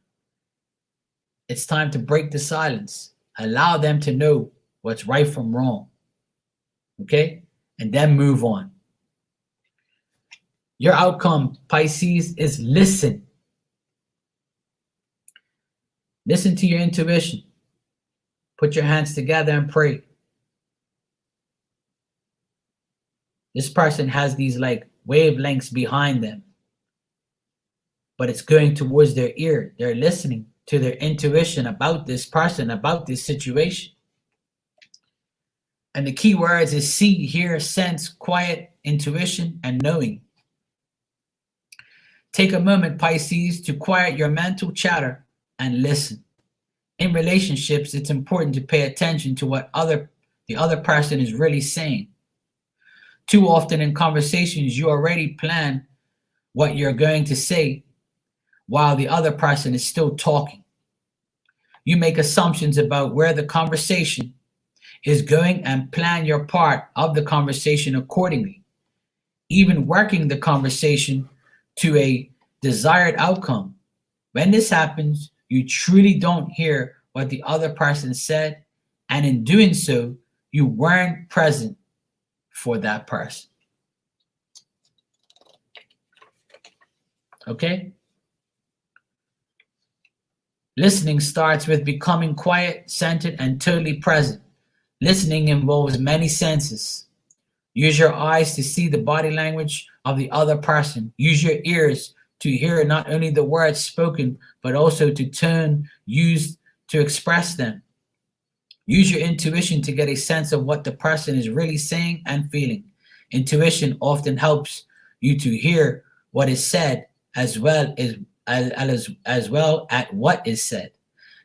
it's time to break the silence. Allow them to know what's right from wrong. Okay? And then move on. Your outcome, Pisces, is listen. Listen to your intuition. Put your hands together and pray. This person has these like wavelengths behind them, but it's going towards their ear. They're listening to their intuition about this person, about this situation. And the key words is see, hear, sense, quiet, intuition, and knowing. Take a moment, Pisces, to quiet your mental chatter and listen. In relationships, it's important to pay attention to what the other person is really saying. Too often in conversations, you already plan what you're going to say while the other person is still talking. You make assumptions about where the conversation is going and plan your part of the conversation accordingly, even working the conversation to a desired outcome. When this happens, you truly don't hear what the other person said, and in doing so, you weren't present for that person. Okay? Listening starts with becoming quiet, centered, and totally present. Listening involves many senses. Use your eyes to see the body language of the other person. Use your ears to hear not only the words spoken, but also to tone used to express them. Use your intuition to get a sense of what the person is really saying and feeling. Intuition often helps you to hear what is said as well at what is said.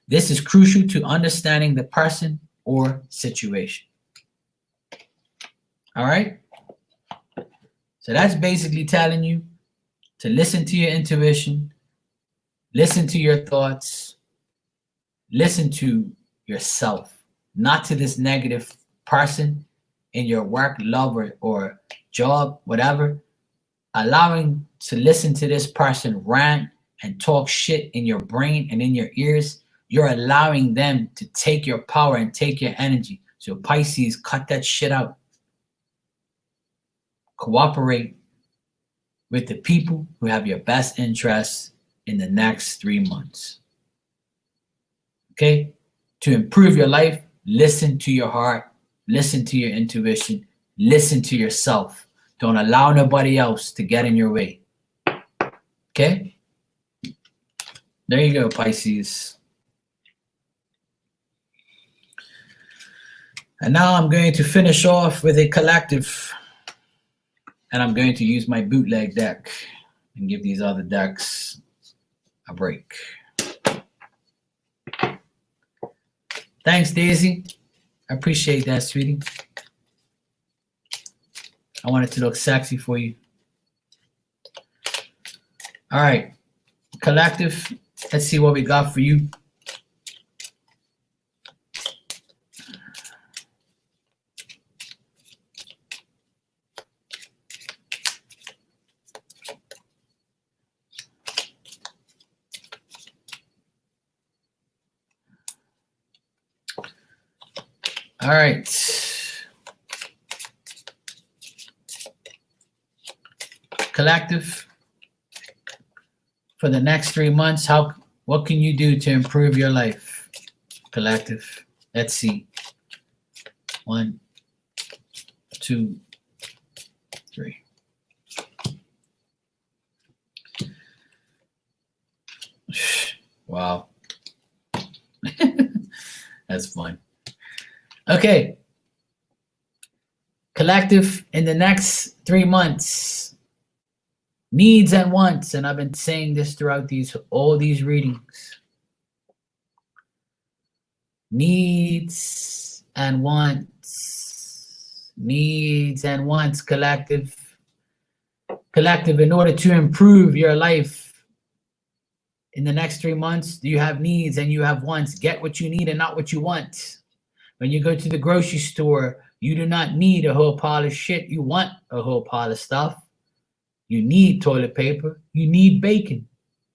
This is crucial to understanding the person or situation. All right? So that's basically telling you to listen to your intuition, listen to your thoughts, listen to yourself, not to this negative person in your work, love, or job, whatever. Allowing to listen to this person rant and talk shit in your brain and in your ears, you're allowing them to take your power and take your energy. So Pisces, cut that shit out. Cooperate with the people who have your best interests in the next 3 months. Okay? To improve your life, listen to your heart, listen to your intuition, listen to yourself. Don't allow nobody else to get in your way. Okay? There you go, Pisces. And now I'm going to finish off with a collective. And I'm going to use my bootleg deck and give these other decks a break. Thanks, Daisy. I appreciate that, sweetie. I want it to look sexy for you. All right, collective. Let's see what we got for you. All right. Collective. For the next 3 months, what can you do to improve your life? Collective. Let's see. 1, 2, 3. Wow. That's fun. Okay. Collective, in the next 3 months, needs and wants, and I've been saying this throughout all these readings. Needs and wants. Needs and wants, collective. Collective, in order to improve your life in the next 3 months, you have needs and you have wants. Get what you need and not what you want. When you go to the grocery store, you do not need a whole pile of shit. You want a whole pile of stuff. You need toilet paper. You need bacon.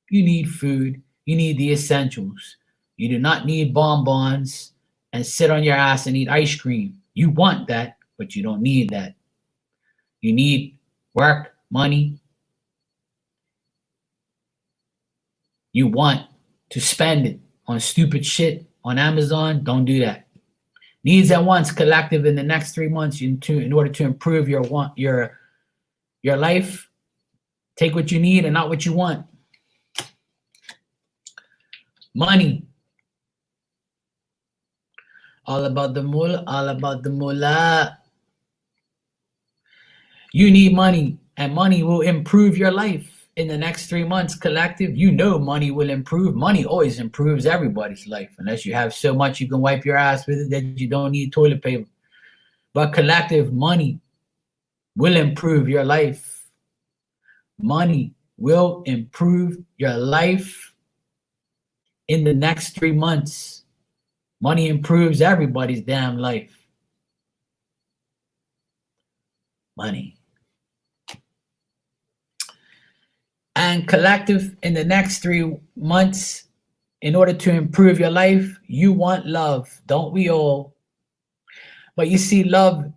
You need food. You need the essentials. You do not need bonbons and sit on your ass and eat ice cream. You want that, but you don't need that. You need work, money. You want to spend it on stupid shit on Amazon. Don't do that. Needs and wants, collective, in the next 3 months in order to improve your your life. Take what you need and not what you want. Money. All about the mullah, all about the mullah. You need money, and money will improve your life in the next 3 months. Collective, you know money will improve. Money always improves everybody's life, unless you have so much you can wipe your ass with it that you don't need toilet paper. But collective, money will improve your life. Money will improve your life in the next 3 months. Money improves everybody's damn life. Money. And collective, in the next 3 months, in order to improve your life, you want love. Don't we all? But you see, love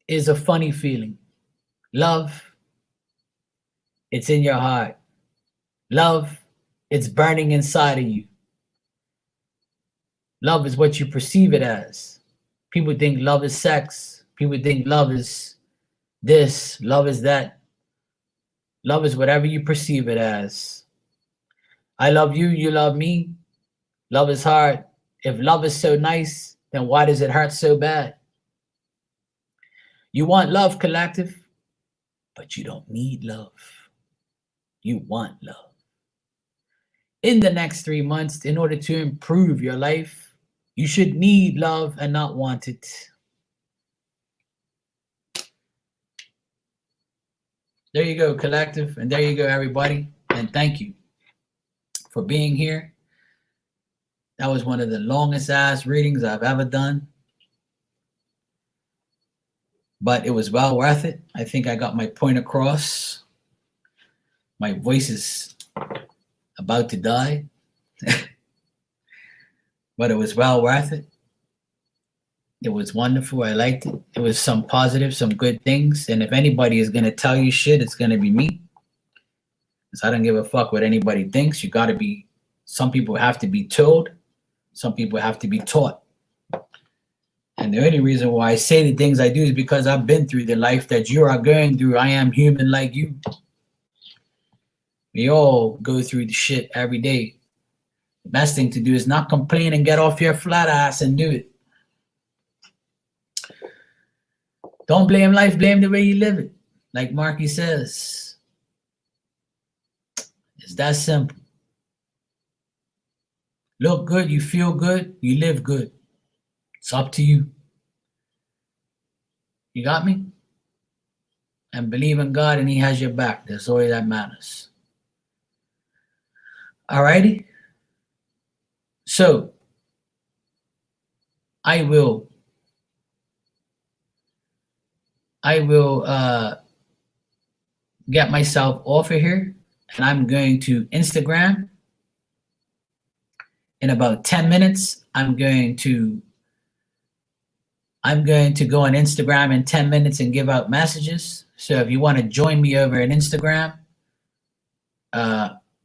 is a funny feeling. Love, it's in your heart. Love, it's burning inside of you. Love is what you perceive it as. People think love is sex. People think love is this, love is that. Love is whatever you perceive it as. I love you, you love me. Love is hard. If love is so nice, then why does it hurt so bad? You want love, collective, but you don't need love. You want love. In the next 3 months, in order to improve your life, you should need love and not want it. There you go, collective, and there you go, everybody. And thank you for being here. That was one of the longest ass readings I've ever done, but it was well worth it. I think I got my point across. My voice is about to die, but it was well worth it. It was wonderful. I liked it. It was some positive, some good things. And if anybody is going to tell you shit, it's going to be me. Because I don't give a fuck what anybody thinks. You got to be, some people have to be told. Some people have to be taught. And the only reason why I say the things I do is because I've been through the life that you are going through. I am human like you. We all go through the shit every day. The best thing to do is not complain and get off your flat ass and do it. Don't blame life, blame the way you live it. Like Marky says. It's that simple. Look good, you feel good, you live good. It's up to you. You got me? And believe in God and He has your back. That's all that matters. Alrighty? So, I will get myself off of here, and I'm going to Instagram. In about 10 minutes, I'm going to go on Instagram in 10 minutes and give out messages. So if you want to join me over on Instagram,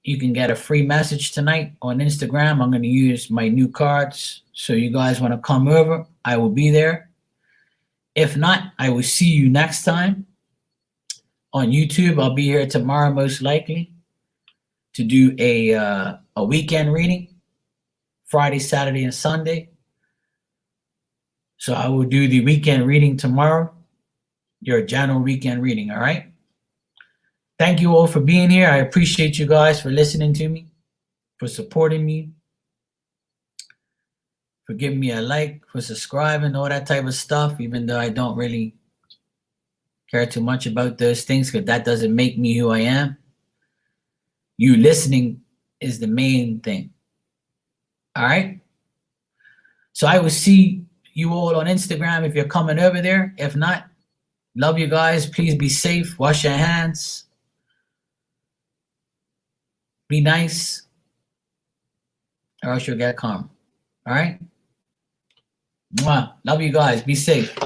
you can get a free message tonight on Instagram. I'm going to use my new cards. So you guys want to come over, I will be there. If not, I will see you next time on YouTube. I'll be here tomorrow, most likely, to do a weekend reading, Friday, Saturday, and Sunday. So I will do the weekend reading tomorrow, your general weekend reading, all right? Thank you all for being here. I appreciate you guys for listening to me, for supporting me, for giving me a like, for subscribing, all that type of stuff, even though I don't really care too much about those things because that doesn't make me who I am. You listening is the main thing. All right? So I will see you all on Instagram if you're coming over there. If not, love you guys. Please be safe. Wash your hands. Be nice, or else you'll get karma. All right? Mwah. Love you guys. Be safe.